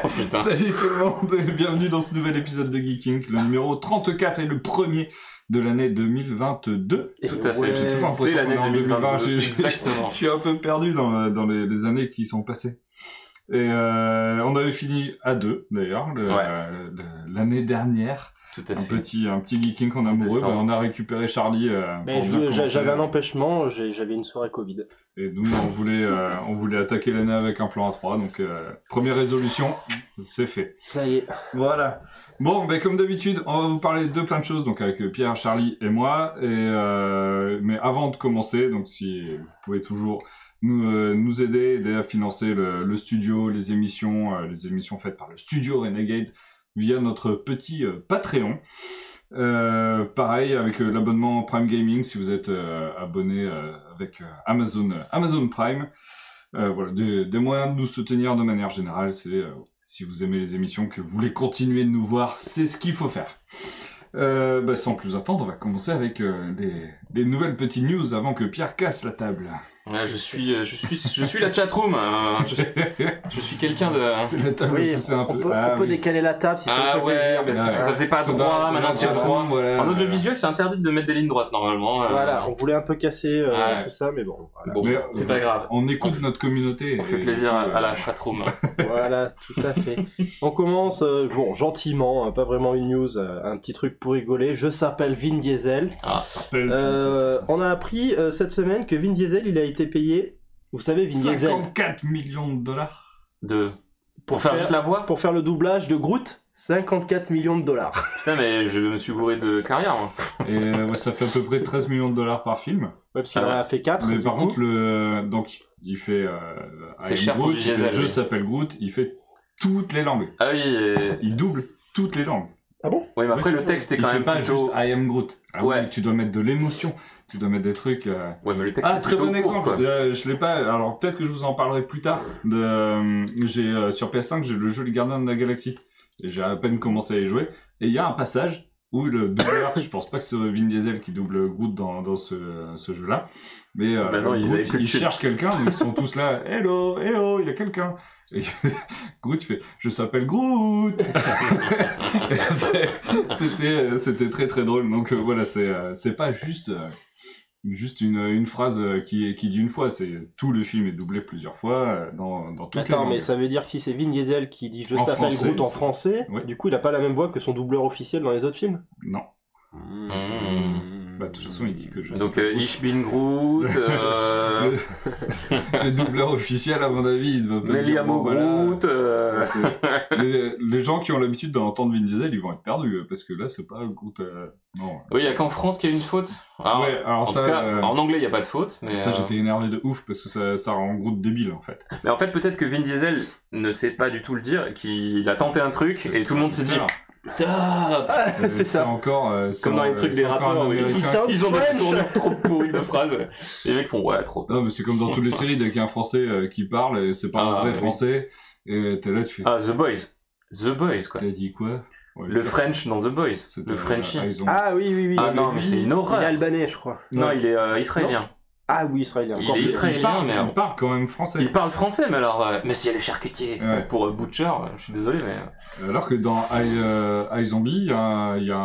Oh, putain. Salut tout le monde et bienvenue dans ce nouvel épisode de Geeking, le numéro 34 et le premier de l'année 2022. Tout à fait, J'ai toujours l'impression c'est l'année qu'on est en 2022, 2020. exactement. Je suis un peu perdu dans les années qui sont passées. Et on avait fini à 2 d'ailleurs, l'année dernière. Tout à Un fait. petit Geeking en amoureux, Décembre. on a récupéré Charlie Mais pour bien commencer. j'avais un empêchement, j'avais une soirée Covid. Et nous, on voulait attaquer l'année avec un plan A3, donc première résolution, c'est fait. Ça y est. Voilà. Bon, ben comme d'habitude, on va vous parler de plein de choses, donc avec Pierre, Charlie et moi. Mais avant de commencer, donc si vous pouvez toujours nous aider à financer le studio, les émissions faites par le studio Renegade via notre petit Patreon. Pareil avec l'abonnement Prime Gaming si vous êtes abonné avec Amazon Prime. Voilà, des moyens de nous soutenir de manière générale, c'est si vous aimez les émissions, que vous voulez continuer de nous voir, c'est ce qu'il faut faire. Sans plus attendre, on va commencer avec les nouvelles petites news avant que Pierre casse la table. Ouais, je suis la chatroom. Je suis quelqu'un de. C'est la table Oui, poussée un peu. on peut décaler la table si ça vous fait ouais, plaisir. parce que Ouais. ça faisait pas droit, maintenant c'est droit. Voilà. En audiovisuel, c'est interdit de mettre des lignes droites normalement. Voilà, on voulait un peu casser Ouais. tout ça, mais bon. Voilà, Bon, Mais, c'est pas grave. On écoute notre communauté. On fait et plaisir du coup, à la chatroom. Voilà, tout à fait. On commence, gentiment, pas vraiment une news, un petit truc pour rigoler. Je s'appelle Vin Diesel. Ah, ça s'appelle On a appris cette semaine que Vin Diesel, il a été payé. Vous savez, Vin Diesel, 54 millions de dollars. pour faire juste la voix. pour faire le doublage de Groot, 54 millions de dollars. Putain, mais je me suis gouré de carrière. Moi. Et ça fait à peu près 13 millions de dollars par film. Ouais, parce qu'il Ah en ouais. a fait 4. Mais par contre, donc il fait C'est I Am cher pour Groot, du il fait diesel, Je oui. s'appelle Groot, il fait toutes les langues. Ah oui. Il double toutes les langues. Ah bon? Oui, mais après le texte est Il quand fait même pas plutôt. juste I Am Groot. Ah Ouais. oui, tu dois mettre de l'émotion. Tu dois mettre des trucs. Ouais, mais le texte Ah, est très plutôt bon court, exemple. quoi. Je l'ai pas. Alors peut-être que je vous en parlerai plus tard. J'ai sur PS5, j'ai le jeu Les Gardiens de la Galaxie. Et j'ai à peine commencé à y jouer. Et il y a un passage où le doubleur, je pense pas que c'est Vin Diesel qui double Groot dans ce jeu-là, mais Bah non, ils Groot, avaient plus de il thunes. cherche quelqu'un, donc ils sont tous là. Hello, il y a quelqu'un. Et Groot il fait, je s'appelle Groot. C'était très très drôle. Donc voilà, c'est pas juste une phrase qui dit une fois, c'est tout le film est doublé plusieurs fois dans toutes les Attends, langues. mais ça veut dire que si c'est Vin Diesel qui dit je En s'appelle français, Groot en c'est- français, Ouais. du coup il a pas la même voix que son doubleur officiel dans les autres films. Non. Mmh. Bah de toute façon il dit que je Donc, s'appelle Groot. Ich bin Groot, Le doubleur officiel, à mon avis, il doit pas dire, Meliamo bon, voilà. Groot, Les gens qui ont l'habitude d'entendre Vin Diesel, ils vont être perdus, parce que là, c'est pas Groot. Non. Oui, il y a qu'en France qu'il y a une faute. Alors, Ouais, alors en ça, tout cas, en anglais, il n'y a pas de faute. Mais, ça, j'étais énervé de ouf, parce que ça rend Groot débile, en fait. mais en fait, peut-être que Vin Diesel ne sait pas du tout le dire, qu'il a tenté un truc, et tout le monde s'est dit, putain, C'est ça. encore. comme dans les trucs des rappeurs, oui. It sounds Ils ont des French. tournures trop pourries de phrases. Les mecs font, ouais, trop tard. Non, mais c'est comme dans toutes les séries, dès qu'il y a un français qui parle, et c'est pas un Ah, vrai oui. français, et t'es là, tu fais. Ah, The Boys. The Boys, quoi. T'as dit quoi? Ouais, Le French dans The Boys. c'était, Le Frenchie. ils ont- Ah oui, oui, oui. Ah non, mais c'est une Il est horreur. albanais, je crois. Non, il est israélien. Ah oui, israélien. Il encore est plus. israélien, mais il parle quand même français. il parle français, mais alors, Monsieur le charcutier. Ouais. Pour Butcher, je suis désolé, mais. Alors que dans iZombie, il y a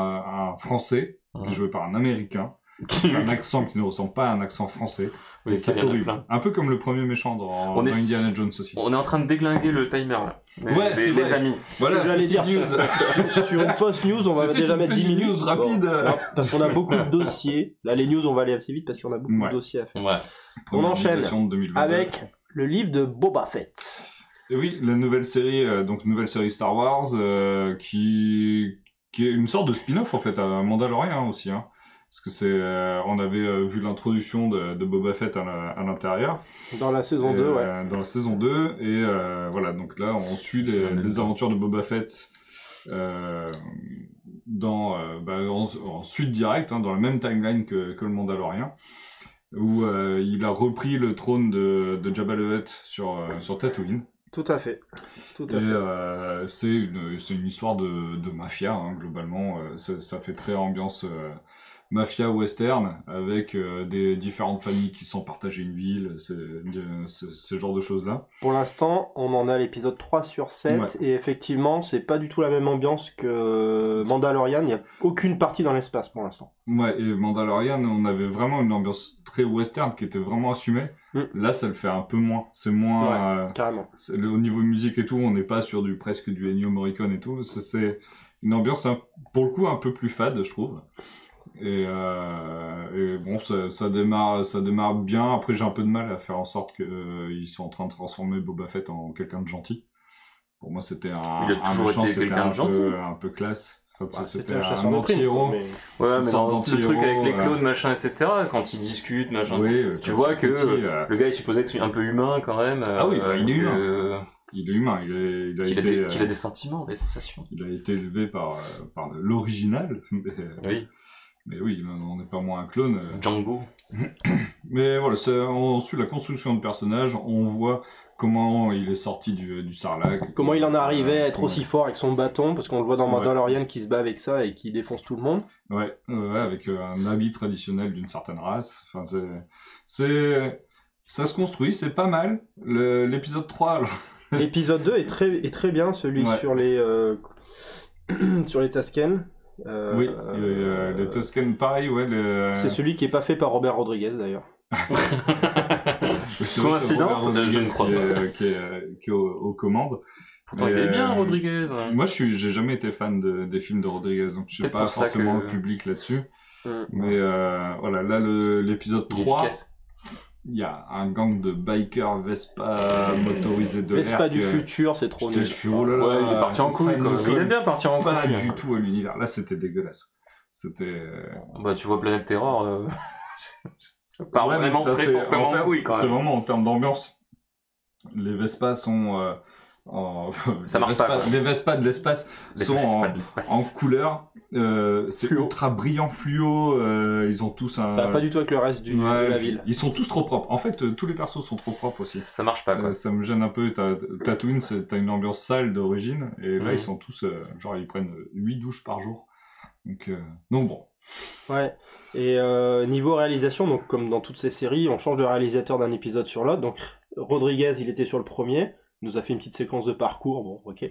un français qui est joué par un américain, qui a un accent qui ne ressemble pas à un accent français. Oui, Et ça, c'est il y en a horrible. plein. Un peu comme le premier méchant dans On est Indiana Jones aussi. On est en train de déglinguer le timer là. Ouais, c'est les vrai. amis. Voilà, Ce que j'allais petite dire, news. Sur une fausse news, on va C'était déjà une mettre 10 petite minutes. news rapide. Non, parce qu'on a beaucoup de dossiers. Là, les news, on va aller assez vite parce qu'on a beaucoup Ouais. de dossiers à faire. Ouais. Première enchaîne édition de 2022. Avec le livre de Boba Fett. Et oui, la nouvelle série, nouvelle série Star Wars, qui est une sorte de spin-off en fait à Mandalorian aussi, hein. Parce que on avait vu l'introduction de Boba Fett à l'intérieur. Dans la saison 2, ouais. Dans la saison 2, et voilà, donc là on suit les aventures de Boba Fett en suite directe, hein, dans la même timeline que le Mandalorian, où il a repris le trône de Jabba the Hutt sur Tatooine. Tout à fait. Tout à Et fait. c'est une histoire de mafia, hein, globalement. Ça fait très ambiance mafia western avec des différentes familles qui sont partagées une ville, ce genre de choses-là. Pour l'instant, on en a l'épisode 3 sur 7, Ouais. et effectivement, c'est pas du tout la même ambiance que Mandalorian, il n'y a aucune partie dans l'espace pour l'instant. Ouais, et Mandalorian, on avait vraiment une ambiance très western qui était vraiment assumée. Là, ça le fait un peu moins. C'est moins... Carrément. Au niveau musique et tout, on n'est pas sur presque du Ennio Morricone et tout. C'est une ambiance, pour le coup, un peu plus fade, je trouve. Et bon, ça démarre bien. Après, j'ai un peu de mal à faire en sorte qu'ils sont en train de transformer Boba Fett en quelqu'un de gentil. Pour moi, c'était Il a toujours méchant, été quelqu'un de gentil. un peu classe. Enfin, C'était un chasseur de primes, anti-héros. mais... Ouais, mais sorte dans le truc d'anti-héros, avec les clones, machin, etc., quand ils discutent, machin, Oui, tu vois que petit, le gars est supposé être un peu humain quand même. Ah oui, bah, il est que- humain. Il est humain, qu'il a des sentiments, des sensations. il a été élevé par l'original. Oui, Mais oui, on n'est pas moins un clone. Django. Mais voilà, on suit la construction de personnage, on voit comment il est sorti du Sarlacc. Comment il en est arrivé à être aussi fort avec son bâton, parce qu'on le voit dans Ouais. Mandalorian qui se bat avec ça et qui défonce tout le monde. Ouais, avec un habit traditionnel d'une certaine race. Enfin, ça se construit, c'est pas mal. L'épisode 3, alors... L'épisode 2 est très bien, celui Ouais. sur les sur les Tusken. Oui, les Tusken, pareil, ouais. C'est celui qui est pas fait par Robert Rodriguez d'ailleurs. C'est vrai, c'est Coïncidence, Robert je ne Rodriguez crois pas. qui est aux commandes. Pourtant, il est bien, Rodriguez. Moi, j'ai jamais été fan des films de Rodriguez, donc je suis Peut-être pas pour ça forcément que- public là-dessus. Mm. Mais voilà, là, l'épisode Il est 3, efficace. il y a un gang de bikers Vespa motorisés de Vespa l'air du que- futur, c'est trop J'étais- nul. je suis, oh là là, Ouais, il est parti en ça couille, ne quoi. Il colle est bien parti en pas couille. du tout à l'univers. Là, c'était dégueulasse. C'était... Bah, tu vois Planète Terror, ça part Ouais, mais vraiment ça, très c'est- fortement en fait, en couille, quand c'est même. vraiment en termes d'ambiance. Les Vespas sont... Ça marche Vespa- pas, quoi. Les Vespas de l'espace Les sont Vespas en, de l'espace. en couleur. C'est Fluo. ultra brillant fluo. Ils ont tous un... Ça va pas du tout avec le reste de Ouais, la ville. Ils sont tous trop propres. En fait, tous les persos sont trop propres aussi. Ça marche pas, quoi. Ça me gêne un peu. Tatooine, t'as une ambiance sale d'origine. Et là, Mhm. ils sont tous... genre, ils prennent 8 douches par jour. Donc bon. Ouais. Et niveau réalisation, donc comme dans toutes ces séries, on change de réalisateur d'un épisode sur l'autre. Donc Rodriguez, il était sur le premier, il nous a fait une petite séquence de parcours, bon, ok.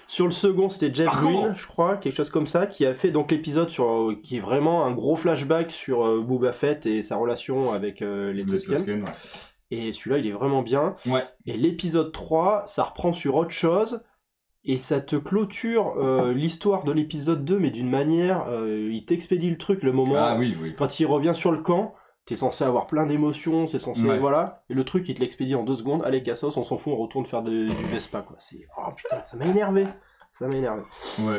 Sur le second, c'était Jeff Parcours. Green, je crois, quelque chose comme ça, qui a fait donc l'épisode sur qui est vraiment un gros flashback sur Boba Fett et sa relation avec les Les Tusken. Tusken, ouais. Et celui-là, il est vraiment bien. Ouais. Et l'épisode 3, ça reprend sur autre chose. Et ça te clôture l'histoire de l'épisode 2, mais d'une manière, il t'expédie le truc, le moment, Ah oui, oui. quand il revient sur le camp, t'es censé avoir plein d'émotions, c'est censé, Ouais. voilà, et le truc, il te l'expédie en 2 secondes, allez Cassos, on s'en fout, on retourne faire du Vespa, quoi. C'est, oh putain, ça m'a énervé. Ouais,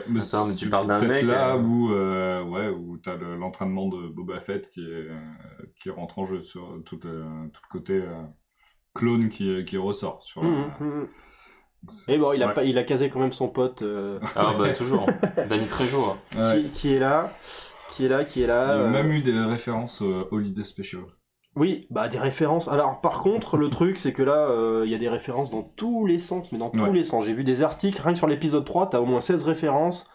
mais Attends, mais tu c'est parles d'un peut-être mec, là où t'as l'entraînement de Boba Fett qui rentre en jeu sur tout le côté clone qui ressort sur Et bon, il a, Ouais. pas, il a casé quand même son pote, Ah, bah, toujours. Danny Trejo. hein. Ouais. qui est là, qui est là. Il y a même eu des références Holiday Special. Oui, bah des références. Alors par contre, le truc c'est que là, il y a des références dans tous les sens, mais dans tous Ouais. les sens. J'ai vu des articles, rien que sur l'épisode 3, t'as au moins 16 références.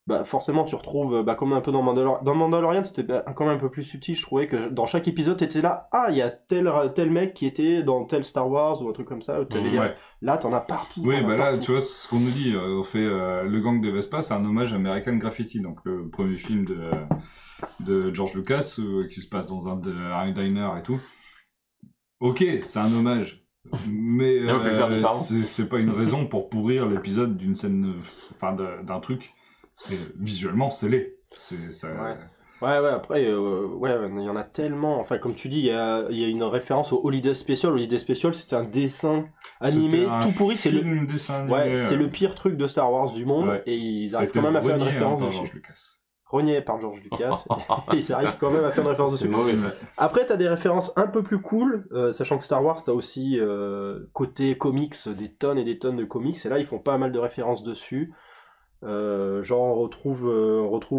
Bah forcément tu retrouves, comme un peu dans Mandalorian. Dans Mandalorian, c'était quand même un peu plus subtil, je trouvais que dans chaque épisode, t'étais là, ah, il y a tel mec qui était dans tel Star Wars ou un truc comme ça. Ouais. Là, t'en as partout. Oui, t'en as bah là, partout. tu vois, ce qu'on nous dit, on fait le gang des Vespa, c'est un hommage à American Graffiti, donc le premier film de George Lucas qui se passe dans un diner et tout. Ok, c'est un hommage, mais Et on peut le faire différemment. c'est pas une raison pour pourrir l'épisode d'une scène, enfin d'un truc. C'est visuellement, c'est laid. C'est ça. Ouais, après, ouais, il y en a tellement. Enfin, comme tu dis, il y a une référence au Holiday Special. Holiday Special, c'était un dessin animé C'était un tout pourri. C'est le, film, dessin animé, ouais, c'est le pire truc de Star Wars du monde. Ouais. Et ils ça a arrivent été quand même à faire une renié, référence par dessus. George Lucas. Renié par George Lucas. Et ils arrivent quand même à faire une référence C'est dessus. mauvais, ça. Après, t'as des références un peu plus cool, sachant que Star Wars, t'as aussi côté comics, des tonnes et des tonnes de comics. Et là, ils font pas mal de références dessus. Genre on retrouve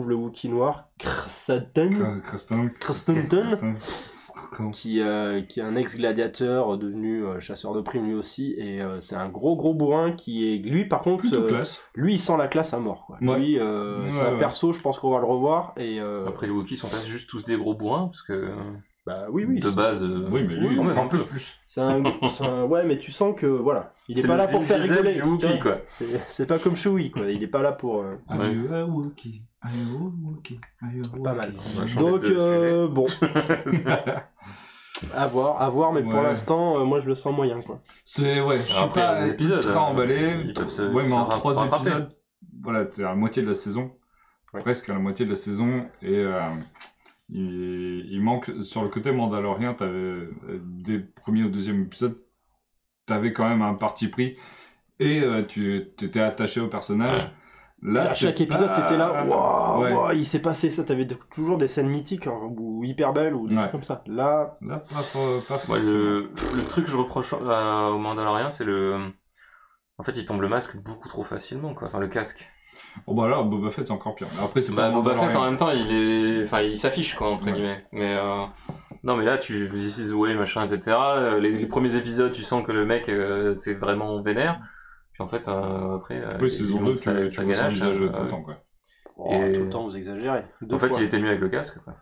le Wookiee noir, Krrsantan, qui est un ex-gladiateur devenu chasseur de primes lui aussi, et c'est un gros bourrin qui est, lui par contre, plutôt classe. lui il sent la classe à mort, quoi. Ouais. Lui, c'est un perso, je pense qu'on va le revoir, et... Après, les Wookiees sont pas juste tous des gros bourrins, parce que Bah oui, de base... Oui, mais lui, quand même, en un peu. plus. c'est un... Ouais, mais tu sens que, voilà, il est C'est pas le là pour Vin faire Diesel rigoler. du Wookiee, tu vois. quoi. C'est pas comme Chewie, quoi, il est pas là pour... Are you a Wookiee? Are you a Wookiee? Are you a Pas mal. Wookiee? On va changer Donc, de bon... à voir, mais pour Ouais. l'instant, moi je le sens moyen, quoi. C'est, ouais, je suis Après, pas les épisodes, ultra emballé. ils peuvent se- Ouais, mais se en ra- 3 se rattraper. épisodes, voilà, t'es à la moitié de la saison. Ouais. Presque à la moitié de la saison. Et il manque, sur le côté mandalorien, t'avais, des premiers au deuxième épisode, t'avais quand même un parti pris. Et tu t'étais attaché au personnage. Ouais. Là, À c'est chaque épisode, pas- t'étais là, waouh, Ouais. waouh, il s'est passé ça, t'avais toujours des scènes mythiques, hein, ou hyper belles, ou des Ouais. trucs comme ça. Là, Là, pas Moi, forcément. le truc que je reproche au Mandalorian, c'est le... En fait, il tombe le masque beaucoup trop facilement, quoi. Enfin, le casque. Oh bah là, Boba Fett, c'est encore pire. Mais après, c'est Bah, pas Boba Fett, en Mandalorian. même temps, il s'affiche, quoi, entre Ouais. guillemets. Mais, non, mais là, tu dis, ouais, machin, etc. Les premiers épisodes, tu sens que le mec, c'est vraiment vénère. Puis en fait, après, Oui, il saison monte 2, sa tu vois son ganache. visage tout le temps, quoi. oh, Et- tout le temps vous exagérez. Deux En fait, fois. il était mieux avec le casque, quoi.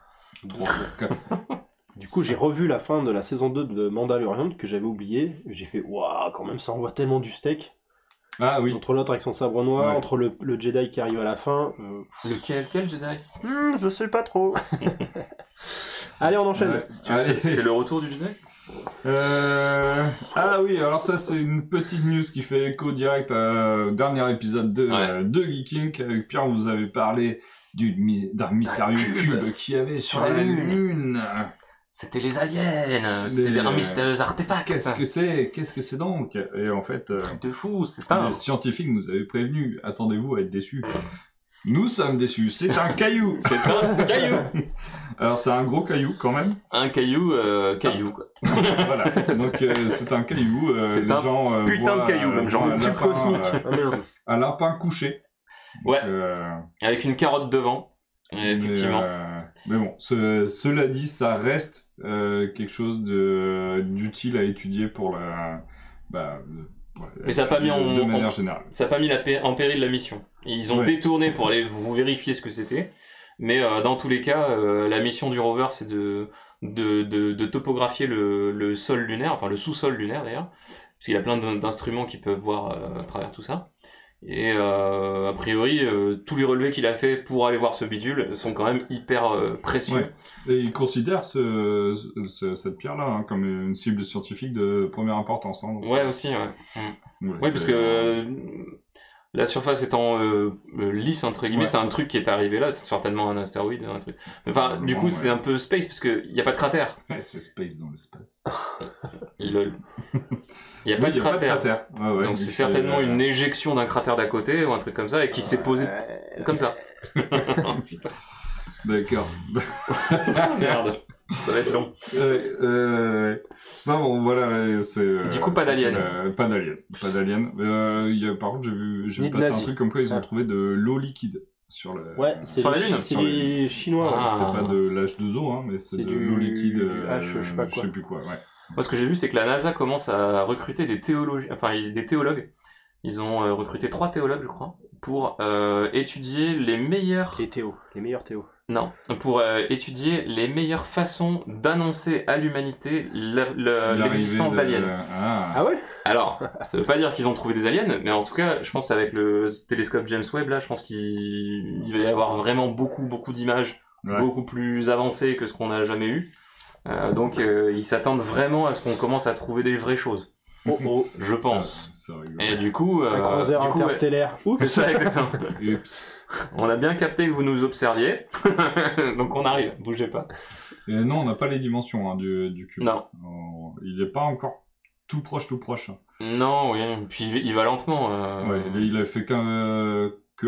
3, 4. Du coup, j'ai revu la fin de la saison 2 de Mandalorian que j'avais oublié. J'ai fait, waouh, quand même, ça envoie tellement du steak. Ah oui. Entre l'autre avec son sabre noir, Ouais. entre le Jedi qui arrive à la fin. Quel Jedi? Je sais pas trop. Allez, on enchaîne. Ouais. Si tu veux, c'était le retour du Jedi? Ah oui, alors ça c'est une petite news qui fait écho direct au dernier épisode de Geeking. Avec Pierre, vous avez parlé d'un mystérieux cube qui avait sur la Lune. C'était les aliens! C'était Les- des mystérieux artefacts! Qu'est-ce que c'est donc? Et en fait, Truc de fou, c'est un... les scientifiques nous avaient prévenu, attendez-vous à être déçus. Nous sommes déçus, c'est un caillou. C'est un caillou! Alors c'est un gros caillou quand même. Un caillou, quoi. Voilà. Donc c'est un caillou. C'est les un gens, putain de voient, caillou, même genre voient de un type lapin, Cosmique. Ah, merde. un lapin couché. Ouais, Euh, avec une carotte devant. Effectivement. Mais bon, cela dit, ça reste quelque chose d'utile à étudier pour la. Voilà, Mais ça a pas mis en- de manière générale. Ça n'a pas mis en péril la mission. Ils ont Ouais. détourné pour aller vous vérifier ce que c'était. Mais dans tous les cas, la mission du rover, c'est de topographier le sol lunaire, enfin le sous-sol lunaire d'ailleurs. Parce qu'il y a plein d'instruments qui peuvent voir à travers tout ça. Et a priori, tous les relevés qu'il a fait pour aller voir ce bidule sont quand même hyper précieux. Ouais. Et ils considèrent cette pierre-là hein, comme une cible scientifique de première importance. Hein, donc, Ouais, aussi, ouais. ouais, Oui, parce et, que la surface étant lisse, entre guillemets, Ouais. c'est un truc qui est arrivé là, c'est certainement un astéroïde, un truc. Enfin, du coup, Ouais. c'est un peu space, parce qu'il n'y a pas de cratère. ouais, c'est space dans l'espace. Il n'y a Oui, pas il de y a cratère. Ouais, ouais, Donc vu c'est que certainement une éjection d'un cratère d'à côté, ou un truc comme ça, et qui s'est posé comme ça. Oh, putain. D'accord. Merde. Ça va être long. Enfin bon, voilà, c'est... Du coup, pas d'alien. Pas d'alien. Pas d'alien. Par contre, j'ai Ni vu de passer nazi. un truc comme quoi ils ont Ah. trouvé de l'eau liquide sur le... Ouais, c'est Sur la Lune. c'est Sur la les Chinois. Ah. ouais. C'est pas de l'H2O, hein, mais c'est C'est de du- l'eau liquide. du H, je sais pas quoi. Je sais plus quoi, ouais. Moi, ce que j'ai vu, c'est que la NASA commence à recruter des des théologues. Ils ont recruté 3 théologues, je crois, pour étudier les meilleurs... Les meilleurs Théo. Non, pour étudier les meilleures façons d'annoncer à l'humanité l'existence L'arrivée de- d'aliens. Ah. ouais Alors, ça veut pas dire qu'ils ont trouvé des aliens, mais en tout cas, je pense avec le télescope James Webb, là, je pense qu'il va y avoir vraiment beaucoup d'images, Ouais. beaucoup plus avancées que ce qu'on a jamais eu. Donc, ils s'attendent vraiment à ce qu'on commence à trouver des vraies choses. Oh, Je pense. Ça rigole. Et du coup... un croiseur du coup, ouais. interstellaire. C'est ça, exactement. Oups. On a bien capté que vous nous observiez. Donc on arrive, bougez pas. Et non, on n'a pas les dimensions hein, du cube. Non. Il est pas encore tout proche. Hein. Non, oui. Puis il va lentement. Ouais, il a fait que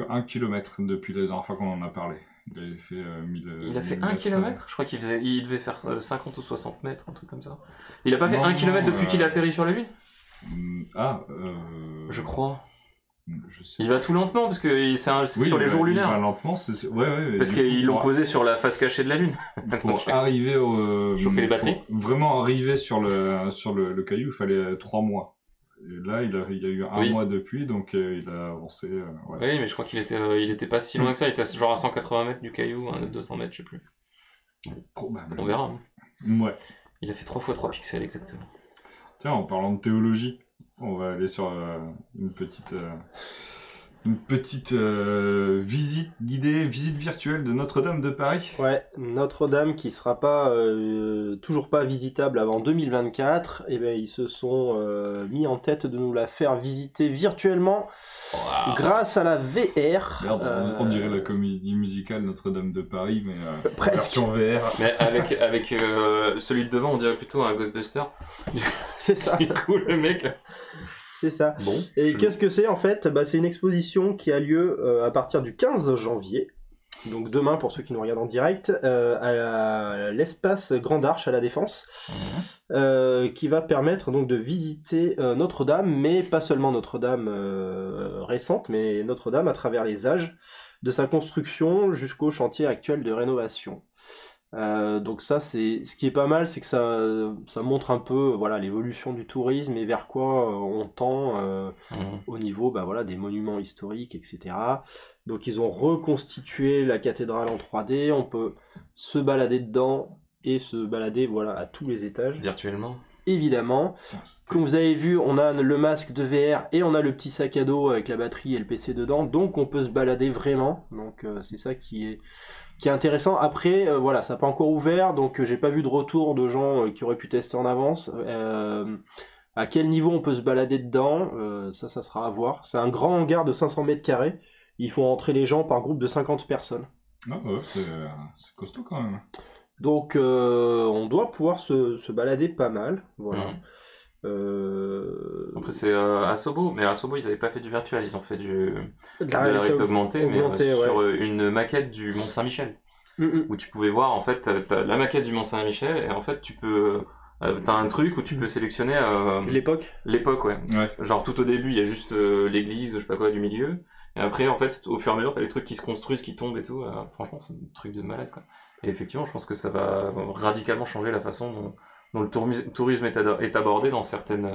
1 kilomètre depuis la dernière fois qu'on en a parlé. Il avait fait 1000. Il a fait 1000 1 mètres. kilomètre. Je crois il devait faire 50 ou 60 mètres, un truc comme ça. Il a pas fait Non, 1 kilomètre depuis non, qu'il a atterri sur la Lune? Ah, Je crois. Je sais. Il va tout lentement parce que c'est sur les jours Il va lunaires. lentement, ouais. Parce qu'ils l'ont posé sur la face cachée de la Lune. Pour arriver au... Choper les batteries. Pour vraiment arriver sur le caillou, il fallait 3 mois. Et là, il y a eu un mois depuis, donc il a avancé. Ouais. Oui, mais je crois qu'il était pas si loin que ça. Il était genre à 180 mètres du caillou, 200 mètres, je sais plus. Probablement. On verra. Ouais. Il a fait 3 x 3 pixels, exactement. Tiens, en parlant de théologie, on va aller sur une petite visite guidée, visite virtuelle de Notre-Dame de Paris. Ouais, Notre-Dame qui sera toujours pas visitable avant 2024, et ben ils se sont mis en tête de nous la faire visiter virtuellement grâce à la VR. Merde, on dirait la comédie musicale Notre-Dame de Paris, mais presque. version VR. Mais avec celui de devant, on dirait plutôt un Ghostbuster. C'est ça. Du coup, le mec. C'est ça. Bon. Et qu'est-ce que c'est en fait? C'est une exposition qui a lieu à partir du 15 janvier, donc demain pour ceux qui nous regardent en direct, à l'espace Grande Arche à la Défense, qui va permettre donc de visiter Notre-Dame, mais pas seulement Notre-Dame récente, mais Notre-Dame à travers les âges, de sa construction jusqu'au chantier actuel de rénovation. Donc ça, c'est ce qui est pas mal, c'est que ça montre un peu l'évolution du tourisme et vers quoi on tend au niveau des monuments historiques, etc. Donc ils ont reconstitué la cathédrale en 3D, on peut se balader dedans et se balader à tous les étages. Virtuellement. Évidemment. Comme vous avez vu, on a le masque de VR et on a le petit sac à dos avec la batterie et le PC dedans, donc on peut se balader vraiment. Donc c'est ça qui est intéressant. Après, ça n'a pas encore ouvert, donc j'ai pas vu de retour de gens qui auraient pu tester en avance. À quel niveau on peut se balader dedans, ça sera à voir. C'est un grand hangar de 500 mètres carrés. Il faut entrer les gens par groupe de 50 personnes. Ah ouais, c'est costaud quand même. Donc on doit pouvoir se balader pas mal. Voilà. Après c'est Asobo, mais Asobo ils avaient pas fait du virtuel, ils ont fait de la réalité augmentée, mais sur une maquette du Mont Saint-Michel, où tu pouvais voir en fait t'as la maquette du Mont Saint-Michel et en fait tu peux t'as un truc où tu peux sélectionner l'époque ouais. Genre tout au début il y a juste l'église, je sais pas quoi, du milieu, et après en fait au fur et à mesure t'as les trucs qui se construisent, qui tombent et tout. Franchement c'est un truc de malade quoi. Et effectivement je pense que ça va radicalement changer la façon dont le tourisme est abordé dans certaines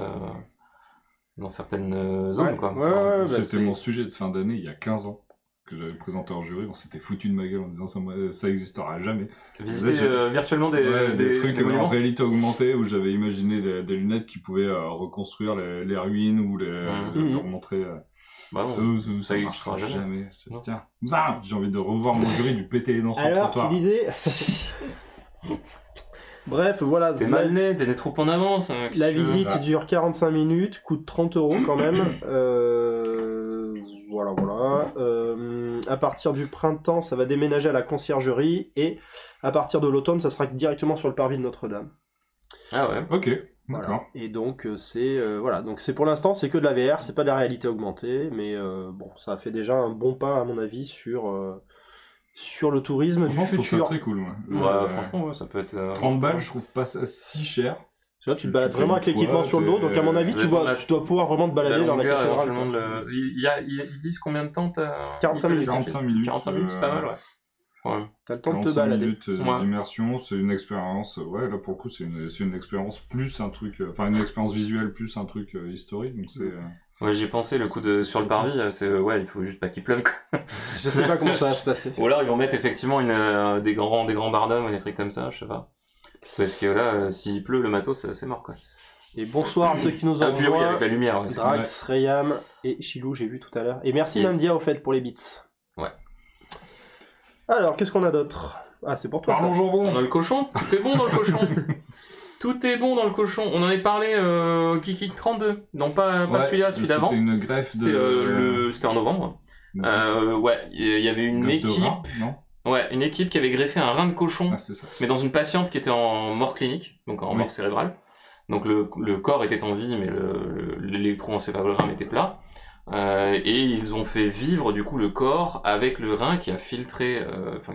zones. Quoi. C'était mon sujet de fin d'année il y a 15 ans que j'avais présenté en jury. On s'était foutu de ma gueule en disant ça existera jamais. Visiter virtuellement des trucs en réalité augmentée où j'avais imaginé des lunettes qui pouvaient reconstruire les ruines ou leur montrer... ça existera jamais. Tiens, j'ai envie de revoir mon jury du péter les dents sur le trottoir. Alors, tu disais... Bref, voilà. C'est mal net, t'es des troupes en avance. La visite dure 45 minutes, coûte 30 € quand même. Voilà. À partir du printemps, ça va déménager à la conciergerie, et à partir de l'automne, ça sera directement sur le parvis de Notre-Dame. Ah ouais. Ok. Voilà. D'accord. Et donc donc c'est pour l'instant c'est que de la VR, c'est pas de la réalité augmentée, mais ça fait déjà un bon pas à mon avis sur le tourisme du futur. Je trouve ça très cool. Franchement, ça peut être... 30 balles, je trouve pas ça si cher. Tu te balades vraiment avec l'équipement sur le dos, donc à mon avis, tu dois pouvoir vraiment te balader dans la cathédrale. Ils disent combien de temps t'as... 45 minutes. 45 minutes, c'est pas mal, ouais. T'as le temps de te balader. 45 minutes d'immersion, c'est une expérience. Ouais, là pour le coup, c'est une expérience plus un truc. Enfin, une expérience visuelle plus un truc historique, donc c'est. Ouais, j'y ai pensé, le coup sur le parvis, il faut juste pas qu'il pleuve, quoi. Je sais pas comment ça va se passer. Ou alors ils vont mettre effectivement des grands barnums ou des trucs comme ça, je sais pas. Parce que là, s'il pleut, le matos, c'est mort, quoi. Et bonsoir à ceux qui nous envoient. Oui, avec la lumière. Ouais, Drax, Rayam et Chilou, j'ai vu tout à l'heure. Et merci Nandia au fait pour les bits. Ouais. Alors, qu'est-ce qu'on a d'autre? Ah, c'est pour toi. Parlons jambon. On a le cochon. Tout est bon dans le cochon. Tout est bon dans le cochon. On en avait parlé Kiki 32. Non, pas celui-là, celui d'avant. C'était une greffe de... C'était en novembre. Il y avait une équipe... De rein, non ? Ouais, une équipe qui avait greffé un rein de cochon, c'est ça. Mais dans une patiente qui était en mort clinique, donc en mort cérébrale. Donc le corps était en vie, mais l'électroencéphalogramme était plat. Et ils ont fait vivre du coup le corps avec le rein qui a filtré,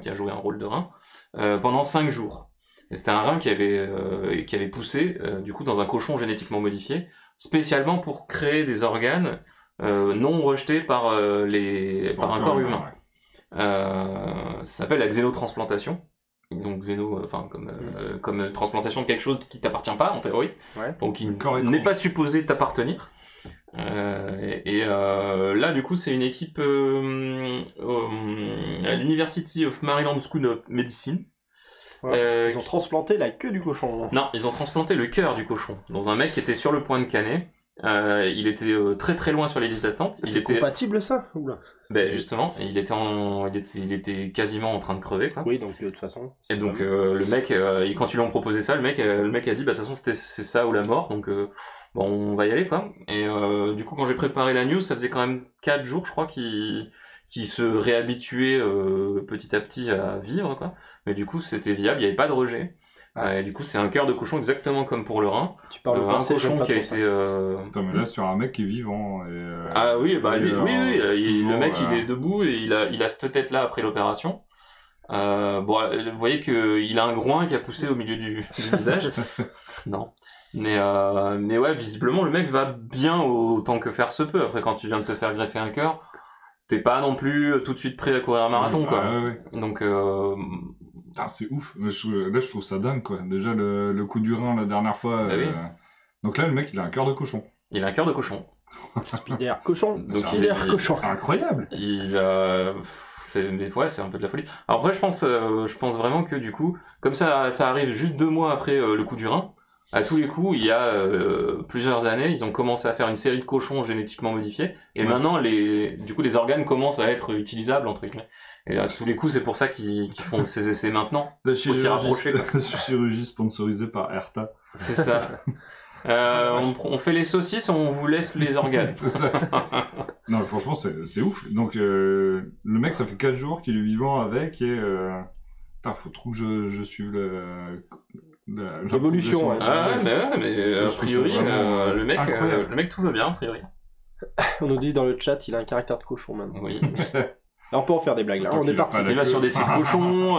qui a joué un rôle de rein, pendant 5 jours. Et c'était un rein qui avait poussé du coup dans un cochon génétiquement modifié, spécialement pour créer des organes non rejeté par un corps humain. ouais. Ça s'appelle la xénotransplantation. Donc comme transplantation de quelque chose qui t'appartient pas en théorie, donc qui n'est pas supposé t'appartenir. Là du coup c'est une équipe à l'University of Maryland School of Medicine. Ils ont transplanté la queue du cochon. Non, ils ont transplanté le cœur du cochon dans un mec qui était sur le point de canner. Il était très très loin sur les listes d'attente. C'est compatible ça? Oula. Ben justement, il était quasiment en train de crever quoi. Oui, donc de toute façon. Et donc le mec, quand ils lui ont proposé ça, le mec a dit bah de toute façon c'est ça ou la mort, donc bon on va y aller quoi. Et du coup quand j'ai préparé la news, ça faisait quand même 4 jours je crois qu'il se réhabituait petit à petit à vivre quoi. Mais du coup c'était viable, il n'y avait pas de rejet. Et du coup c'est un cœur de cochon exactement comme pour le rein. Tu parles un cochon qui a été. Attends mais là sur un mec qui est vivant. Ah oui bah le mec il est debout et il a cette tête là après l'opération. Bon, vous voyez qu'il a un groin qui a poussé au milieu du visage. Non. Mais ouais, visiblement, le mec va bien autant que faire se peut. Après, quand tu viens de te faire greffer un cœur, t'es pas non plus tout de suite prêt à courir un marathon, quoi. Ouais. Donc, putain, c'est ouf. Là, je trouve ça dingue, quoi. Déjà, le coup du rein la dernière fois. Bah oui. Donc là, le mec, il a un cœur de cochon. Il a un cœur de cochon. Spider cochon. Donc, Spider cochon. Incroyable. C'est un peu de la folie. Alors après, je pense vraiment que du coup, comme ça arrive juste 2 mois après le coup du rein, à tous les coups, il y a plusieurs années, ils ont commencé à faire une série de cochons génétiquement modifiés, et maintenant, les organes commencent à être utilisables, entre guillemets. Et à tous les coups, c'est pour ça qu'ils font ces essais maintenant. La Aussi rapproché, quoi. chirurgie sponsorisée par Erta. C'est ça. On fait les saucisses, on vous laisse les organes. C'est ça. Non, franchement, c'est ouf. Donc, le mec, ça fait 4 jours qu'il est vivant avec, et putain, faut trop que je suive l'évolution. Ouais. Ah ouais, mais a priori, le mec tout va bien, a priori. On nous dit dans le chat, il a un caractère de cochon maintenant. Oui. Là, on peut en faire des blagues là. On est parti. Il va sur des sites cochons,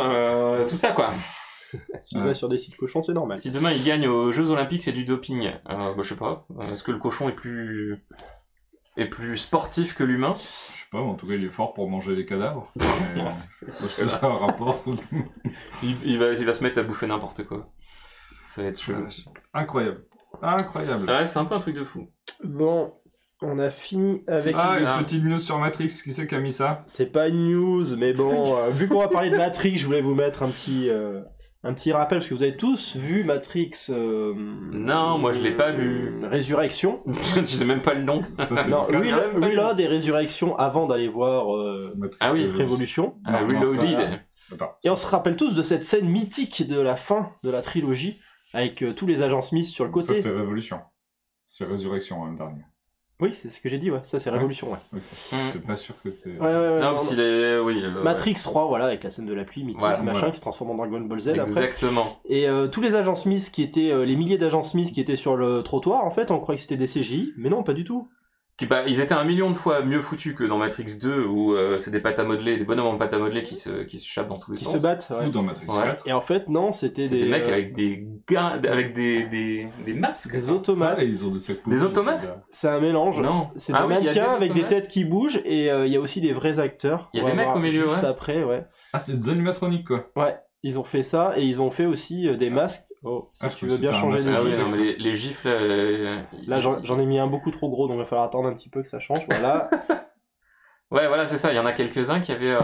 tout ça quoi. S'il va sur des sites cochons, c'est normal. Si demain il gagne aux Jeux Olympiques, c'est du doping. Je sais pas. Est-ce que le cochon est plus sportif que l'humain? Je sais pas, mais en tout cas, il est fort pour manger des cadavres. C'est ça un rapport. il va se mettre à bouffer n'importe quoi. Ça va être chelou. Incroyable. Ouais, c'est un peu un truc de fou. Bon, on a fini avec... une petite news sur Matrix, qui c'est qui a mis ça? C'est pas une news, mais bon, vu qu'on va parler de Matrix, je voulais vous mettre un petit rappel, parce que vous avez tous vu Matrix... non, moi je l'ai pas vu. Résurrection. Tu sais même pas le nom. Non, Reload et Résurrection avant d'aller voir Révolution. Reloaded. Et on se rappelle tous de cette scène mythique de la fin de la trilogie, avec tous les agents Smith sur le côté. Ça c'est Révolution. C'est Résurrection, le dernier. Oui, c'est ce que j'ai dit, ouais. Ça c'est Révolution, ouais. Okay. J'étais pas sûr que t'es... Ouais. Non, parce qu'il est... Oui, Matrix 3, voilà, avec la scène de la pluie mythique, qui se transforme en Dragon Ball Z après. Exactement. Et tous les agents Smith qui étaient... les milliers d'agents Smith qui étaient sur le trottoir, en fait, on croyait que c'était des CGI, mais non, pas du tout. Ils étaient 1 million de fois mieux foutus que dans Matrix 2 où c'est des pâtes à modeler, des bonhommes en pâte à modeler qui s'échappent dans tous les sens. Qui se battent, ouais. Ou dans Matrix 4. Et en fait, non, c'était des mecs avec des masques. Des automates. Ils ont des automates. C'est un mélange. Non. C'est des mannequins avec des têtes qui bougent et il y a aussi des vrais acteurs. Il y a des mecs au milieu, juste après, ouais. Ah, c'est des animatroniques, quoi. Ouais. Ils ont fait ça et ils ont fait aussi des masques. Oh, si tu veux bien changer de gif. Ah oui, non, mais les gifs là, j'en ai mis un beaucoup trop gros, donc il va falloir attendre un petit peu que ça change. Voilà. Ouais, voilà, c'est ça. Il y en a quelques-uns qui avaient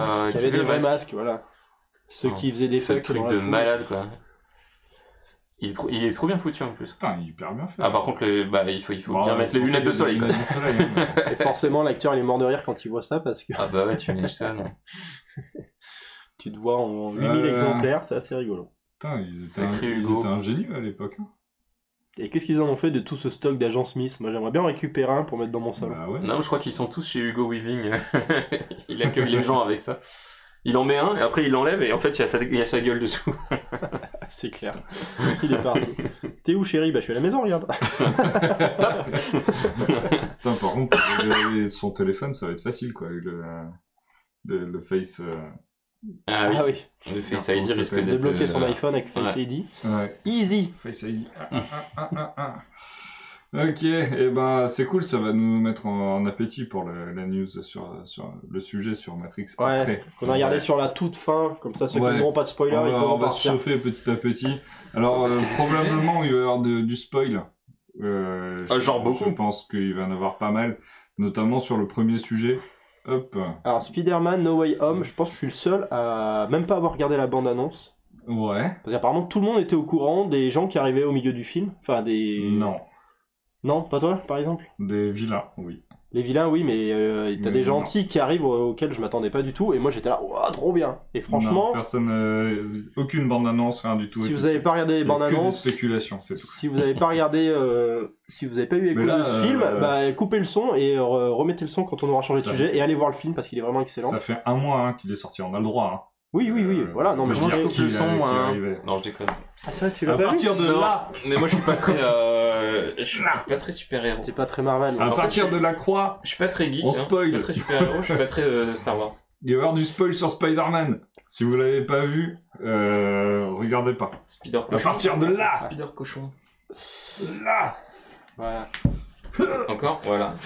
des vrais masques, voilà. Ceux qui faisaient des fucks. Ce truc de malade, quoi. Il est trop bien foutu en plus. Putain, il est hyper bien fait. Ah, par contre, il faut bien mettre les lunettes de soleil, quoi. Et forcément, l'acteur, il est mort de rire quand il voit ça parce que. Ah, bah ouais, tu m'étonnes. Tu te vois en 8000 exemplaires, c'est assez rigolo. Putain, ils étaient ingénieux à l'époque. Hein. Et qu'est-ce qu'ils en ont fait de tout ce stock d'agents Smith? Moi, j'aimerais bien en récupérer un pour mettre dans mon salon. Bah ouais. Non, je crois qu'ils sont tous chez Hugo Weaving. Il accueille les gens avec ça. Il en met un, et après il l'enlève, et en fait, il y a sa gueule dessous. C'est clair. Il est partout. T'es où, chérie? Bah, je suis à la maison, regarde. Putain, par contre, son téléphone, ça va être facile, quoi. Le Face... Ah oui. Le Face ID risque d'être... Débloquer son iPhone avec Face ID. Ouais. Easy. Face ID. Ok, et ben c'est cool, ça va nous mettre en appétit pour la news sur le sujet sur Matrix Ouais, après. qu'on a regardé sur la toute fin, comme ça ceux qui Ouais. n'auront pas de spoiler, ils On pourront va se partir. chauffer petit à petit. Alors, Parce qu'il y a des probablement, il va y avoir du spoil. Genre beaucoup. Je pense qu'il va y en avoir pas mal, notamment sur le premier sujet. Hop. Alors Spider-Man No Way Home, je pense que je suis le seul à même pas avoir regardé la bande-annonce. Ouais. Parce qu'apparemment tout le monde était au courant des gens qui arrivaient au milieu du film. Enfin des... Non. Non, pas toi par exemple. Des vilains, oui. Les vilains oui, mais t'as Mais des non. gentils qui arrivent auxquels je m'attendais pas du tout. Et moi j'étais là, ouah, trop bien. Et franchement, Non, personne, aucune bande-annonce, rien du tout. si et vous tout. avez pas regardé les Il y a bandes que des annonces, spéculations, c'est tout. si vous avez pas regardé, si vous avez pas eu écho Mais là, de ce film, bah coupez le son et remettez le son quand on aura changé de Ça- sujet et allez voir le film parce qu'il est vraiment excellent. Ça fait un mois hein, qu'il est sorti, on a le droit. Hein. Oui, voilà, non mais Comment je dirais- coupe le son, qui hein arrivait. Non, je déconne. Ah ça tu À l'as pas vu partir de Non, là, mais moi je suis pas très, je suis pas très super-héros. C'est pas très Marvel. à En fait, partir je- de la croix, Je suis pas très geek, On hein. Je spoil. suis pas très super-héros, je suis pas très Star Wars. il va y avoir du spoil sur Spider-Man. Si vous l'avez pas vu, regardez pas. Spider À cochon. partir de là, Spider cochon. là. Voilà. Encore Voilà.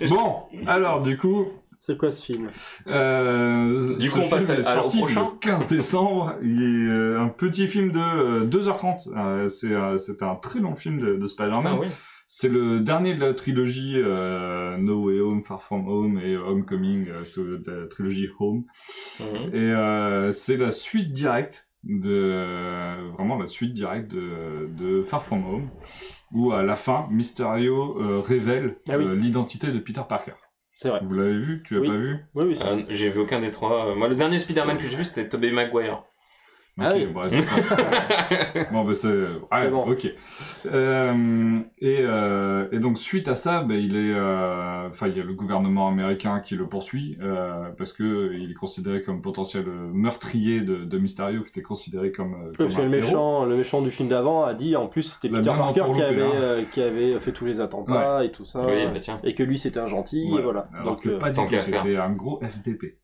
Bon, alors du coup, C'est quoi ce film? Du ce coup, on passe film est au sorti prochain. le 15 décembre. Il est un petit film de 2h30. C'est un très long film de Spider-Man. Putain, oui. C'est le dernier de la trilogie No Way Home, Far From Home et Homecoming, de la trilogie Home. Mhm. Et c'est la suite directe vraiment la suite directe de Far From Home, où à la fin, Mysterio révèle Ah oui. l'identité de Peter Parker. C'est vrai. Vous l'avez vu? Tu l'as Oui. pas vu? Oui, c'est vrai. J'ai vu aucun des trois. Moi, le dernier Spider-Man que j'ai vu, c'était Tobey Maguire. Ah Ok, oui. bref. Bon, bah c'est... C'est Ouais, bon. ok. Et donc, suite à ça, bah, il y a le gouvernement américain qui le poursuit, parce que il est considéré comme potentiel meurtrier de Mysterio, qui était considéré comme Parce que un héros. le méchant du film d'avant a dit en plus c'était Il a Peter bien Parker entourloupé, qui avait fait tous les attentats et tout ça. Oui, bah tiens. Et que lui c'était un gentil, et voilà. Alors Donc, que pas du tant tout, qu'à faire. c'était un gros FDP.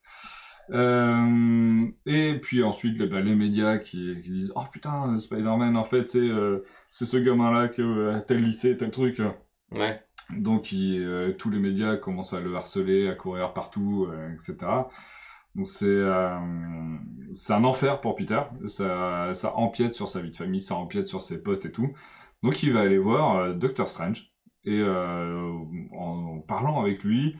Et puis ensuite, les médias qui disent « Oh putain, Spider-Man, en fait, c'est ce gamin-là qui est à tel lycée, tel truc. » Ouais. Donc tous les médias commencent à le harceler, à courir partout, etc. Donc c'est un enfer pour Peter. Ça empiète sur sa vie de famille, ça empiète sur ses potes et tout. Donc il va aller voir Doctor Strange. Et en parlant avec lui,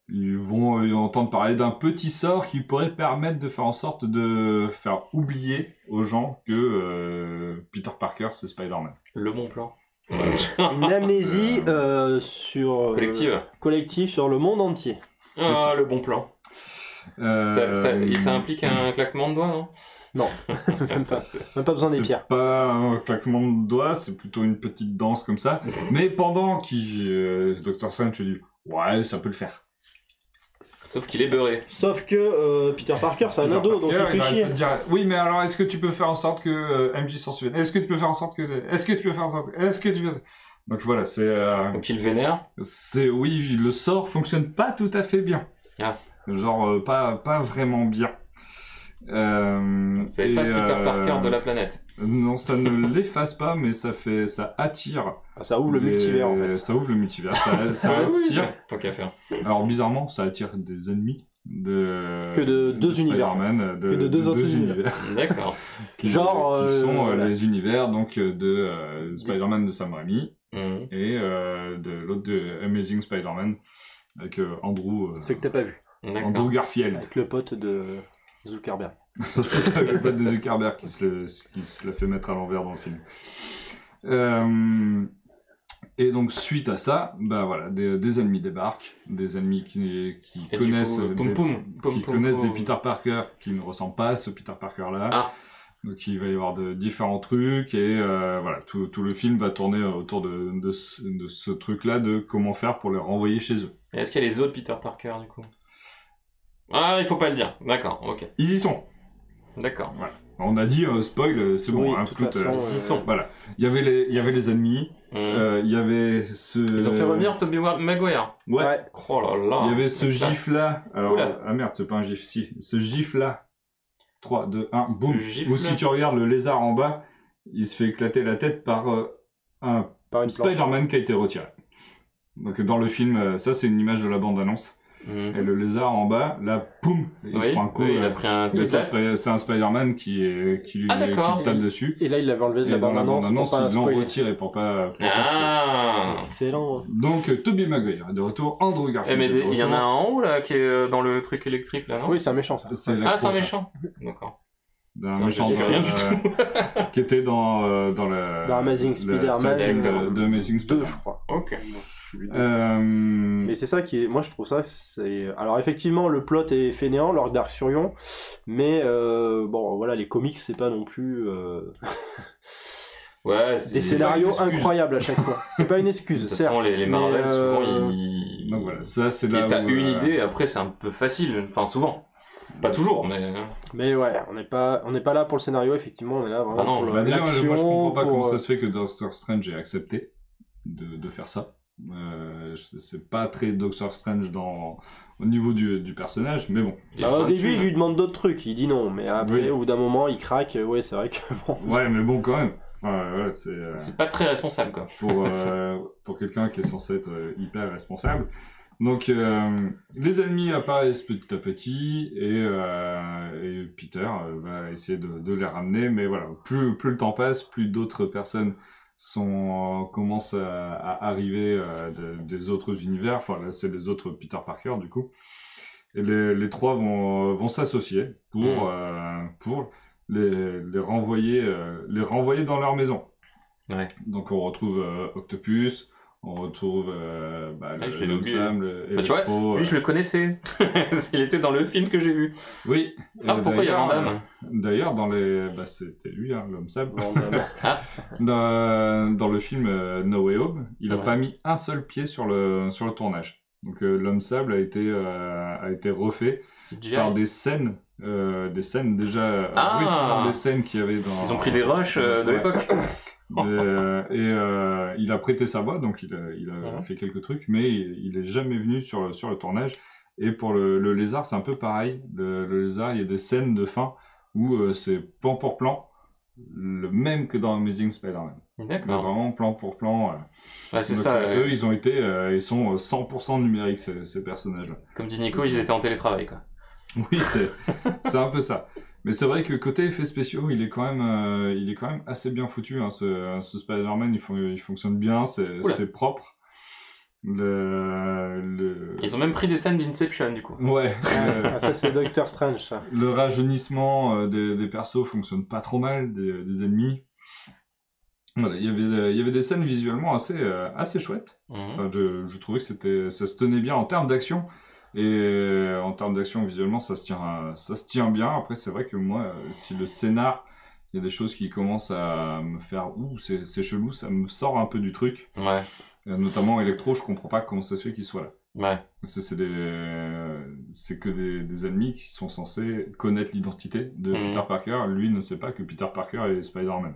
ils vont entendre parler d'un petit sort qui pourrait permettre de faire en sorte de faire oublier aux gens que Peter Parker c'est Spider-Man. Le bon plan. une amnésie sur collective sur le monde entier. Ah, le bon plan. Ça implique un claquement de doigts, non? Non, même pas besoin des pierres. C'est pas un claquement de doigts, c'est plutôt une petite danse comme ça. Mais pendant Dr. Strange dit « Ouais, ça peut le faire ». Sauf qu'il est beurré. Sauf que Peter Parker c'est un Peter ado donc Parker, il fait arrête chier. pas de dire, oui, mais alors est-ce que tu peux faire en sorte que MJ s'en souvienne? Est-ce que tu peux faire en sorte que... Est-ce que tu peux faire en sorte... Est-ce que tu peux... Donc voilà, Donc il vénère. oui, le sort fonctionne pas tout à fait bien. Ah. Genre, pas vraiment bien. Ça efface Peter Parker de la planète. Non, ça ne l'efface pas, mais ça attire. Ah, ça ouvre le multivers en fait. Ça ouvre le multivers. Ça Ah oui, attire. tant qu'à faire. Alors bizarrement, ça attire des ennemis Que de deux univers. Spider-Man, Que de deux autres univers. D'accord. qui Genre, sont voilà. les univers donc de Spider-Man de Sam Raimi Mhm. et de l'autre de Amazing Spider-Man avec Andrew C'est que t'as pas vu. D'accord. Andrew Garfield. Avec le pote de Zuckerberg. C'est ça, le pote de Zuckerberg qui se l'a fait mettre à l'envers dans le film. Et donc suite à ça, bah voilà, des ennemis débarquent, des ennemis qui Et connaissent, du coup, qui connaissent des Peter Parker qui ne ressemblent pas à ce Peter Parker là. Ah. Donc il va y avoir de différents trucs et voilà, tout le film va tourner autour de ce truc là, de comment faire pour les renvoyer chez eux. Et est-ce qu'il y a les autres Peter Parker du coup? Ah, il faut pas le dire. D'accord, ok. Ils y sont. D'accord. On a dit spoil, c'est bon, Oui, hein, de toute écoute, façon, ils y sont. voilà. Il y avait les ennemis, Mhm. il y avait ce... Ils ont fait revenir Tobey Maguire. Ouais. Oh là là. Il y avait ce gif là. Alors, Oula. ah merde, c'est pas un gif, si. Ce gif là. 3, 2, 1, boum. gif-là. Ou si tu regardes le lézard en bas, il se fait éclater la tête par un Par une planche. Spider-Man qui a été retiré. Donc dans le film, ça c'est une image de la bande-annonce. Et le lézard en bas, là, poum, il se prend un coup. il a pris un coup. C'est un Spider-Man qui lui tape dessus. Et là, il l'avait enlevé de la Et dans la bande-annonce bande-annonce, pour pas ils l'ont spoiler. retiré pour pas Excellent. Donc, Tobey Maguire est de retour, Andrew Garfield est de il y en a retour. un en haut, là, qui est dans le truc électrique, là, non? Oui, c'est un méchant, ça. C'est Ah, c'est un l'acteur, méchant. D'accord. d'un Ça, méchant je sais rien du qui était dans le Dans Amazing Spider-Man, de Amazing 2, Spider-Man. je crois. Ok. Mais c'est ça qui est. Moi, je trouve ça. C'est. Alors, effectivement, le plot est fainéant, l'orgue d'Arthurion. Mais bon, voilà, les comics, c'est pas non plus. Ouais, Des scénarios incroyables à chaque fois. C'est pas une excuse, De toute certes. façon, les mais, Marvel, souvent, ils. Donc voilà, ça c'est là Et t'as où, une idée, après, c'est un peu facile. Enfin, souvent. Pas toujours, mais. Mais ouais, on n'est pas là pour le scénario, effectivement, on est là vraiment Ah non, pour Bah déjà, l'action. moi je comprends pas pour, comment ça se fait que Doctor Strange ait accepté de faire ça. C'est pas très Doctor Strange au niveau du personnage, mais bon. il a Au besoin de début, il thunes. lui demande d'autres trucs, il dit non, mais après, Oui. au bout d'un moment, il craque. Ouais, c'est vrai que bon. Ouais, mais bon, quand même. Ouais, c'est C'est pas très responsable, quoi. pour quelqu'un qui est censé être hyper responsable. Donc, les ennemis apparaissent petit à petit et Peter va essayer de les ramener. Mais voilà, plus le temps passe, plus d'autres personnes commencent à arriver des autres univers. Enfin, là, c'est les autres Peter Parker, du coup. Et les trois vont s'associer pour les renvoyer dans leur maison. Ouais. Donc, on retrouve Octopus. On retrouve je l'ai oublié. Sam, Bah, tu vois, Electro, lui, je le connaissais. Parce qu'il était dans le film que j'ai vu. Oui. Ah, pourquoi il y a Van Damme? D'ailleurs, c'était lui, hein, l'homme sable. Bon, bah, Dans le film No Way Home, il a Ouais. pas mis un seul pied sur le tournage. Donc l'homme sable a été refait CGI. par des scènes déjà Ah. réutilisant des scènes qu'il y avait dans. Ils ont pris des rushs de Ouais. l'époque. Il a prêté sa voix, donc il a Ouais. fait quelques trucs, mais il est jamais venu sur le tournage. Et pour le lézard, c'est un peu pareil. Le lézard, il y a des scènes de fin où c'est plan pour plan, le même que dans Amazing Spider-Man. Donc, D'accord. vraiment plan pour plan. Ouais, c'est Donc, ça. eux, ils sont 100% numériques, ces personnages-là. Comme dit Nico, ils étaient en télétravail, quoi. Oui, c'est un peu ça. Mais c'est vrai que côté effets spéciaux, il est quand même assez bien foutu. Hein. Ce Spider-Man, il fonctionne bien, Oula. c'est propre. Ils ont même pris des scènes d'Inception, du coup. Ouais. ah, ça, c'est Doctor Strange, ça. Le rajeunissement des persos fonctionne pas trop mal, des ennemis. Voilà, il y avait des scènes visuellement assez chouettes. Mhm. Enfin, je trouvais que ça se tenait bien en termes d'action. Et en termes d'action, visuellement, ça se tient bien. Après, c'est vrai que moi, si le scénar, il y a des choses qui commencent à me faire c'est chelou, ça me sort un peu du truc. Ouais. Notamment Electro, je comprends pas comment ça se fait qu'il soit là. Ouais. Parce que c'est que des ennemis qui sont censés connaître l'identité de Mhm. Peter Parker. Lui ne sait pas que Peter Parker est Spider-Man.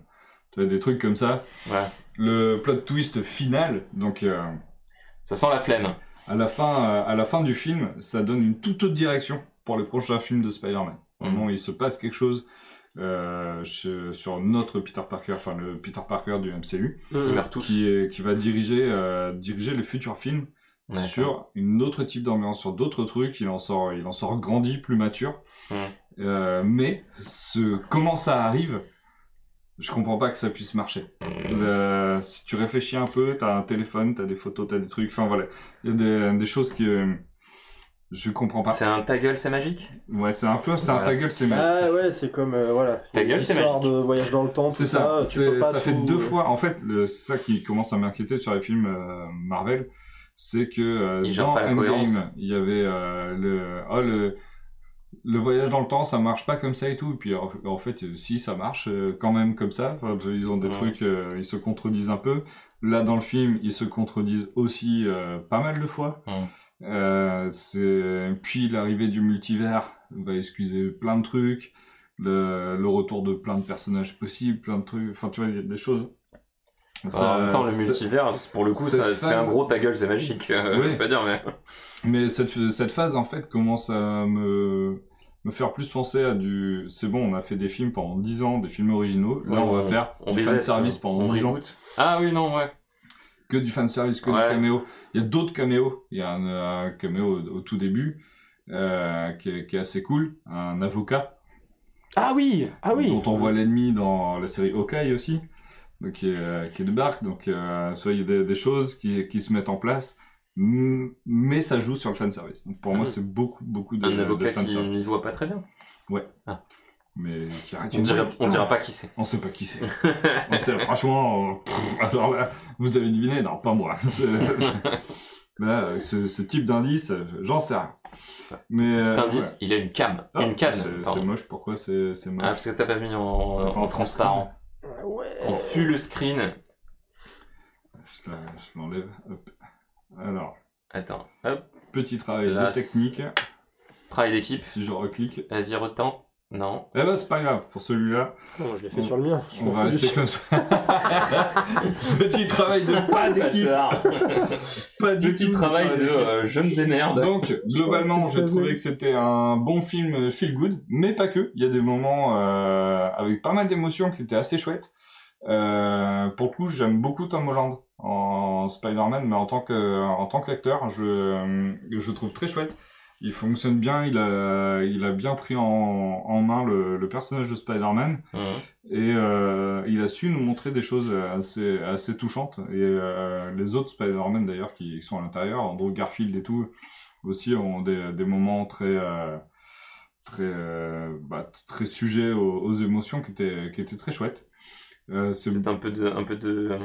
Tu vois, des trucs comme ça. Ouais. Le plot twist final, donc Ça sent la flemme. à la fin du film, ça donne une toute autre direction pour les prochains films de Spider-Man. Vraiment, il se passe quelque chose sur notre Peter Parker, enfin le Peter Parker du MCU, Ils meurent tous. qui va diriger les futurs films Ouais. sur une autre type d'ambiance, sur d'autres trucs. Il en sort grandi, plus mature. Mais comment ça arrive, je comprends pas que ça puisse marcher. Si tu réfléchis un peu, t'as un téléphone, t'as des photos, t'as des trucs. Enfin voilà, il y a des choses que je comprends pas. C'est un ta gueule, c'est magique. Ouais, c'est un Voilà. ta gueule, c'est magique. Ah ouais, c'est comme voilà, Ta les gueule, c'est histoires magique. de voyage dans le temps, tout C'est ça, tu peux pas ça fait tout- 2 fois. En fait, c'est ça qui commence à m'inquiéter sur les films Marvel, c'est que Ils gèrent dans pas la cohérence. Endgame, il y avait le voyage dans le temps, ça marche pas comme ça et tout. Et puis en fait, si ça marche quand même comme ça. Enfin, ils ont des trucs, ils se contredisent un peu. Là, dans le film, ils se contredisent aussi pas mal de fois. Puis l'arrivée du multivers va excuser plein de trucs. Le retour de plein de personnages possibles, plein de trucs. Enfin, tu vois, il y a des choses. En même temps, le multivers, pour le coup, cette c'est un phase- gros ta gueule, c'est magique. Je peux pas dire, mais. Mais cette phase, en fait, commence à me faire plus penser à du... C'est bon, on a fait des films pendant 10 ans, des films originaux. Là, on va faire du reset, fanservice pendant 10 ans. reboot. Ah oui, non, ouais. que du fanservice, que du caméo. Il y a d'autres caméos. Il y a un caméo au tout début qui est assez cool. Un avocat. Ah oui. Dont on voit l'ennemi dans la série Hawkeye aussi. Donc, qui débarque. Donc, soit il y a des choses qui se mettent en place. Mais ça joue sur le fanservice. Donc, pour moi, c'est beaucoup de un avocat de fanservice. qui ne voit pas très bien. Ouais. Ah. Mais qui arrête on dira pas qui c'est. On sait pas qui c'est. Franchement, alors là, vous avez deviné? Non, pas moi. Là, ce type d'indice, j'en sais rien. Mais, cet indice, il a une cam. Une canne. C'est moche, pourquoi c'est moche? Ah, parce que t'as pas mis en transparent. Ouais. On full screen. Je l'enlève. Hop. Alors. Attends. Hop. Petit travail de technique. Travail d'équipe. Si je reclique. Vas-y, retends. Non. Eh ben, c'est pas grave, pour celui-là. Non, je l'ai fait sur le mien. On va rester comme ça. Petit travail de pas d'équipe. Pas du Petit tout travail de je me démerde. Donc, globalement, j'ai trouvé que c'était un bon film feel good, mais pas que. Il y a des moments avec pas mal d'émotions qui étaient assez chouettes. Pour le coup, j'aime beaucoup Tom Holland en Spider-Man, mais en tant qu'acteur, je le trouve très chouette. Il fonctionne bien, il a bien pris en main le personnage de Spider-Man, et il a su nous montrer des choses assez touchantes. Et les autres Spider-Man d'ailleurs qui sont à l'intérieur, Andrew Garfield et tout, aussi ont des moments très sujets aux émotions qui étaient très chouettes. C'est un peu de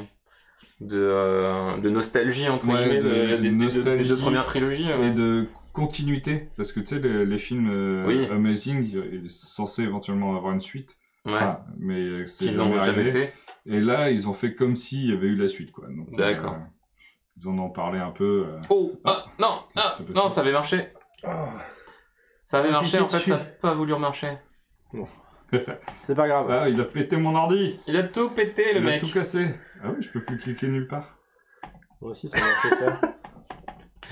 nostalgie entre guillemets des deux premières trilogies et de continuité, parce que tu sais les films Amazing, il est censé éventuellement avoir une suite, mais c'est qu'ils n'ont jamais fait, et là ils ont fait comme s'il y avait eu la suite, quoi. Donc, d'accord. Ils en ont parlé un peu. Non, ça avait marché. Ça avait marché, en fait ça n'a pas voulu remarcher. Bon. C'est pas grave. Ah, il a pété mon ordi. Il a tout pété, le mec. Il a tout cassé. Ah oui, je peux plus cliquer nulle part. Moi aussi, ça m'a fait ça.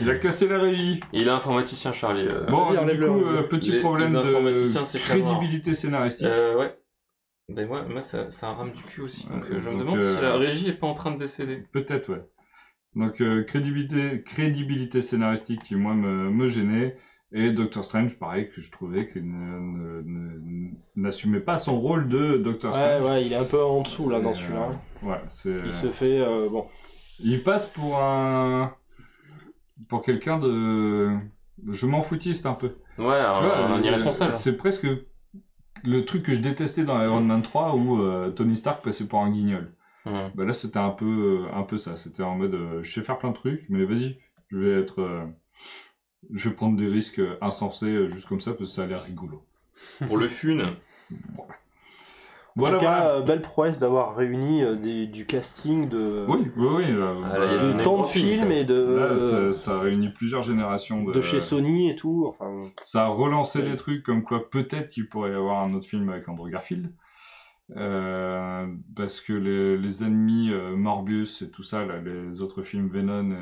Il a cassé la régie. Il est informaticien, Charlie. Bon, du coup, petit problème de crédibilité scénaristique. Ouais. Ben moi ça rame du cul aussi. Donc, je me demande si la régie est pas en train de décéder. Peut-être, ouais. Donc, crédibilité scénaristique qui, moi, me gênait. Et Doctor Strange, pareil, que je trouvais qu'il n'assumait pas son rôle de Doctor Strange. Ouais, il est un peu en dessous, là, dans celui-là. Ouais, il se fait, bon. Il passe pour quelqu'un de... Je m'en foutiste un peu. Ouais, tu vois, un irresponsable. C'est presque le truc que je détestais dans Iron Man 3 où Tony Stark passait pour un guignol. Bah là, c'était un peu ça. C'était en mode, je sais faire plein de trucs, mais vas-y, je vais prendre des risques insensés juste comme ça parce que ça a l'air rigolo. Pour le fun. En tout cas, belle prouesse d'avoir réuni du casting de tant de films et de... Là, ça a réuni plusieurs générations de chez Sony et tout. Enfin, ça a relancé des trucs comme quoi peut-être qu'il pourrait y avoir un autre film avec Andrew Garfield. Parce que les ennemis Morbius et tout ça, là, les autres films Venom,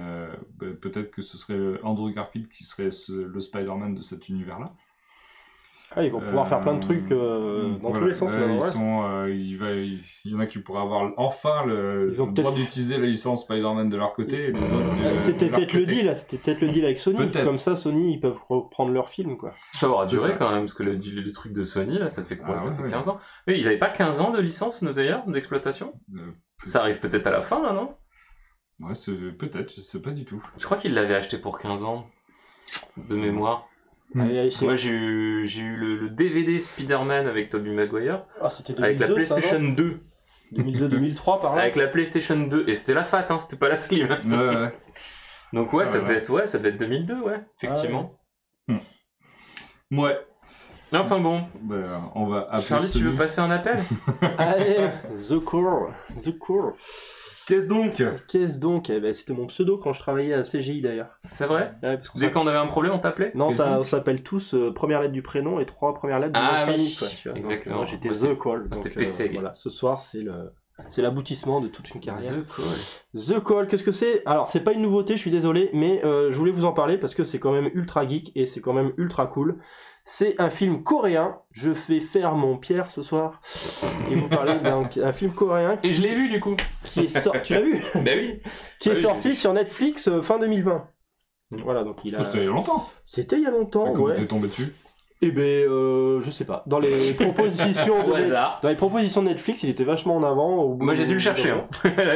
peut-être que ce serait Andrew Garfield qui serait le Spider-Man de cet univers-là. Ah, ils vont pouvoir faire plein de trucs dans tous les sens. Il y en a qui pourraient avoir enfin le droit d'utiliser la licence Spider-Man de leur côté. Et les autres, c'était peut-être le deal, avec Sony. Comme ça, Sony, ils peuvent reprendre leur film, quoi. Ça aura duré quand même, parce que le truc de Sony, là, ça fait quoi? Ça fait 15 ans. Mais ils avaient pas 15 ans de licence, d'ailleurs, d'exploitation? Ça arrive peut-être à la fin, là, non? Ouais, peut-être, je sais pas du tout. Je crois qu'ils l'avaient acheté pour 15 ans, de mémoire. Moi j'ai eu le DVD Spider-Man avec Tobey Maguire, c'était 2002, avec la PlayStation 2. 2002-2003 par là. Avec la PlayStation 2, et c'était la fat, hein, c'était pas la Slim. Ouais. Donc ça devait être 2002, effectivement. Ouais. Enfin bon. On va appeler Charlie, tu veux passer un appel? Allez, The Core. Qu'est-ce donc? C'était mon pseudo quand je travaillais à CGI d'ailleurs. C'est vrai? Parce que dès qu'on avait un problème, on t'appelait? Non, on s'appelle tous première lettre du prénom et 3 premières lettres de notre famille. Quoi, exactement. Donc, j'étais The Call. C'était PC. Voilà, ce soir c'est le C'est l'aboutissement de toute une carrière. The Call. The Call, qu'est-ce que c'est? Alors, c'est pas une nouveauté, je suis désolé, mais je voulais vous en parler parce que c'est quand même ultra geek et c'est quand même ultra cool. C'est un film coréen. Je vais faire mon Pierre ce soir et vous parler d'un film coréen Et je l'ai vu du coup. qui est sorti. Tu l'as vu? Ben oui. Qui est Oui, sorti sur Netflix fin 2020. Voilà, donc il a. C'était il y a longtemps. C'était il y a longtemps, Comment ouais. t'es tombé dessus? Eh ben, je sais pas. Dans les propositions Au hasard. dans les propositions de Netflix, il était vachement en avant. Moi j'ai dû le chercher. Hein.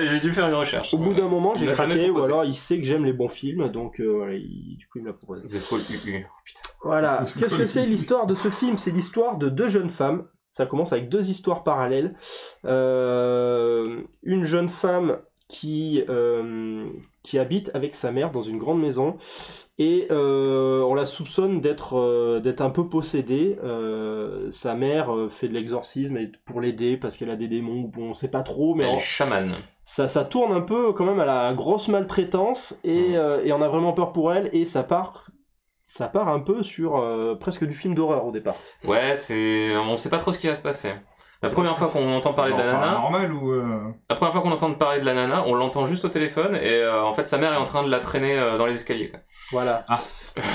J'ai dû faire une recherche. Au bout d'un moment, j'ai Il m'a jamais craqué, ou proposé. alors il sait que j'aime les bons films, donc voilà, du coup il me l'a proposé. The Call UU. Oh, putain. Voilà. Qu'est-ce que c'est l'histoire de ce film? C'est l'histoire de deux jeunes femmes. Ça commence avec deux histoires parallèles. Une jeune femme qui habite avec sa mère dans une grande maison et on la soupçonne d'être un peu possédée. Sa mère fait de l'exorcisme pour l'aider parce qu'elle a des démons, bon, on sait pas trop, mais Elle est chamane. ça tourne un peu quand même à la grosse maltraitance et on a vraiment peur pour elle et ça part un peu sur presque du film d'horreur au départ. Ouais, on sait pas trop ce qui va se passer. La première fois qu'on entend parler de la nana, Normal ou la première fois qu'on entend parler de la nana, on l'entend juste au téléphone et en fait sa mère est en train de la traîner dans les escaliers. Quoi. Voilà. Ah.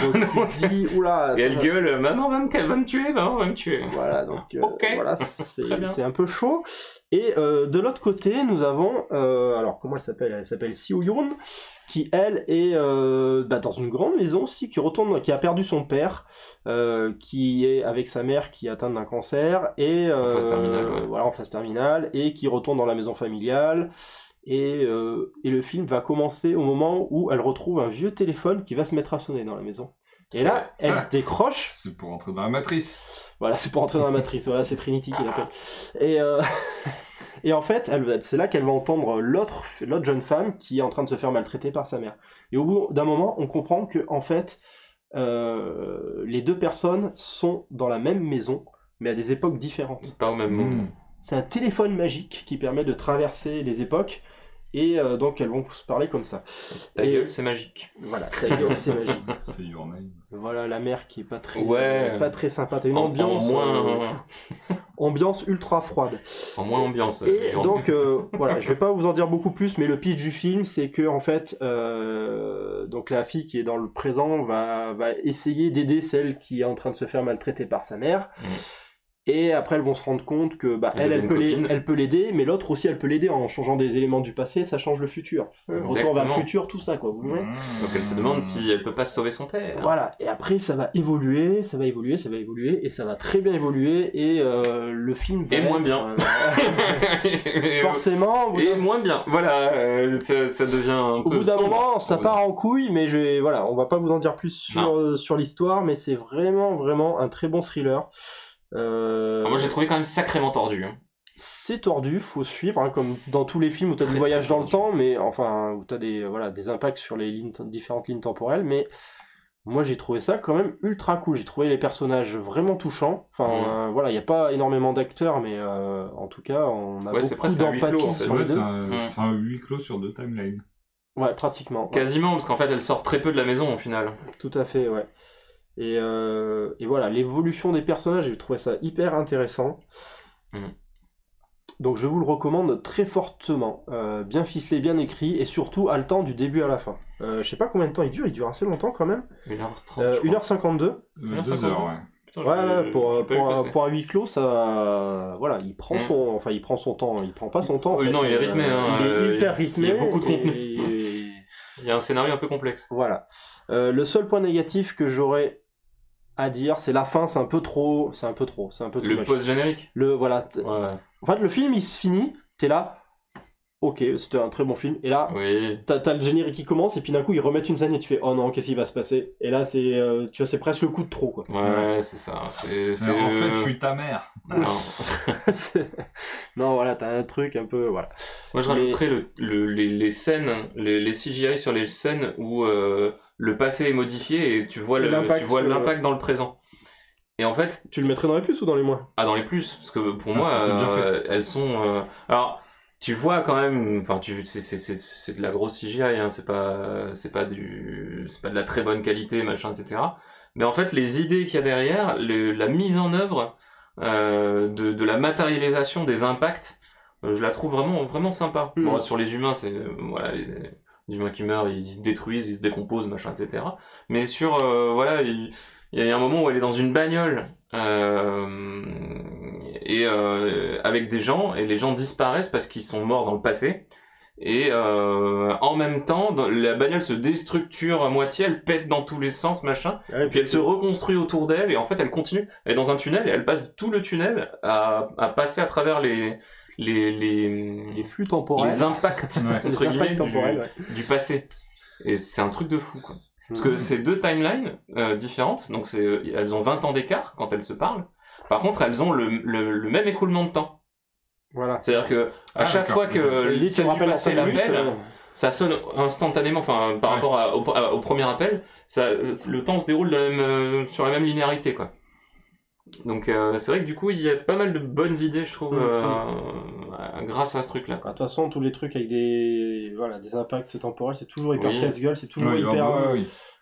Donc tu te dis oula. Et elle gueule, maman va me tuer, maman va me tuer. Voilà, donc Ok. voilà, Très bien. c'est un peu chaud. Et de l'autre côté, nous avons, alors comment elle s'appelle? Elle s'appelle Seo-yoon, qui elle est dans une grande maison aussi, qui a perdu son père, qui est avec sa mère qui est atteinte d'un cancer et En phase terminale, ouais. voilà, en phase terminale et qui retourne dans la maison familiale. Et le film va commencer au moment où elle retrouve un vieux téléphone qui va se mettre à sonner dans la maison. Et là, elle décroche. c'est pour entrer dans la matrice? Voilà, c'est pour entrer dans la matrice. Voilà, c'est Trinity qui l'appelle. Et, et en fait, c'est là qu'elle va entendre l'autre jeune femme qui est en train de se faire maltraiter par sa mère. Et au bout d'un moment, on comprend que en fait, les deux personnes sont dans la même maison, mais à des époques différentes. Pas au même moment. C'est un téléphone magique qui permet de traverser les époques. Et donc elles vont se parler comme ça. Ta Et- gueule, c'est magique. Voilà, ta gueule, c'est magique. C'est Your Name. Voilà la mère qui est pas très, Ouais. pas très sympa. T'as une En ambiance, ambiance ultra froide. en moins ambiance. Et donc voilà, je vais pas vous en dire beaucoup plus, mais le pitch du film, c'est que en fait, donc la fille qui est dans le présent va essayer d'aider celle qui est en train de se faire maltraiter par sa mère. Et après, elles vont se rendre compte que Elle devient copine. elle peut l'aider, mais l'autre aussi, elle peut l'aider en changeant des éléments du passé, ça change le futur. Retour vers le Exactement. futur, tout ça, quoi. Vous voyez Donc elle se demande si elle peut pas sauver son père. Voilà, et après ça va évoluer, ça va évoluer, et ça va très bien évoluer, et le film va Et moins être, bien. forcément, au bout Et d'un- moins bien. Voilà, ça devient un au peu bout d'un sombre. moment, ça part en couille, mais voilà, on va pas vous en dire plus sur l'histoire, mais c'est vraiment un très bon thriller. Moi j'ai trouvé quand même sacrément tordu. Hein. C'est tordu, faut suivre, hein, comme dans tous les films où t'as Très, du voyage très dans le tordu. temps, mais enfin, où t'as des impacts sur les différentes lignes temporelles, mais moi j'ai trouvé ça quand même ultra cool. J'ai trouvé les personnages vraiment touchants. Enfin, voilà, il n'y a pas énormément d'acteurs, mais en tout cas, on a Ouais, c'est beaucoup presque un huis clos, d'empathie en fait. sur Ouais, les deux. c'est un huis clos sur 2 timelines. Ouais, pratiquement. Ouais. Quasiment, parce qu'en fait elle sort très peu de la maison au final. Tout à fait, ouais. Et voilà, l'évolution des personnages, j'ai trouvé ça hyper intéressant. Donc je vous le recommande très fortement. Bien ficelé, bien écrit, et surtout à le temps du début à la fin. Je sais pas combien de temps il dure assez longtemps quand même. 1h30. 1h52. 2 heures, ouais. Putain, Voilà, j'ai pour pas vu passer. un huis clos, ça, voilà, il prend son temps, il prend pas son temps. en Oui, fait. non, il est rythmé, hein, Il est hyper il y rythmé. a beaucoup de contenu. et- Il y a un scénario un peu complexe. Voilà. Le seul point négatif que j'aurais à dire, c'est la fin, c'est un peu trop too Le much. post-générique. Voilà. Ouais. En fait, le film il se finit, t'es là. Ok, c'était un très bon film. Et là, Oui. t'as le générique qui commence et puis d'un coup ils remettent une scène et tu fais oh non, qu'est-ce qui va se passer? Et là c'est tu vois, c'est presque le coup de trop quoi. Ouais, c'est ça. C'est En fait, je suis ta mère. Non. Non, voilà, t'as un truc un peu voilà. Moi, je rajouterais les scènes, les CGI sur les scènes où le passé est modifié et tu vois Et l'impact sur l'impact dans le présent. Et en fait, Tu le mettrais dans les plus ou dans les moins? dans les plus, parce que pour Ah, moi, c'était bien fait. elles sont. Alors, tu vois quand même, enfin, c'est de la grosse CGI, hein, c'est pas de la très bonne qualité, machin, etc. Mais en fait, les idées qu'il y a derrière, la mise en œuvre de la matérialisation des impacts, je la trouve vraiment sympa. Bon, sur les humains, c'est voilà, les humains qui meurent, ils se détruisent, ils se décomposent, machin, etc. Mais sur voilà, il y a un moment où elle est dans une bagnole et avec des gens, et les gens disparaissent parce qu'ils sont morts dans le passé. Et en même temps, la bagnole se déstructure à moitié, elle pète dans tous les sens, machin. Ouais, Puis elle se reconstruit autour d'elle, et en fait elle continue. Elle est dans un tunnel, et elle passe tout le tunnel à passer à travers les flux temporels. les impacts, entre Les guillemets, impacts temporels, du passé. Et c'est un truc de fou, quoi. Parce que c'est deux timelines différentes, donc elles ont 20 ans d'écart quand elles se parlent. Par contre, elles ont le même écoulement de temps. Voilà. C'est-à-dire que à chaque fois que celle du passé l'appelle, ça sonne instantanément, enfin par rapport au premier appel, le temps se déroule sur la même linéarité, quoi. Donc c'est vrai que du coup il y a pas mal de bonnes idées, je trouve, grâce à ce truc-là. De toute façon, tous les trucs avec des impacts temporels, c'est toujours hyper casse-gueule, c'est toujours hyper.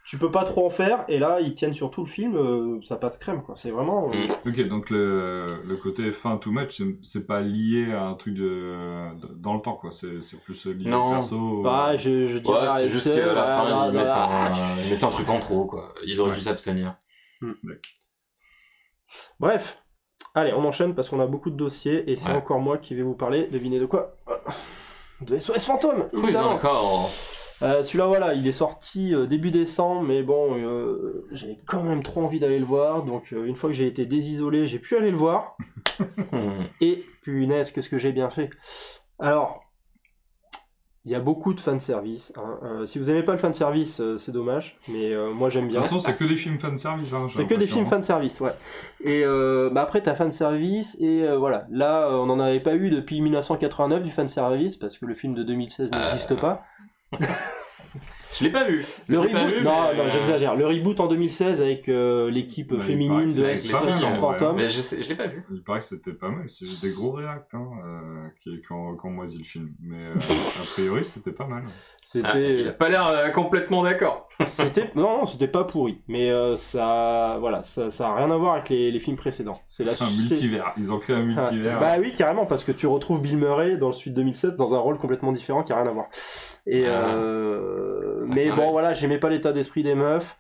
Tu peux pas trop en faire, et là ils tiennent sur tout le film, ça passe crème, quoi. C'est vraiment. Ok, donc le côté fin to match, c'est pas lié à un truc dans le temps, quoi. C'est plus lié au perso. Bah, je dirais. Ouais, c'est juste qu'à la fin ils mettent un truc en trop, quoi. Ils auraient dû s'abstenir. Bref, allez, on enchaîne parce qu'on a beaucoup de dossiers, et c'est encore moi qui vais vous parler. Devinez de quoi? De SOS Fantôme, évidemment. Oui, d'accord. Celui-là, voilà, il est sorti début décembre, mais bon, j'avais quand même trop envie d'aller le voir, donc une fois que j'ai été désisolé, j'ai pu aller le voir. Et punaise, qu'est-ce que j'ai bien fait. Alors, il y a beaucoup de fanservice. Si vous n'aimez pas le fanservice, c'est dommage, mais moi j'aime bien. De toute façon, c'est que des films fanservice. C'est que des films fanservice, ouais. Et après, t'as fanservice, et voilà. Là, on n'en avait pas eu depuis 1989 du fanservice, parce que le film de 2016 n'existe pas. Je l'ai pas vu. Le reboot, non, j'exagère. Le reboot en 2016 avec l'équipe féminine de SOS Fantôme. Mais je l'ai pas vu. Il paraît que c'était pas mal. C'est juste des gros réacts qui ont moisi le film. Mais a priori, c'était pas mal. Il a pas l'air complètement d'accord. Non, c'était pas pourri. Mais ça a rien à voir avec les films précédents. C'est un multivers. Ils ont créé un multivers. Bah oui, carrément, parce que tu retrouves Bill Murray dans le suite 2016 dans un rôle complètement différent qui a rien à voir. Et mais bon, voilà, j'aimais pas l'état d'esprit des meufs,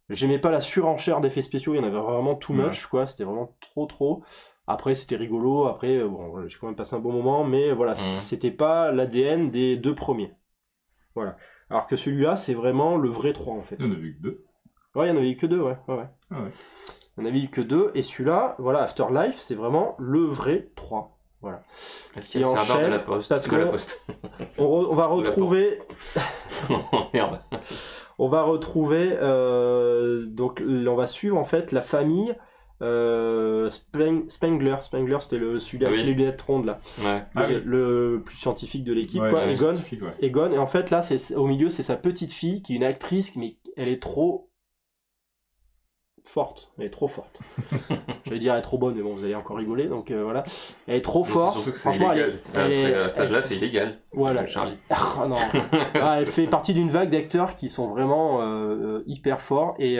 j'aimais pas la surenchère d'effets spéciaux, il y en avait vraiment too much, quoi, c'était vraiment trop. Après, c'était rigolo, bon, j'ai quand même passé un bon moment, mais voilà, c'était pas l'ADN des deux premiers. Voilà. Alors que celui-là, c'est vraiment le vrai 3, en fait. Il y en avait eu que 2. Ouais, il y en avait eu que 2, ouais. Ah ouais. Il y en avait eu que 2, et celui-là, voilà, Afterlife, c'est vraiment le vrai 3. Voilà. Est-ce qu'il y a le serveur de la Poste? Parce que la Poste. on va retrouver. Oh merde. On va retrouver. Donc, on va suivre en fait la famille Spengler. Spengler, c'était celui avec les lunettes rondes là. Ouais. Le plus scientifique de l'équipe, quoi. Egon. Egon. Et en fait, là, au milieu, c'est sa petite fille qui est une actrice, mais elle est trop forte, elle est trop forte. J'allais dire elle est trop bonne, mais bon, vous allez encore rigoler, donc voilà. Elle est trop forte. C'est surtout que c'est illégal. À cet âge-là, c'est illégal. Voilà. Charlie. Oh, non. Elle fait partie d'une vague d'acteurs qui sont vraiment hyper forts et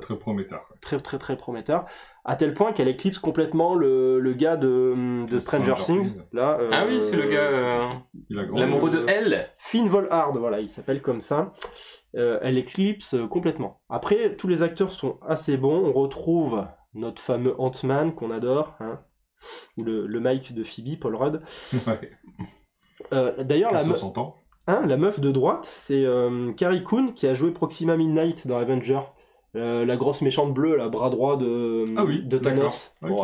très prometteurs. Très prometteurs. À tel point qu'elle éclipse complètement le gars de Stranger Things. Là, ah oui, c'est le gars l'amoureux de elle. Finn Wolfhard, voilà, il s'appelle comme ça. Elle éclipse complètement. Après, tous les acteurs sont assez bons. On retrouve notre fameux Ant-Man qu'on adore, ou le Mike de Phoebe, Paul Rudd. D'ailleurs, la meuf de droite, c'est Carrie Coon qui a joué Proxima Midnight dans Avenger. La grosse méchante bleue, la bras droit de Thanos. Bon,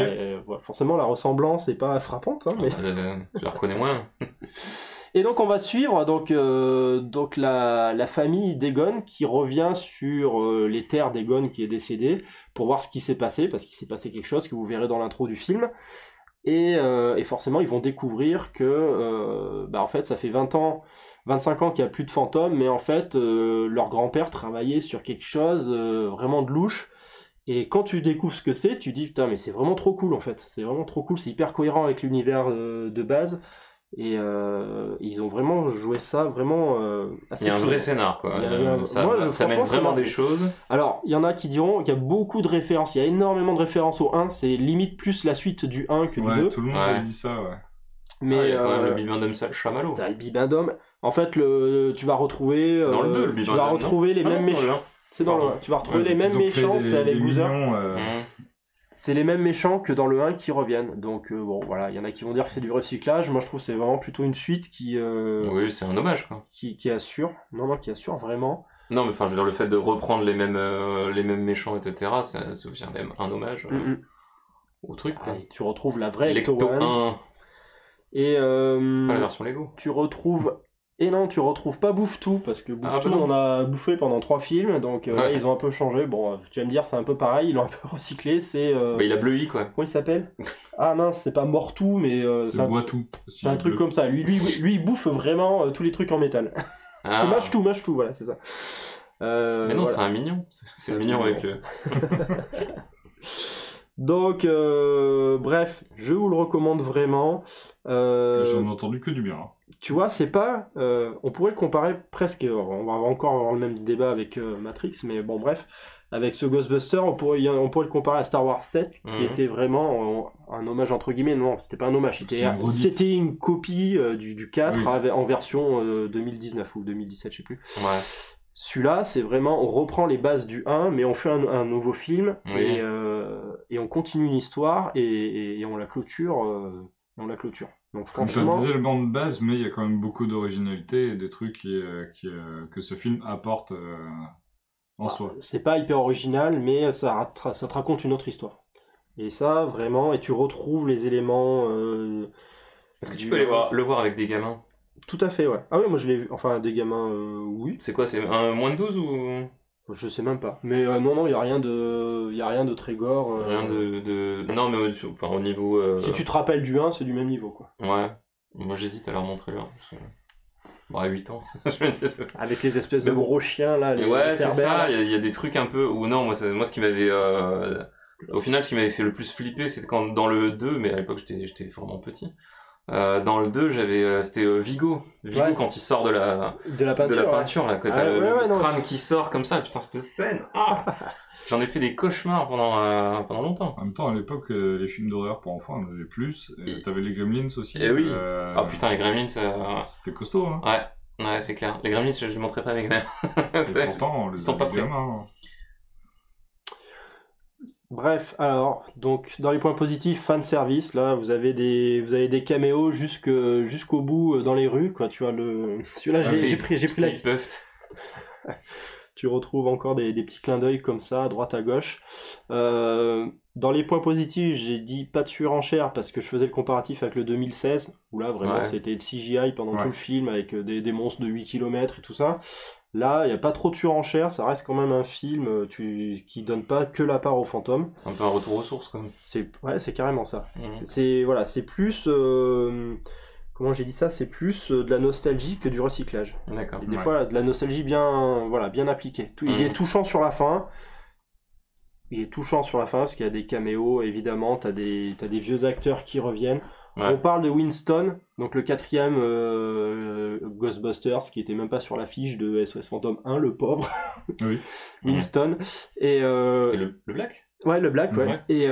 forcément, la ressemblance n'est pas frappante, mais... je la reconnais moins. Et donc on va suivre donc la famille d'Egon qui revient sur les terres d'Egon qui est décédé pour voir ce qui s'est passé, parce qu'il s'est passé quelque chose que vous verrez dans l'intro du film. Et forcément ils vont découvrir que en fait ça fait 25 ans qu'il n'y a plus de fantômes, mais en fait leur grand-père travaillait sur quelque chose vraiment de louche. Et quand tu découvres ce que c'est, tu dis putain mais c'est vraiment trop cool en fait, c'est vraiment trop cool, c'est hyper cohérent avec l'univers de base. Et ils ont vraiment joué ça vraiment assez. Il y a un vrai scénar quoi. Ça mène vraiment des choses. Alors il y en a qui diront qu'il y a beaucoup de références, il y a énormément de références au 1, c'est limite plus la suite du 1 que du 2. Tout le monde a dit ça, ouais. Mais il y a quand même le bibendum Chamallow. t'as le bibendum. En fait, tu vas retrouver. C'est dans le 2, le Tu bibendum. vas retrouver les mêmes méchants. C'est dans le 1. Tu vas retrouver les mêmes méchants, c'est avec Boozer. C'est les mêmes méchants que dans le 1 qui reviennent. Donc bon, voilà, il y en a qui vont dire que c'est du recyclage. Moi, je trouve que c'est vraiment plutôt une suite qui. Oui, c'est un hommage, quoi. Qui assure. Non, qui assure vraiment. Non, mais enfin, je veux dire, le fait de reprendre les mêmes méchants, etc., c'est aussi un hommage au truc, quoi. Tu retrouves la vraie Ecto 1. Et c'est pas la version Lego. tu retrouves. Et non, tu retrouves pas Bouffe-Tout, parce que Bouffe-Tout, on a bouffé pendant 3 films, donc là, ils ont un peu changé. Bon, tu vas me dire, c'est un peu pareil, ils l'ont un peu recyclé, c'est... Bah, il a bleui, quoi. Comment il s'appelle? Ah mince, c'est pas Mortou, mais... c'est Boitou. C'est un truc comme ça. Lui, il bouffe vraiment tous les trucs en métal. Ah. C'est Mâche-Tout, voilà, c'est ça. Mais non, c'est un mignon. C'est mignon avec le... Donc, bref, je vous le recommande vraiment. J'en ai entendu que du bien. Tu vois, c'est pas... on pourrait le comparer presque... On va encore avoir le même débat avec Matrix, mais bon, bref. Avec ce Ghostbuster, on pourrait le comparer à Star Wars 7, qui était vraiment un hommage entre guillemets. Non, c'était pas un hommage, c'était une copie du 4 en version 2019 ou 2017, je sais plus. Ouais. Celui-là, c'est vraiment, on reprend les bases du 1, mais on fait un nouveau film, et on continue une histoire, et on la clôture. Donc franchement... T'as des éléments de base, mais il y a quand même beaucoup d'originalité et des trucs que ce film apporte en soi. C'est pas hyper original, mais ça te raconte une autre histoire. Et ça, vraiment, et tu retrouves les éléments... Est-ce que tu peux le voir avec des gamins? Tout à fait, ouais. Ah oui, moi je l'ai vu. Enfin, des gamins, oui. C'est quoi, c'est un moins de 12 ou... Je sais même pas. Mais non, il y a rien de très gore. Rien de... Non, mais enfin, au niveau... Si tu te rappelles du 1, c'est du même niveau, quoi. Ouais. Moi, j'hésite à leur montrer le 1. Bon, à 8 ans. Avec les espèces de gros chiens, là. Ouais, c'est ça. Il y a des trucs un peu... Ou non, moi ce qui m'avait... Au final, ce qui m'avait fait le plus flipper, c'était quand dans le 2, mais à l'époque, j'étais vraiment petit. Dans le 2, c'était Vigo. Vigo, quand il sort de la peinture, là, quand t'as le crâne qui sort comme ça. Putain, cette scène. J'en ai fait des cauchemars pendant longtemps. En même temps, à l'époque, les films d'horreur pour enfants, on en avait plus. Et t'avais les Gremlins aussi. Et oui. Ah putain, les Gremlins. C'était costaud, hein. Ouais, c'est clair. Les Gremlins, je les montrais pas à mes gamins. Et pourtant, on les sont pas prêts. Bref, alors, donc, dans les points positifs, fan service, là, vous avez des caméos jusqu'au bout dans les rues, quoi, tu vois, celui-là, j'ai pris la... Tu retrouves encore des petits clins d'œil comme ça, à droite, à gauche. Dans les points positifs, j'ai dit pas de surenchère, parce que je faisais le comparatif avec le 2016, où là, vraiment, c'était le CGI pendant tout le film, avec des monstres de 8 km et tout ça. Là, il n'y a pas trop de surenchère, ça reste quand même un film qui donne pas que la part aux fantômes. C'est un peu un retour aux sources, quand même. C'est carrément ça. C'est plus... comment j'ai dit ça? C'est plus de la nostalgie que du recyclage. D'accord. Et des fois, de la nostalgie bien appliquée. Il est touchant sur la fin. Parce qu'il y a des caméos, évidemment, t'as des vieux acteurs qui reviennent. Ouais. On parle de Winston, donc le 4e Ghostbusters, qui était même pas sur l'affiche de SOS Fantôme 1, le pauvre. Oui. Winston. Et c'était le Black? Ouais, le Black, ouais. Et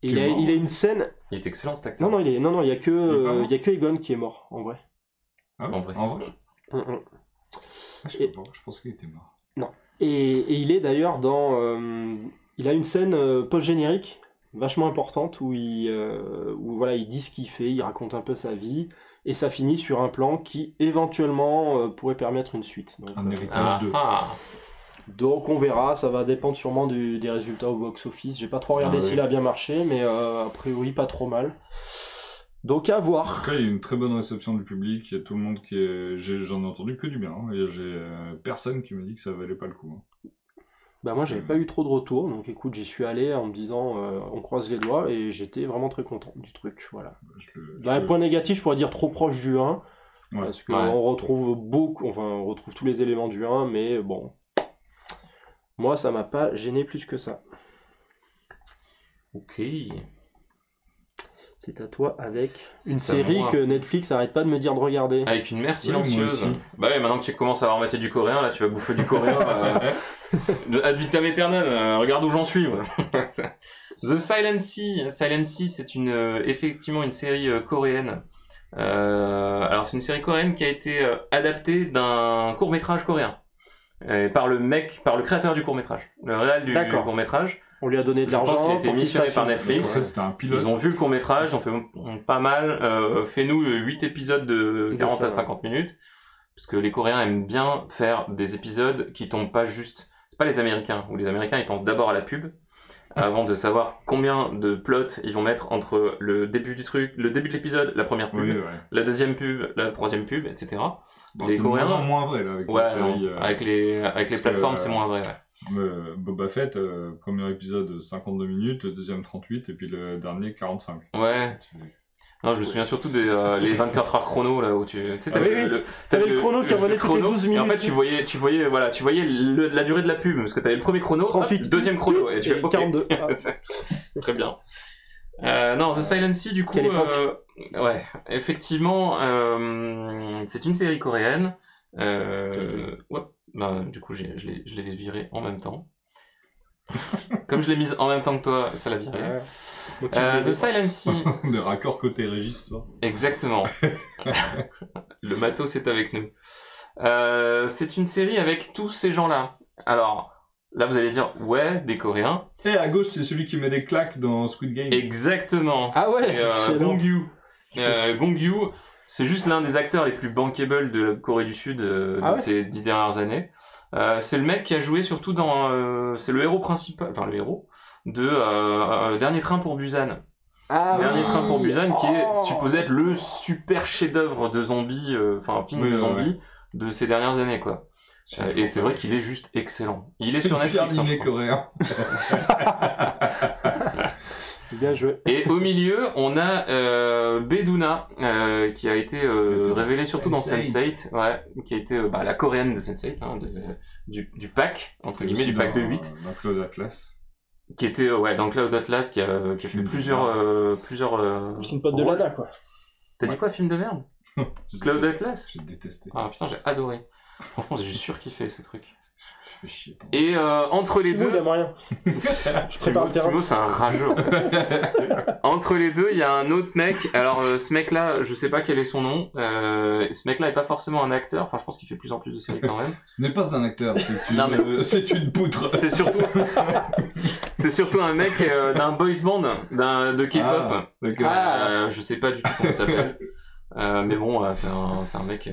il a une scène... Il est excellent, cet acteur. Non, il y a que Egon qui est mort, en vrai. Ah ouais, en vrai Je pensais qu'il était mort. Non. Et il est d'ailleurs dans... il a une scène post-générique vachement importante où il dit ce qu'il fait, il raconte un peu sa vie, et ça finit sur un plan qui éventuellement pourrait permettre une suite. Donc, un héritage 2. Donc on verra, ça va dépendre sûrement des résultats au box-office. J'ai pas trop regardé s'il a bien marché, mais a priori pas trop mal. Donc à voir. En tout cas, il y a une très bonne réception du public, il y a tout le monde qui est... J'en ai entendu que du bien, hein, et j'ai personne qui m'a dit que ça valait pas le coup. Hein. Bah moi j'avais pas eu trop de retours, donc écoute, j'y suis allé en me disant on croise les doigts, et j'étais vraiment très content du truc, voilà. Point négatif, je pourrais dire trop proche du 1, parce qu'on retrouve on retrouve tous les éléments du 1, mais bon, moi ça m'a pas gêné plus que ça. Ok. C'est à toi avec une série que Netflix arrête pas de me dire de regarder. Avec une mère silencieuse. Bah ouais, maintenant que tu commences à avoir maté du coréen, là tu vas bouffer du coréen. Ad vitam aeternam, regarde où j'en suis. The Silent Sea. Silent Sea, c'est effectivement une série coréenne. Alors c'est une série coréenne qui a été adaptée d'un court-métrage coréen. Par le créateur du court-métrage. Le réal du court-métrage. On lui a donné de Je pense l'argent. qu'il a été missionné par Netflix. Ouais, c'était un pilote. Ils ont vu le court-métrage, ils ont fait pas mal. Fais-nous 8 épisodes de 40 à 50 minutes. Parce que les Coréens aiment bien faire des épisodes qui tombent pas juste. C'est pas les Américains. Où les Américains, ils pensent d'abord à la pub. Avant de savoir combien de plots ils vont mettre entre le début du truc, le début de l'épisode, la première pub, la deuxième pub, la troisième pub, etc. Bon, les c'est Coréens, de moins en moins vrai là avec les séries. avec les plateformes, c'est moins vrai. Boba Fett, premier épisode 52 minutes, le deuxième 38 et puis le dernier 45. Ouais. Non, je me souviens surtout des les 24 heures chrono là où tu sais t'avais le chrono qui revenait toutes les 12 minutes. Et en fait, tu voyais la durée de la pub parce que t'avais le premier chrono, 38, deuxième chrono et tu fais OK. 42. Très bien. Non, The Silent Sea du coup ouais, effectivement c'est une série coréenne. Ouais, bah du coup je l'ai viré en même temps. Comme je l'ai mise en même temps que toi, ça l'a viré. The Silent Sea. Des raccords côté Régis, toi. Exactement. Le matos est avec nous. C'est une série avec tous ces gens-là. Alors, là vous allez dire, ouais, des Coréens. Et à gauche, c'est celui qui met des claques dans Squid Game. Exactement. Ah ouais. C'est Gong-yoo. Gong-yoo, c'est juste l'un des acteurs les plus bankable de la Corée du Sud de ces 10 dernières années. C'est le mec qui a joué surtout dans... c'est le héros principal, enfin le héros, de Dernier Train pour Busan. Dernier Train pour Busan, qui est supposé être le super chef-d'œuvre de zombies, enfin film de zombies de ces dernières années, quoi. Et c'est vrai qu'il est juste excellent. Il est sur Netflix. C'est coréen. Bien joué. Et au milieu, on a Beduna, qui a été révélée surtout dans Sense8, ouais, qui a été la coréenne de Sense8, hein, du pack, entre guillemets, du pack de 8. Dans Cloud Atlas. Qui était dans Cloud Atlas, qui a fait plusieurs C'est une pote de Lana, quoi. T'as dit quoi, film de merde? Cloud Atlas? J'ai détesté. Ah putain, j'ai adoré. Franchement, j'ai surkiffé ce truc. Je fais chier. Et entre les Timo, deux... il aime rien. Timo, c'est un rageux. En fait. Entre les deux, il y a un autre mec. Alors, ce mec-là, je sais pas quel est son nom. Ce mec-là est pas forcément un acteur. Enfin, je pense qu'il fait plus en plus de séries quand même. Ce n'est pas un acteur, c'est une poutre. C'est surtout un mec d'un boys band, de K-pop. Je sais pas du tout comment il s'appelle. Mais bon, c'est un mec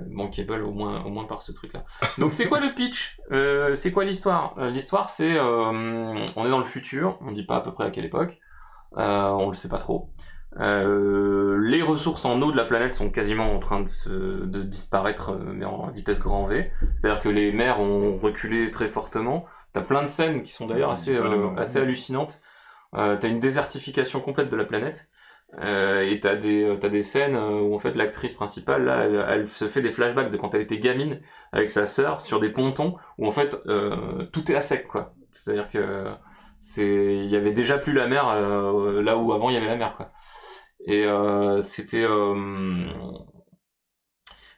bankable au moins par ce truc-là. Donc c'est quoi le pitch? C'est quoi l'histoire? L'histoire, c'est on est dans le futur, on dit pas à peu près à quelle époque, on le sait pas trop. Les ressources en eau de la planète sont quasiment en train de disparaître, mais en vitesse grand V. C'est-à-dire que les mers ont reculé très fortement. T'as plein de scènes qui sont d'ailleurs assez hallucinantes. T'as une désertification complète de la planète. Et t'as des scènes où en fait l'actrice principale là elle se fait des flashbacks de quand elle était gamine avec sa sœur sur des pontons où en fait tout est à sec, quoi. C'est-à-dire que il y avait déjà plus la mer là où avant il y avait la mer, quoi. Et c'était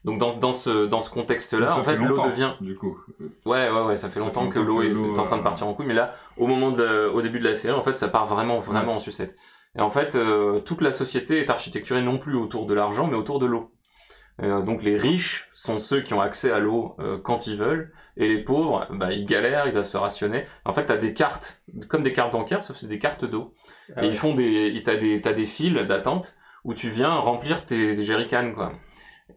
donc dans ce contexte-là, en fait l'eau devient du coup. Ouais, ça fait longtemps que l'eau est en train de partir en couille, mais là au début de la série en fait ça part vraiment en sucette. Et en fait, toute la société est architecturée non plus autour de l'argent, mais autour de l'eau. Donc les riches sont ceux qui ont accès à l'eau quand ils veulent, et les pauvres, ils galèrent, ils doivent se rationner. En fait, t'as des cartes, comme des cartes bancaires, sauf que c'est des cartes d'eau. Et ils font t'as des files d'attente où tu viens remplir tes jerrycans, quoi.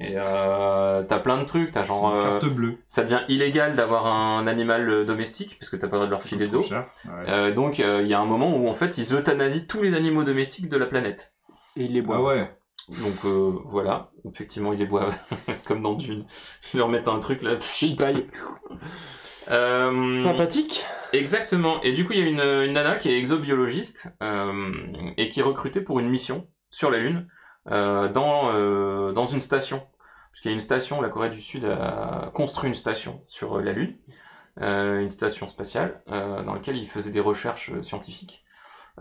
Et t'as plein de trucs, t'as genre carte bleue. Ça devient illégal d'avoir un animal domestique parce que t'as pas le droit de leur filer d'eau. Donc il y a un moment où en fait ils euthanasient tous les animaux domestiques de la planète. Et ils les boivent. Ah ouais. Donc voilà, effectivement ils les boivent comme dans Dune. Ils leur mettent un truc là. Une paille. Sympathique. Exactement. Et du coup il y a une nana qui est exobiologiste et qui est recrutée pour une mission sur la Lune. Dans une station, parce qu'il y a une station, la Corée du Sud a construit une station sur la Lune, une station spatiale dans laquelle il faisait des recherches scientifiques.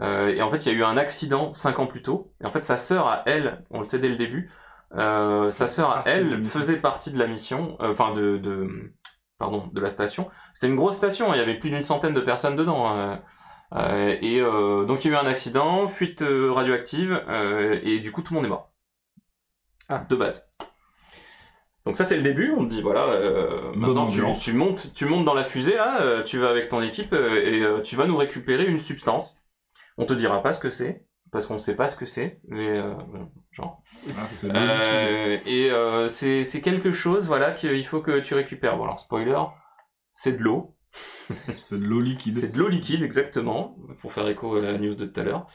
Et en fait, il y a eu un accident 5 ans plus tôt. Et en fait, sa sœur à elle, on le sait dès le début, sa sœur à elle faisait partie de la mission, de la station. C'était une grosse station, il y avait plus d'une centaine de personnes dedans. Donc il y a eu un accident, fuite radioactive, et du coup tout le monde est mort. De base. Donc ça c'est le début, on te dit voilà, maintenant tu montes dans la fusée, là, tu vas avec ton équipe et tu vas nous récupérer une substance. On te dira pas ce que c'est, parce qu'on sait pas ce que c'est, mais genre. C'est quelque chose, voilà, qu'il faut que tu récupères. Bon alors spoiler, c'est de l'eau. C'est de l'eau liquide. C'est de l'eau liquide, exactement, pour faire écho à la news de tout à l'heure.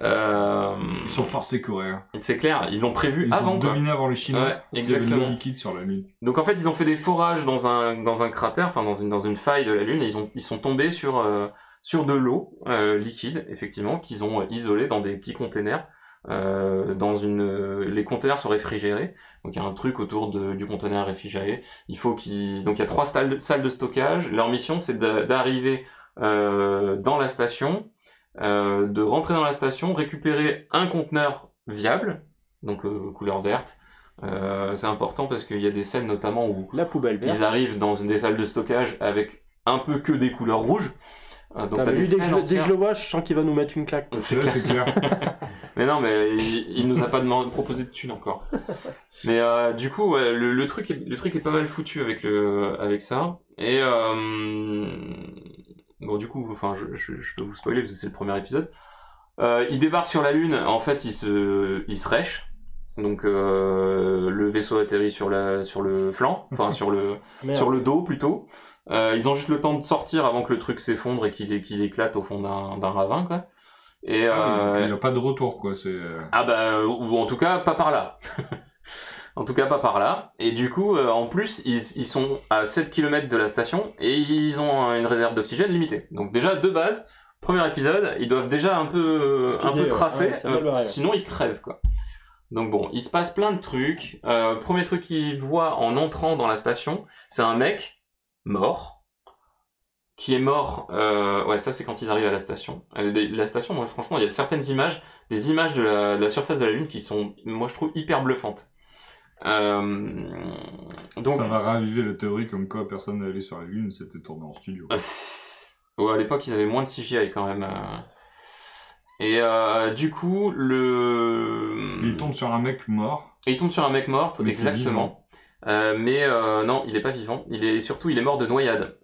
Ils sont forcés coréens. C'est clair, ils l'ont prévu ils avant. Ils ont deviné avant les Chinois. Ouais, exactement. C'est de l'eau liquide sur la Lune. Donc en fait, ils ont fait des forages dans un cratère, enfin dans une faille de la Lune, et ils sont tombés sur de l'eau liquide, effectivement, qu'ils ont isolée dans des petits containers. Les containers sont réfrigérés, donc il y a un truc autour du conteneur réfrigéré. Donc il y a 3 salles de stockage. Leur mission c'est d'arriver dans la station, de rentrer dans la station, récupérer un conteneur viable, donc couleur verte. C'est important parce qu'il y a des scènes notamment où la poubelle verte. Ils arrivent dans des salles de stockage avec un peu que des couleurs rouges. Donc dès que je le vois, je sens qu'il va nous mettre une claque. C'est clair. Mais non, mais il nous a pas proposé de thunes encore. Mais du coup, ouais, le truc est pas mal foutu avec ça. Et bon, du coup, enfin, je peux vous spoiler parce que c'est le premier épisode. Il débarque sur la Lune. En fait, il se rêche. Donc le vaisseau atterrit sur le flanc, enfin sur le dos plutôt. Ils ont juste le temps de sortir avant que le truc s'effondre et qu'il éclate au fond d'un ravin, quoi. Et il n'y a pas de retour, quoi. Ou en tout cas pas par là. En tout cas pas par là. Et du coup, en plus, ils sont à 7 km de la station et ils ont une réserve d'oxygène limitée. Donc déjà de base, premier épisode, ils doivent déjà un peu tracer, sinon ils crèvent, quoi. Donc bon, il se passe plein de trucs. Premier truc qu'ils voient en entrant dans la station, c'est un mec mort, qui est mort. Ouais, ça c'est quand ils arrivent à la station. La station, moi, franchement, il y a certaines images, des images de la surface de la Lune qui sont, moi je trouve, hyper bluffantes. Donc ça va raviver la théorie comme quoi personne n'est allé sur la Lune, c'était tourné en studio. Ouais, à l'époque ils avaient moins de CGI quand même. Et du coup, il tombe sur un mec mort. Et il tombe sur un mec mort, exactement. Non, il est pas vivant. Il est mort de noyade.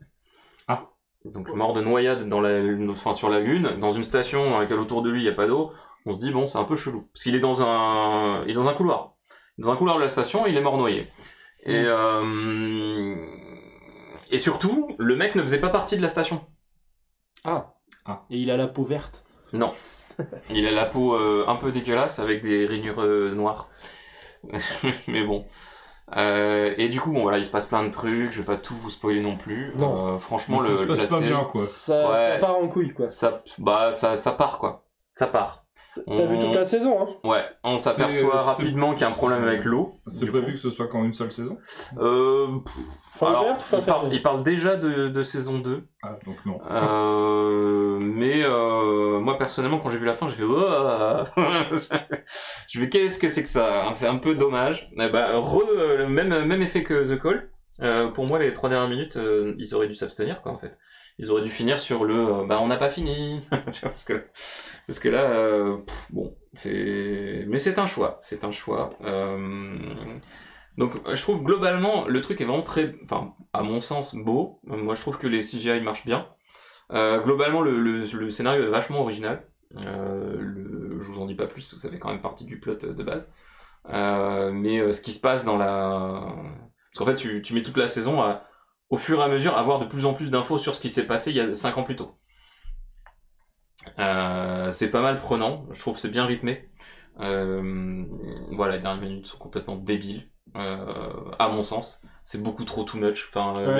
Ah. Donc mort de noyade sur la Lune, dans une station dans laquelle autour de lui il y a pas d'eau. On se dit bon, c'est un peu chelou parce qu'il est dans un couloir. Dans un couloir de la station, il est mort noyé. Et surtout, le mec ne faisait pas partie de la station. Ah. Et il a la peau verte. Non. Il a la peau un peu dégueulasse avec des rainures noires. Mais bon. Et du coup, bon voilà, il se passe plein de trucs. Je vais pas tout vous spoiler non plus. Franchement, ça se passe pas bien, quoi. Ça part en couille, quoi. Ça part, quoi. Ça part. T'as vu toute la saison, hein? Ouais, on s'aperçoit rapidement qu'il y a un problème avec l'eau. C'est prévu que ce soit qu'en une seule saison? Il parle déjà de saison 2. Ah, donc non. Mais moi personnellement, quand j'ai vu la fin, j'ai fait je vais qu'est-ce que c'est que ça? C'est un peu dommage. Même effet que The Call. Pour moi, les 3 dernières minutes, ils auraient dû s'abstenir, quoi, en fait. Ils auraient dû finir sur on n'a pas fini. parce que là, bon, mais c'est un choix. Donc, je trouve globalement, le truc est vraiment à mon sens, beau. Moi, je trouve que les CGI marchent bien. Globalement, le scénario est vachement original. Je vous en dis pas plus, parce que ça fait quand même partie du plot de base. Mais ce qui se passe parce qu'en fait, tu mets toute la saison au fur et à mesure, avoir de plus en plus d'infos sur ce qui s'est passé il y a 5 ans plus tôt. C'est pas mal prenant, je trouve que c'est bien rythmé. Voilà, les dernières minutes sont complètement débiles, à mon sens. C'est beaucoup trop too much.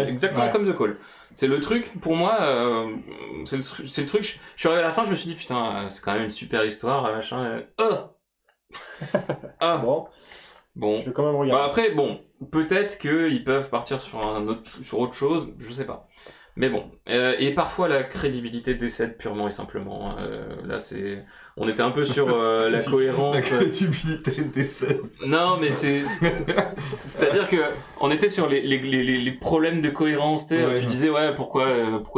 Exactement comme The Call. C'est le truc, pour moi, c'est le truc, je suis arrivé à la fin, je me suis dit, putain, c'est quand même une super histoire, machin. Bon. Je vais quand même regarder. Après, bon, peut-être qu'ils peuvent partir sur autre chose, je sais pas. Mais bon, et parfois la crédibilité décède purement et simplement. Là, on était un peu sur la cohérence. La crédibilité décède. Non, mais c'est-à-dire que on était sur les problèmes de cohérence. Ouais. Tu disais ouais, pourquoi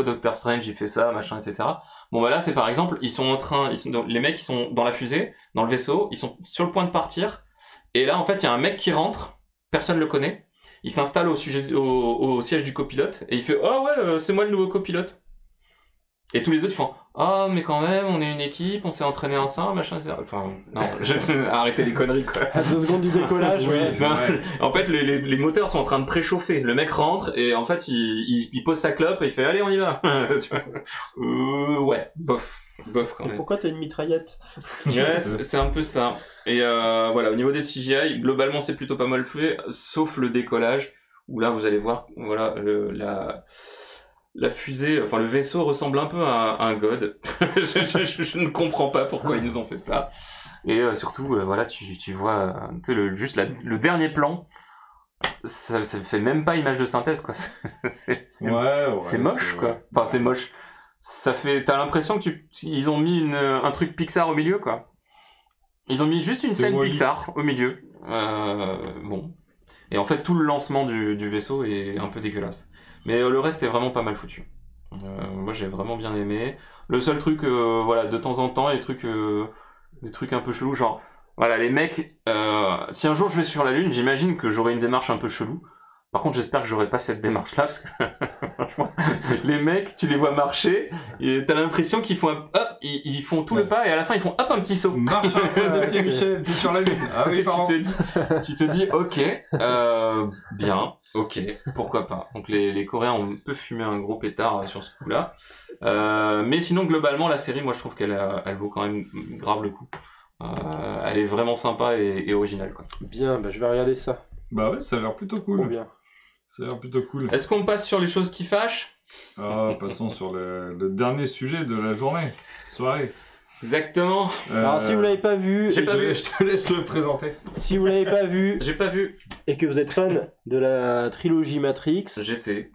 Doctor Strange il fait ça, machin, etc. Bon bah là, c'est par exemple, les mecs ils sont dans la fusée, dans le vaisseau, ils sont sur le point de partir, et là en fait il y a un mec qui rentre, personne le connaît. Il s'installe au siège du copilote et il fait ah ouais c'est moi le nouveau copilote. Et tous les autres ils font ah mais quand même on est une équipe, on s'est entraîné ensemble machin etc. Enfin non arrêtez les conneries quoi. À 2 secondes du décollage, ouais. Non, en fait les moteurs sont en train de préchauffer. Le mec rentre et en fait il pose sa clope et il fait allez on y va. Tu vois ouais bof quand Et même. pourquoi t'as une mitraillette? Ouais, c'est un peu ça. Et voilà, au niveau des CGI, globalement c'est plutôt pas mal fait, sauf le décollage, où là vous allez voir, voilà, la fusée, enfin le vaisseau ressemble un peu à un god. je ne comprends pas pourquoi ils nous ont fait ça. Et surtout, voilà, tu vois, tu sais, juste le dernier plan, ça fait même pas image de synthèse, quoi. C'est moche, quoi. Enfin, c'est moche. T'as l'impression que ils ont mis un truc Pixar au milieu, quoi. Ils ont mis juste une scène Pixar au milieu. Bon. Et en fait, tout le lancement du vaisseau est un peu dégueulasse. Mais le reste est vraiment pas mal foutu. Moi, j'ai vraiment bien aimé. Le seul truc, voilà, de temps en temps, des trucs un peu chelous, genre, voilà, les mecs, si un jour je vais sur la Lune, j'imagine que j'aurai une démarche un peu chelou. Par contre, j'espère que j'aurai pas cette démarche-là, parce que franchement, les mecs, tu les vois marcher, et t'as l'impression qu'ils font ils font tout le pas, et à la fin, ils font hop, un petit saut. Marche sur la Michel, t'es sur la Lune. Ah oui, pardon. Tu te dis, ok, bien, ok, pourquoi pas. Donc les Coréens ont un peu fumé un gros pétard sur ce coup-là. Mais sinon, globalement, la série, moi, je trouve elle vaut quand même grave le coup. Elle est vraiment sympa et originale, quoi. Bien, bah je vais regarder ça. Bah ouais, ça a l'air plutôt cool. Trop bien. Ça a l'air plutôt cool. Est-ce qu'on passe sur les choses qui fâchent? Passons sur le dernier sujet de la journée. Soirée. Exactement. Alors si vous l'avez pas vu, J'ai pas vu. Je te laisse le présenter. si vous l'avez pas vu J'ai pas vu. et que vous êtes fan de la trilogie Matrix, J'étais.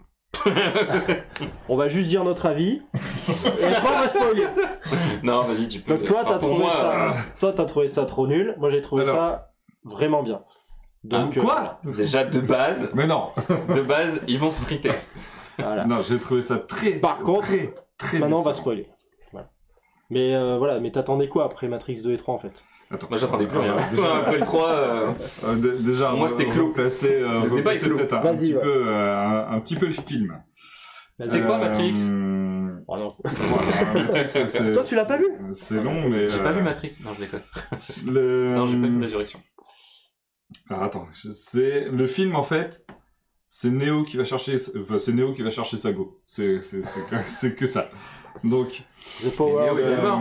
on va juste dire notre avis. Et après on va spoiler. Non, vas-y, tu peux. Donc toi Enfin, t'as trouvé ça trop nul. Moi j'ai trouvé Alors. ça vraiment bien. Donc Quoi déjà de base, Mais non. ils vont se friter. voilà. Non, j'ai trouvé ça très. Par contre, très maintenant on va décevant. spoiler. Voilà. Mais voilà, mais t'attendais quoi après Matrix 2 et 3 en fait? Attends. Moi j'attendais plus rien. Déjà, Après le 3, déjà, Pour moi, c'était clos. Replacer, Le débat est clos. peut-être un Vas-y, petit ouais. peu, un petit peu le film. c'est quoi Matrix Oh non. Voilà, Matrix, c'est- Toi, tu l'as pas vu? C'est long, mais. J'ai pas vu Matrix. Non, je déconne. Le... Non, j'ai pas vu Résurrection. Alors attends, c'est le film en fait, c'est Neo qui va chercher, enfin, c'est Neo qui va chercher Sago. C'est que ça. Donc The Power. Neo, il est mort.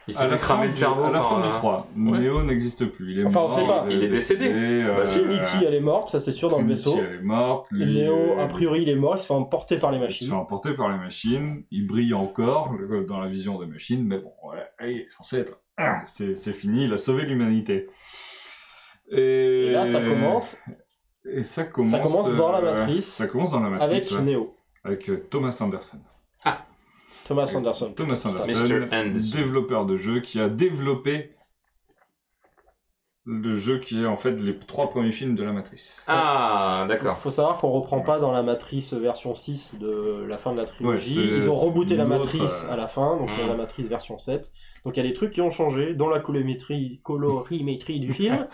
Il à s'est la fait cramer le cerveau. à la par, fin du 3, ouais. Neo n'existe plus. Il est Enfin, on mort. sait pas. Il est décédé. Bah, si Nitty elle est morte, ça c'est sûr dans le vaisseau. Nitty, elle est morte. Et Lui, Neo, a priori, il est mort, il se fait emporter par les il se machines. fait emporter par les machines. Il brille encore dans la vision des machines, mais bon, ouais, il est censé être. C'est fini. Il a sauvé l'humanité. Et là, ça commence Et ça commence. Ça commence dans la matrice. Ça commence dans la matrice. avec ouais. Neo. Avec Thomas Anderson. Thomas Anderson. Thomas Anderson, Mr. Anderson. développeur de jeu, qui a développé le jeu qui est en fait les 3 premiers films de la Matrice. Ah, d'accord. Faut savoir qu'on reprend pas dans la Matrice version 6 de la fin de la trilogie. Ouais, c'est- Ils ont rebooté la une autre, Matrice à la fin, donc c'est la Matrice version 7. Donc il y a des trucs qui ont changé, dont la colorimétrie du film,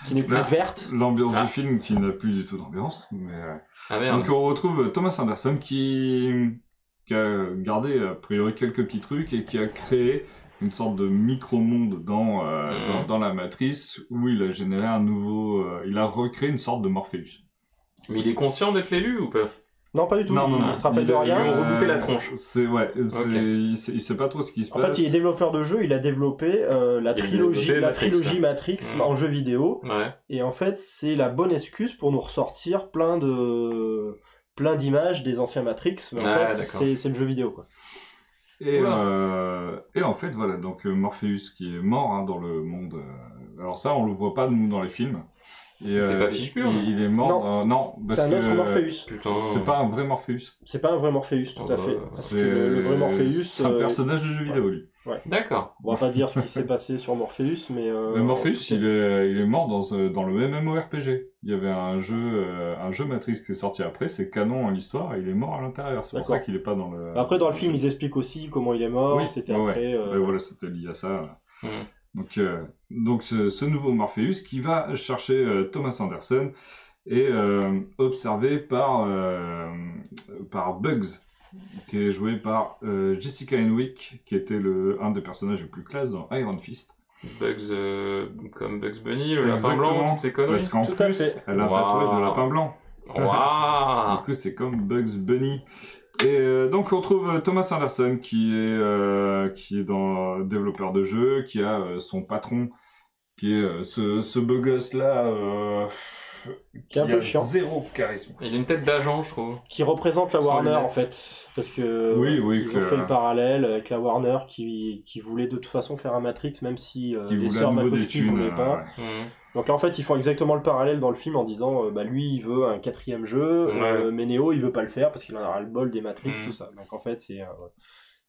qui n'est plus Là, verte. L'ambiance Ah. du film qui n'a plus du tout d'ambiance. Mais, Ah merde. donc on retrouve Thomas Anderson qui a gardé a priori quelques petits trucs et qui a créé une sorte de micro-monde dans la Matrice où il a généré un nouveau... il a recréé une sorte de Morpheus. Mais il est conscient d'être l'élu ou pas? Non, pas du tout. Non, non, non. Il se rappelle de Il a- rien. Ils ont rebooté la tronche. C'est ouais, c'est- Ok. il sait pas trop ce qui se En passe. fait, il est développeur de jeu, il a développé la trilogie développé Matrix, Matrix ouais. en jeu vidéo. Ouais. Et en fait, c'est la bonne excuse pour nous ressortir plein d'images des anciens Matrix. Mais en Ah, fait, d'accord. c'est le jeu vidéo, quoi. Et en fait, voilà, donc Morpheus qui est mort dans le monde. Alors ça, on le voit pas nous dans les films. C'est pas Fishburne. Il est mort. Non, parce c'est un autre que Morpheus. Putain. c'est pas un vrai Morpheus. C'est pas un vrai Morpheus, tout à fait. Parce que C'est le vrai Morpheus. c'est un personnage de jeu vidéo, lui. D'accord. On va pas dire ce qui s'est passé sur Morpheus, mais. Le Morpheus, il est mort dans le MMORPG. Il y avait un jeu Matrix qui est sorti après, c'est canon à l'histoire, et il est mort à l'intérieur. C'est pour ça qu'il est pas dans le. Après, dans le film, ils expliquent aussi comment il est mort. Oui, c'était après. Ben voilà, c'était lié à ça. Donc ce nouveau Morpheus qui va chercher Thomas Anderson est observé par Bugs, qui est joué par Jessica Henwick, qui était un des personnages les plus classe dans Iron Fist. Bugs, comme Bugs Bunny, le lapin blanc, toutes ces conneries. Parce qu'en plus, elle a un tatouage de lapin blanc. Waouh. Du coup, c'est comme Bugs Bunny. Et donc, on trouve Thomas Anderson, qui est développeur de jeu, qui a son patron, qui est ce beau gosse-là, qui est un peu chiant. Zéro charisme. Il a une tête d'agent, je trouve. Qui représente la Warner, en fait. Parce que ils ont fait le parallèle avec la Warner qui voulait de toute façon faire un Matrix, même si les sœurs Wachowski ne voulaient pas. Donc là, en fait, ils font exactement le parallèle dans le film en disant lui, il veut un 4e jeu, mais Neo, il veut pas le faire parce qu'il en aura le bol des Matrix, tout ça. Donc en fait, c'est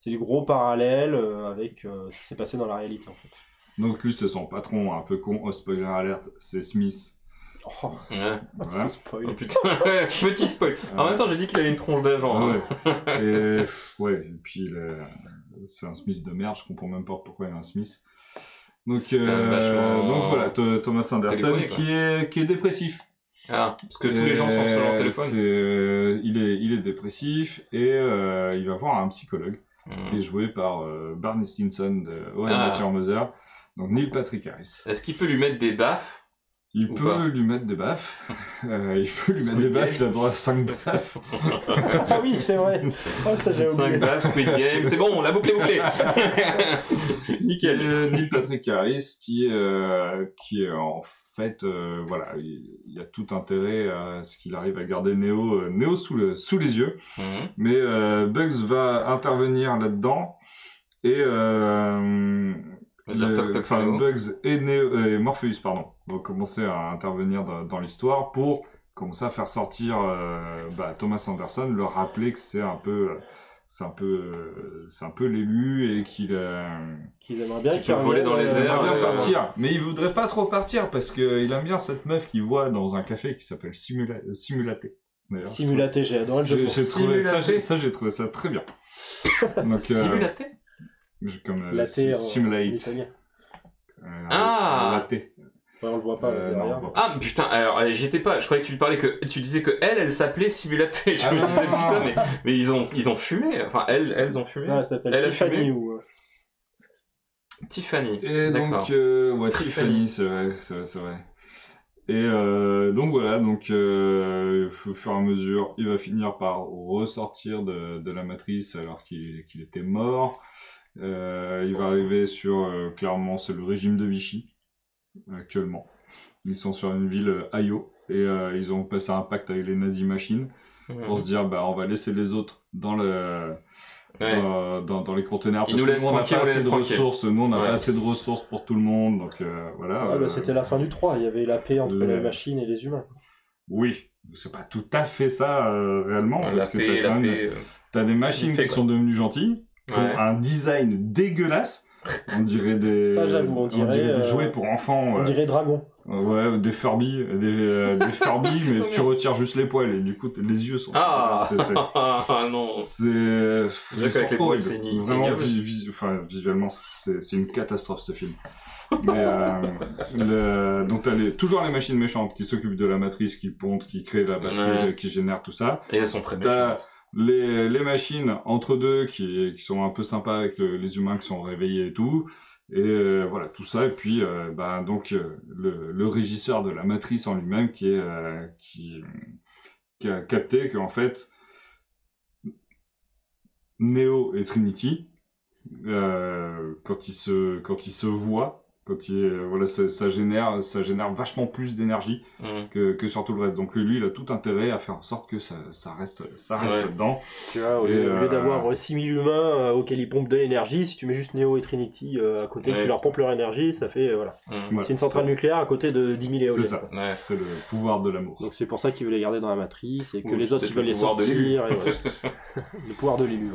du gros parallèle avec ce qui s'est passé dans la réalité, en fait. Donc lui, c'est son patron, un peu con, spoiler alert, c'est Smith. Oh, voilà. Spoil. Oh putain, petit spoil. En même temps, j'ai dit qu'il avait une tronche d'agent. Et puis c'est un Smith de merde, je comprends même pas pourquoi il y a un Smith. Donc voilà, Thomas Anderson qui est dépressif. Ah, parce que tous les gens sont sur leur téléphone. Il est dépressif et il va voir un psychologue qui est joué par Barney Stinson de How I Met Your Mother, donc Neil Patrick Harris. Est-ce qu'il peut lui mettre des baffes? Il peut lui mettre des baffes. Il a droit à 5 baffes. Ah oui, c'est vrai. Oh, j'avais oublié. 5 baffes, Squid Game, c'est bon, la boucle est bouclée. Nickel. Et Neil Patrick Harris qui est en fait, il a tout intérêt à ce qu'il arrive à garder Neo sous les yeux. Mais Bugs va intervenir là-dedans et Bugs et Morpheus, vont commencer à intervenir dans l'histoire pour commencer à faire sortir Thomas Anderson, leur rappeler que c'est un peu l'élu et qu'il aimerait bien qu'il peut voler dans les airs, bien partir, mais il voudrait pas trop partir parce qu'il aime bien cette meuf qu'il voit dans un café qui s'appelle Simulaté. Simulaté, j'ai adoré le jeu. J'ai trouvé ça très bien. Donc, Simulaté. Comme Simulate. Laté. Ouais, on le voit pas derrière. Ah putain, alors j'étais pas, je croyais que tu disais que elle s'appelle Simulaté. Je me disais putain, mais ils ont fumé. Enfin elles ont fumé. Ah, elle s'appelle Tiffany ou Tiffany. Et donc Tiffany, c'est vrai. Et donc voilà, au fur et à mesure, il va finir par ressortir de la matrice alors qu'il était mort. Il va arriver sur, clairement, c'est le régime de Vichy, actuellement. Ils sont sur une ville, Ayo, et ils ont passé un pacte avec les nazis machines pour se dire, on va laisser les autres dans les conteneurs. Ils nous laissent tranquilles, on n'a pas assez de ressources, nous on n'a pas assez de ressources pour tout le monde, donc voilà. C'était la fin du 3, il y avait la paix entre les machines et les humains. Oui, c'est pas tout à fait ça, réellement, parce que t'as des machines qui sont devenues gentilles, qui ont un design dégueulasse. On dirait des jouets pour enfants. On dirait Dragon. Ouais, des Furby, des Furby, mais tu retires juste les poils et du coup les yeux sont. Non. C'est avec les poils, c'est vraiment visuellement c'est une catastrophe ce film. Mais donc t'as toujours les machines méchantes qui s'occupent de la matrice, qui pondent, qui créent la batterie, qui génèrent tout ça. Et elles sont très méchantes. Les machines entre deux qui sont un peu sympas avec les humains qui sont réveillés et tout, et voilà tout ça. Et puis le régisseur de la matrice en lui-même qui a capté qu'en fait Neo et Trinity quand ils se voient Quand voilà, ça génère vachement plus d'énergie que sur tout le reste. Donc lui, il a tout intérêt à faire en sorte que ça reste là-dedans. Tu vois, au lieu d'avoir 6000 humains auxquels ils pompent de l'énergie, si tu mets juste Neo et Trinity à côté, tu leur pompes leur énergie, ça fait voilà. C'est une centrale nucléaire à côté de 10 000 éoliennes. C'est ça. C'est le pouvoir de l'amour. Donc c'est pour ça qu'ils veulent les garder dans la matrice et que les autres ils veulent les sortir. Le pouvoir de l'élu.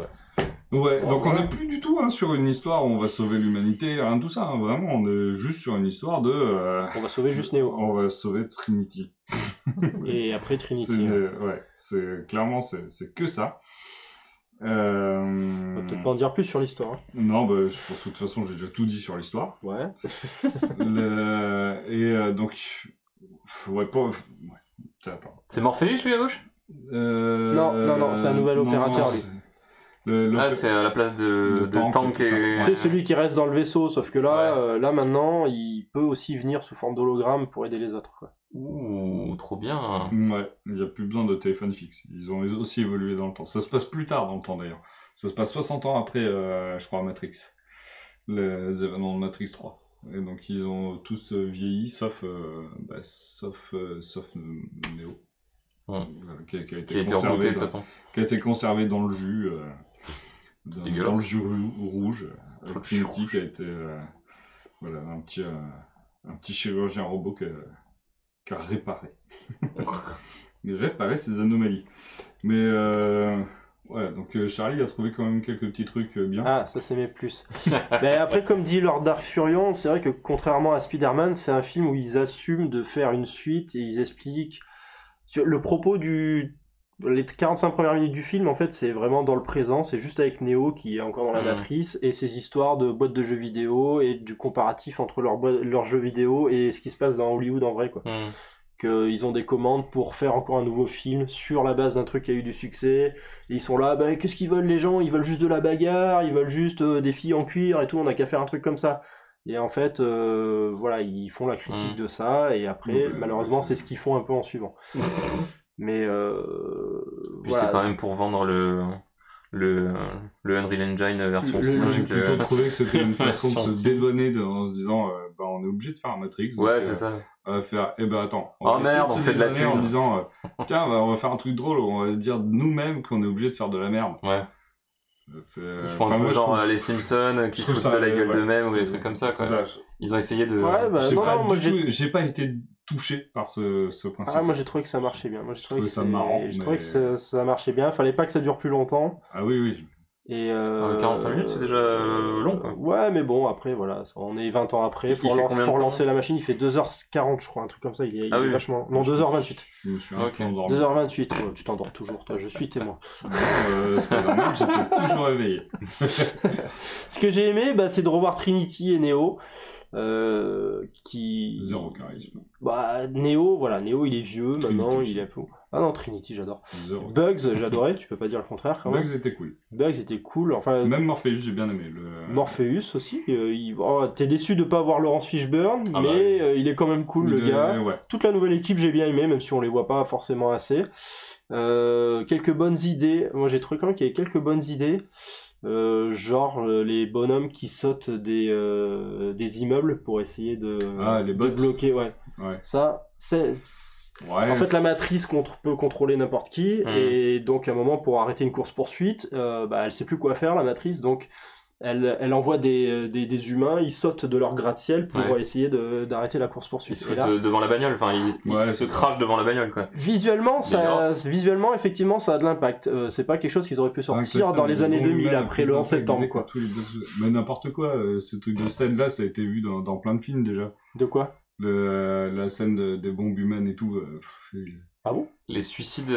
Ouais, donc on n'est plus du tout sur une histoire où on va sauver l'humanité, rien de tout ça. Vraiment, on est juste sur une histoire de. On va sauver juste Neo. On va sauver Trinity. Et après Trinity. Ouais, c'est clairement c'est que ça. On va peut-être pas en dire plus sur l'histoire. Non, bah, je pense que de toute façon j'ai déjà tout dit sur l'histoire. Ouais. Donc, ouais, pas. Ouais. Attends. C'est Morpheus lui à gauche? Non, c'est un nouvel opérateur lui. C'est à la place de Tank et... C'est celui qui reste dans le vaisseau, sauf que là, là maintenant, il peut aussi venir sous forme d'hologramme pour aider les autres. Quoi. Ouh, trop bien. Ouais, il n'y a plus besoin de téléphone fixe. Ils ont aussi évolué dans le temps. Ça se passe plus tard dans le temps d'ailleurs. Ça se passe 60 ans après, je crois, Matrix. Les événements de Matrix 3. Et donc ils ont tous vieilli, sauf Neo. Qui a été rebooté de toute façon. Qui a été conservé dans le jus. Dans le jus rouge. Avec Trinity qui a été voilà, un petit chirurgien robot qui a réparé. Ces anomalies. Mais ouais, donc Charlie a trouvé quand même quelques petits trucs bien. Ah, ça c'est mes plus. Mais après, comme dit Lord Dark Furion, c'est vrai que contrairement à Spider-Man, c'est un film où ils assument de faire une suite et ils expliquent le propos les 45 premières minutes du film, en fait, c'est vraiment dans le présent, c'est juste avec Neo qui est encore dans la matrice, et ces histoires de boîtes de jeux vidéo, et du comparatif entre leurs jeux vidéo et ce qui se passe dans Hollywood en vrai, quoi. Qu'ils ont des commandes pour faire encore un nouveau film sur la base d'un truc qui a eu du succès, et ils sont là, qu'est-ce qu'ils veulent les gens? Ils veulent juste de la bagarre, ils veulent juste des filles en cuir et tout, on n'a qu'à faire un truc comme ça. Et en fait, voilà, ils font la critique de ça, et après, malheureusement, c'est ce qu'ils font un peu en suivant. Mais puis voilà. C'est quand même pour vendre le Unreal Engine version 5. J'ai plutôt trouvé que c'était une façon de se dédouaner en se disant on est obligé de faire un Matrix. Ouais, c'est ça. On va faire attends. Oh merde, on fait de la thune. En disant tiens, on va faire un truc drôle, on va dire nous-mêmes qu'on est obligé de faire de la merde. Ouais. Ils font un peu genre les Simpsons qui se foutent de la gueule d'eux-mêmes ou des trucs comme ça, quoi. Ils ont essayé de... Ouais, moi j'ai pas été touché par ce principe. Ah, moi j'ai trouvé que ça marchait bien. Moi j'ai trouvé que ça marrant. J'ai trouvé que ça marchait bien. Fallait pas que ça dure plus longtemps. Ah oui. Et 45 minutes, c'est déjà long, quoi. Ouais, mais bon, après, voilà, on est 20 ans après, faut relancer la machine, il fait 2h40, je crois, un truc comme ça, il est vachement... Non, 2h28. Je me suis un peu endormi. 2h28, tu t'endors toujours, toi, je suis témoin. C'est pas normal, j'étais toujours réveillé. Ce que j'ai aimé, c'est de revoir Trinity et Neo, qui... Zéro charisme. Neo, il est vieux, maintenant, il est un peu... Ah non, Trinity, j'adore. Bugs, j'adorais, tu peux pas dire le contraire quand même. Bugs était cool. Enfin, même Morpheus, j'ai bien aimé. Morpheus aussi. T'es déçu de pas voir Laurence Fishburne, mais il est quand même cool, le gars. Ouais. Toute la nouvelle équipe, j'ai bien aimé, même si on les voit pas forcément assez. Quelques bonnes idées. Moi, j'ai trouvé quand même qu'il y avait quelques bonnes idées. Genre les bonhommes qui sautent des immeubles pour essayer de bloquer. Ouais. Ça, c'est... Ouais. En fait, la matrice peut contrôler n'importe qui, et donc à un moment, pour arrêter une course-poursuite, elle sait plus quoi faire, la matrice, donc elle envoie des humains, ils sautent de leur gratte-ciel pour essayer d'arrêter la course-poursuite. Ils se foutent devant la bagnole, enfin, ils se crachent devant la bagnole, quoi. Visuellement, effectivement, ça a de l'impact. C'est pas quelque chose qu'ils auraient pu sortir dans les années 2000, après le 11 septembre, quoi. Mais n'importe quoi, ce truc de scène-là, ça a été vu dans plein de films, déjà. De quoi? La scène des bombes humaines et tout. Ah bon? Les suicides.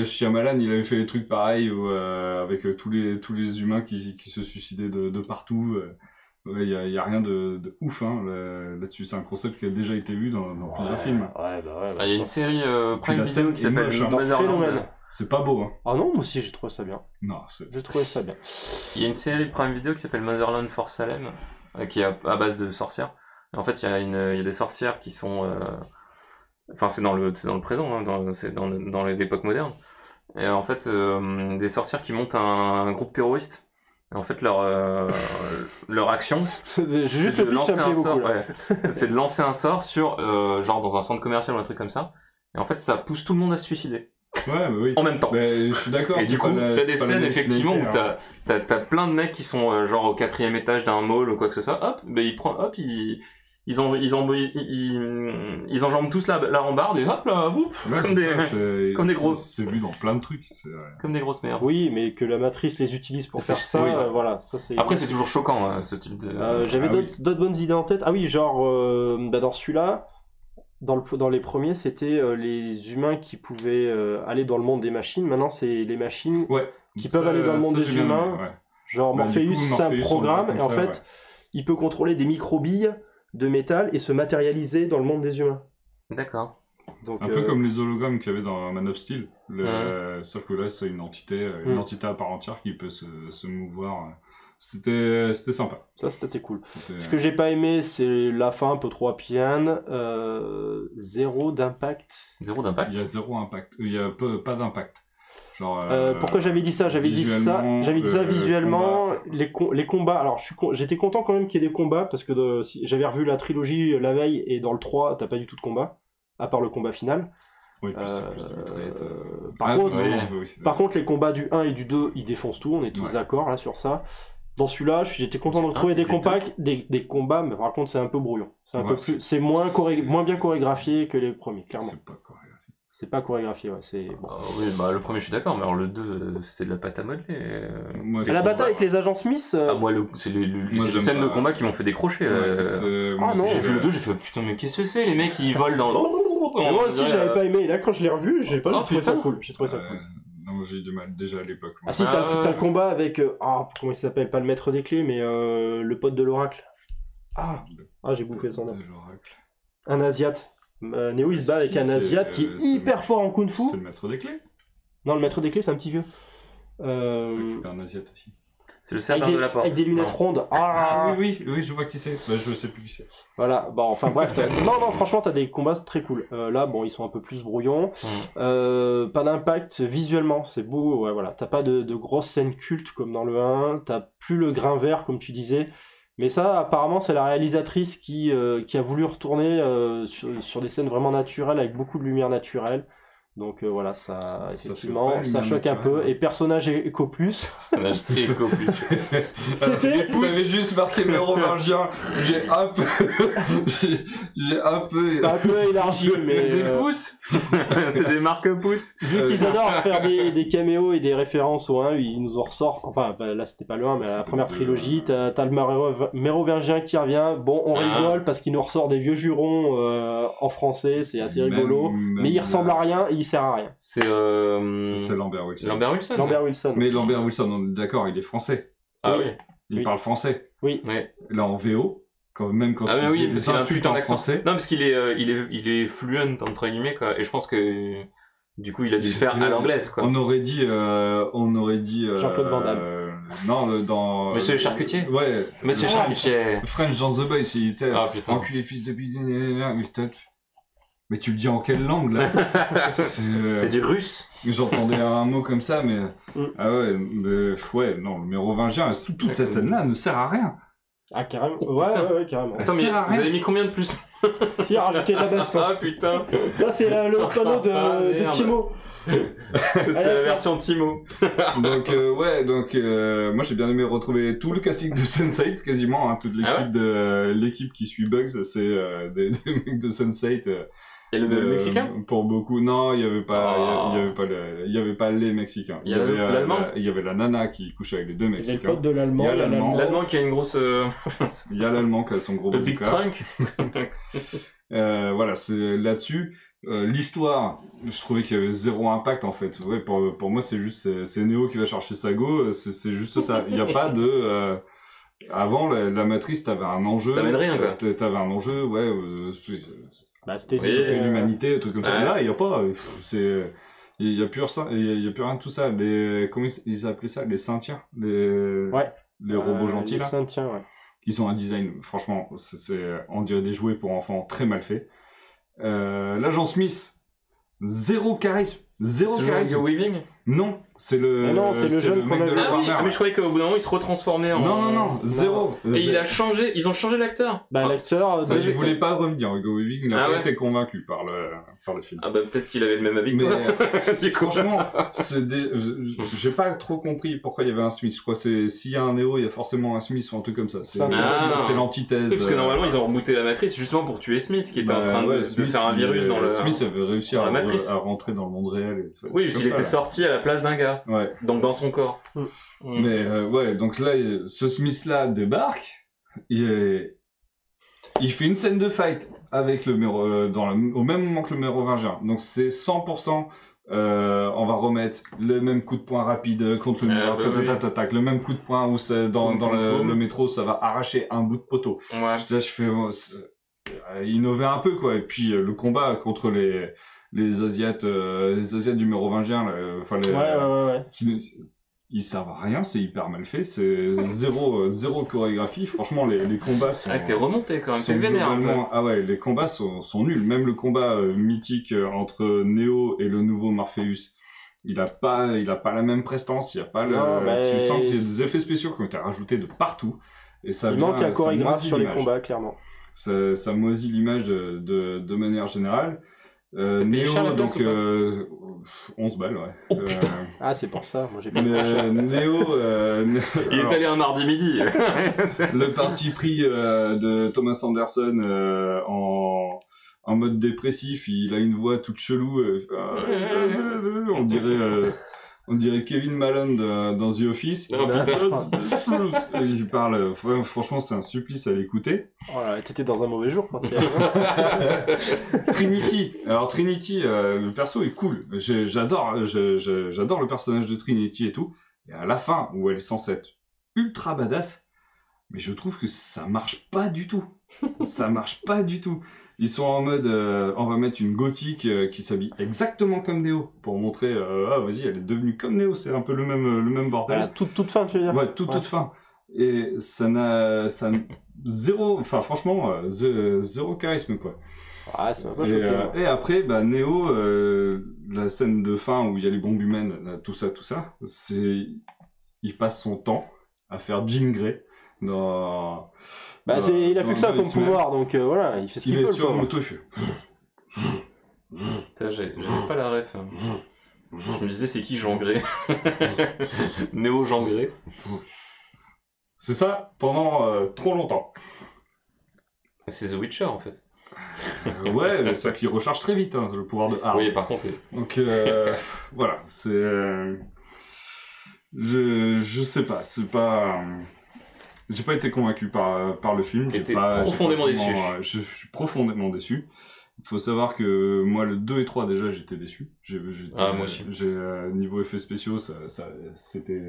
Shyamalan, il avait fait des trucs pareils avec tous les humains qui se suicidaient de partout. Il y a rien de ouf là-dessus. C'est un concept qui a déjà été vu dans plusieurs films. Il y a une série Prime Video qui s'appelle Motherland. C'est pas beau, hein. Ah non, moi aussi j'ai trouvé ça bien. Non, j'ai trouvé ça bien. Il y a une série Prime Video qui s'appelle Motherland for Salem, qui est à base de sorcières. En fait, il y a des sorcières qui sont... Enfin, c'est dans le présent, hein, c'est dans l'époque moderne. Et en fait, des sorcières qui montent un groupe terroriste Et en fait, leur action, Juste c'est le de pitch, ça lancer me un plaît sort. beaucoup. Là. Ouais. C'est de lancer un sort sur, genre dans un centre commercial ou un truc comme ça. Et en fait, ça pousse tout le monde à se suicider Ouais, mais oui. en même temps. Mais je suis d'accord. Et c'est du coup, pas la- t'as c'est des pas la scènes même effectivement où finalité, hein. t'as plein de mecs qui sont genre au 4e étage d'un mall ou quoi que ce soit. Hop, ben ils enjambent tous la rambarde et hop là, boum, Ouais, comme c'est des ça, c'est- comme des c'est- grosses C'est vu dans plein de trucs. comme des grosses merdes. Oui, mais que la matrice les utilise pour C'est- faire ça, oui, ouais. voilà, ça c'est... Après, c'est toujours choquant ce type de. J'avais Ah d'autres bonnes idées en tête. Ah oui, genre, dans celui-là, dans les premiers, c'était les humains qui pouvaient aller dans le monde des machines. Maintenant, c'est les machines Ouais. qui Ça- peuvent aller dans le monde ça, des j'ai bien humains. aimé, ouais. Genre, Bah, du Morpheus, coup, c'est un Morpheus, on programme, le et voit en comme ça, fait, il peut contrôler des microbilles de métal et se matérialiser dans le monde des humains. D'accord. Donc, Un peu comme les hologrammes qu'il y avait dans Man of Steel. Sauf que là, c'est une entité à part entière qui peut se mouvoir. C'était sympa. ça, c'est assez cool. C'était- Ce que j'ai pas aimé, c'est la fin un peu trop happy-end. Zéro d'impact. Zéro d'impact. Il y a zéro impact. Il y a pas d'impact. Genre, Pourquoi j'avais dit ça? J'avais dit ça visuellement, visuellement. Les combats. Alors, j'étais content quand même qu'il y ait des combats parce que j'avais revu la trilogie la veille et dans le 3, t'as pas du tout de combat, à part le combat final. Oui, puis c'est plus de mitraillette. Par contre, oui. Par contre, les combats du 1 et du 2, ils défoncent tout, on est tous Ouais. d'accord là sur ça. Dans celui-là, j'étais content de Du retrouver 1 des et du combats, des combats, mais par contre, c'est un peu brouillon. C'est un Ouais, peu plus, c'est moins bien chorégraphié que les premiers, clairement. C'est pas chorégraphié. C'est pas chorégraphié, ouais. C'est bon. Oui, bah le premier, je suis d'accord, mais alors le 2, c'était de la pâte à modeler. Moi, Et c'est la pas- bataille avec les agents Smith, Ah, moi, c'est les Moi, les j'aime scènes de pas. combat qui m'ont fait décrocher. Ouais, c'est- moi, non, c'est- J'ai vu le 2, j'ai fait putain, mais qu'est-ce que c'est? Les mecs, ils volent dans le. mais moi aussi, j'avais pas aimé. Et là, quand je l'ai revu, j'ai Oh, trouvé ça putain. cool. J'ai trouvé ça cool. Non, j'ai eu du mal déjà à l'époque. moi. Ah si, t'as le combat avec, comment il s'appelle? Pas le maître des clés, mais le pote de l'oracle. J'ai bouffé son nom. C'est l'oracle. Un asiate. Neo, il se bat avec Si, un c'est- asiate qui est c'est- hyper fort en kung fu. C'est le maître des clés. Non, le maître des clés, c'est un petit vieux. C'était un asiate aussi. C'est le Avec serveur de la porte. avec des lunettes Non. rondes. Oui, je vois qui c'est. Bah, je sais plus qui c'est. Voilà, bon, enfin bref. Non, franchement, t'as des combats très cool. Là, bon, ils sont un peu plus brouillons. Pas d'impact visuellement, c'est beau. Ouais, voilà. T'as pas de grosses scènes cultes comme dans le 1. T'as plus le grain vert, comme tu disais. Mais ça, apparemment, c'est la réalisatrice qui a voulu retourner sur des scènes vraiment naturelles, avec beaucoup de lumière naturelle. Donc voilà, ça, effectivement, fait pas ça lumière choque un naturelle, peu. Et personnage éco plus. Éco plus. C'était Vous avez juste marqué mérovingien. J'ai un peu. j'ai un peu. T'as un peu élargi, mais C'est des pouces. C'est des marques pouces. vu qu'ils adorent faire des caméos et des références au 1, ils nous en ressortent. Enfin, bah, là c'était pas le 1, mais la C'était première le deux, trilogie, t'as le mérovingien qui revient. Bon, on rigole parce qu'il nous ressort des vieux jurons en français, c'est assez rigolo. Mais il ressemble à rien et il sert à rien. C'est Lambert Wilson. Lambert Wilson. Lambert Wilson. Mais Lambert Wilson, on est d'accord, il est français. Ah Oui. oui. Il Oui. parle français. Oui. Ouais. Là, en VO, même quand Ah il oui, dit parce des qu'il a un insultes putain en d'accent. français. Non, parce qu'il est fluent entre guillemets quoi. Et je pense que du coup, il a dû le faire à l'anglaise quoi. On aurait dit Jean-Claude Van Damme. Non, dans Monsieur le charcutier. Ouais. Monsieur le- Charcutier. French dans The Boys, il était Ah putain. enculé fils de pute. Mais tu le dis en quelle langue là? C'est du russe. J'entendais un mot comme ça, mais ah ouais, non, le mérovingien, toute cette scène-là ne sert à rien. Ah, carrément. Oh, putain. Ouais, carrément. Ça Attends, mais sert à vous rien. avez mis combien de plus? Si, rajouter de la baston. Ah putain. Ça, c'est le panneau de merde. Timo. C'est la version Timo. Donc moi j'ai bien aimé retrouver tout le casting de Sense8 quasiment, hein, toute l'équipe l'équipe qui suit Bugs, c'est des mecs de Sense8. Et le Mexicain? Pour beaucoup, non, il y avait pas, il y avait pas les Mexicains. Il y avait l'Allemand? Il y avait la nana qui couche avec les deux Il y a le Mexicains. pote de l'allemand. Il y a l'Allemand. L'Allemand qui a une grosse. Il y a l'Allemand qui a son gros Le Big bazooka. Trunk. Voilà, c'est là-dessus. L'histoire, je trouvais qu'il y avait zéro impact en fait. Ouais, pour moi, c'est juste c'est Neo qui va chercher sa go, c'est juste ça. Il n'y a pas de avant la matrice, t'avais un enjeu. Ça mène rien, quoi. T'avais un enjeu, ouais. Bah, c'était Oui, Sauver l'humanité, un truc comme ça. Ouais. Là, il y a pas. C'est il y a plus ça, il y a plus rien de tout ça. Les comment ils appelaient ça, les Saintiens, les robots gentils les là. Saintiens, ouais. Ils ont un design, franchement, on dirait des jouets pour enfants très mal fait. L'agent Smith, zéro charisme. Zéro Toujours charisme. Hugo Weaving. Non, c'est le. Ah non, c'est le jeune mec qu'on de avait- la Ah oui, Warner. mais je croyais qu'au bout d'un moment il se retransformait en. Non, zéro. Et il a changé, ils ont changé l'acteur. Bah, l'acteur. Ça, je voulais pas revenir. Hugo Weaving, il a Ah pas ouais. été convaincu par le film. Ah bah peut-être qu'il avait le même avis que Mais toi. Du coup. franchement, j'ai pas trop compris pourquoi il y avait un Smith. Je crois que s'il y a un Neo, il y a forcément un Smith ou un truc comme ça. C'est Ah. l'antithèse. Parce que normalement ils ont rebooté la matrice justement pour tuer Smith qui était en train de faire un virus dans le. Smith avait réussi dans la matrice. à rentrer dans le monde réel. Et tout, Oui, comme parce qu'il ça, était là. sorti à la place d'un gars, Ouais. donc dans son corps. Mais ouais, donc là, ce Smith-là débarque. Il fait une scène de fight avec le au même moment que le mérovingien. Donc c'est 100%. On va remettre le même coup de poing rapide contre le mur, le même coup de poing où dans le métro, ça va arracher un bout de poteau. Ouais. Là, je fais innover un peu quoi. Et puis le combat contre les Asiates du mérovingien, enfin Ouais. ils servent à rien, c'est hyper mal fait, c'est zéro chorégraphie. Franchement, les combats sont. Ah, t'es remonté quand même, sont t'es vénère un peu. globalement- Ah ouais, les combats sont nuls. Même le combat mythique entre Neo et le nouveau Morpheus, il a pas la même prestance. Il y a pas Non, mais- tu sens qu'il y a des effets spéciaux qui ont été rajoutés de partout. Et ça Il manque un ça chorégraphe moisit sur les l'image. combats, clairement. Ça moisit l'image de manière générale. payé Néo, cher la place donc ou pas 11 balles, ouais. Oh, putain. Ah, c'est pour ça, moi j'ai pas Mais, Néo, Il est allé un mardi midi. le parti pris de Thomas Anderson en mode dépressif, il a une voix toute chelou. On dirait Kevin Malone dans The Office. Oh, putain. Il parle, franchement, c'est un supplice à l'écouter. Oh là, t'étais dans un mauvais jour quand il y a... Trinity. Alors Trinity, le perso est cool. J'adore le personnage de Trinity et tout. Et à la fin, où elle est censée être ultra badass, mais je trouve que ça marche pas du tout. Ça marche pas du tout. Ils sont en mode, on va mettre une gothique qui s'habille exactement comme Neo pour montrer, ah vas-y, elle est devenue comme Neo. C'est un peu le même bordel. Voilà, toute fin, tu veux dire. Ouais, toute fin. Et ça n'a zéro, enfin franchement, zéro charisme quoi. Ah, ça m'a pas choqué. moi. Et après, bah, Neo, la scène de fin où il y a les bombes humaines, là, tout ça, il passe son temps à faire Jean Grey dans. Bah, il a plus que ça comme X-Men. pouvoir, donc voilà, il fait ce qu'il Il peut. est sur le un pauvre. moto, il fait. Putain, j'avais pas la ref. Hein. Je me disais, c'est qui Jean Grey Néo Jean Grey. C'est ça pendant trop longtemps. C'est The Witcher en fait. Ouais, c'est ça qui recharge très vite, hein, le pouvoir de Harm. Oui, par contre. Donc voilà, c'est. Je sais pas, c'est pas. J'ai pas été convaincu par le film. T'étais J'ai pas profondément vraiment, déçu. Je suis profondément déçu. Il faut savoir que moi, le 2 et 3, déjà, j'étais déçu. Ah, moi aussi. Niveau effets spéciaux, c'était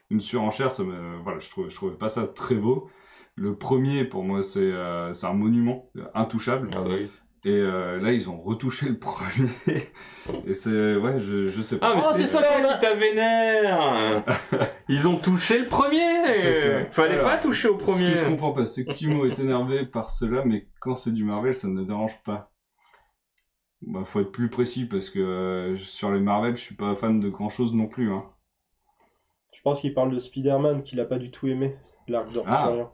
une surenchère. Voilà, je trouvais pas ça très beau. Le premier, pour moi, c'est un monument intouchable. Ah bah oui. Et là, ils ont retouché le premier. Et c'est... Ouais, je sais pas. Ah, mais Oh, c'est c'est ça ça qu'on a- qui t'a vénère. Ils ont touché le premier. C'est ça. Fallait Alors, pas toucher au Ce premier. que je comprends pas, c'est que Timo est énervé par cela, mais quand c'est du Marvel, ça ne me dérange pas. Bah, faut être plus précis, parce que sur les Marvel, je suis pas fan de grand-chose non plus, hein. Je pense qu'il parle de Spider-Man qu'il a pas du tout aimé, l'arc de Ah. Ryan.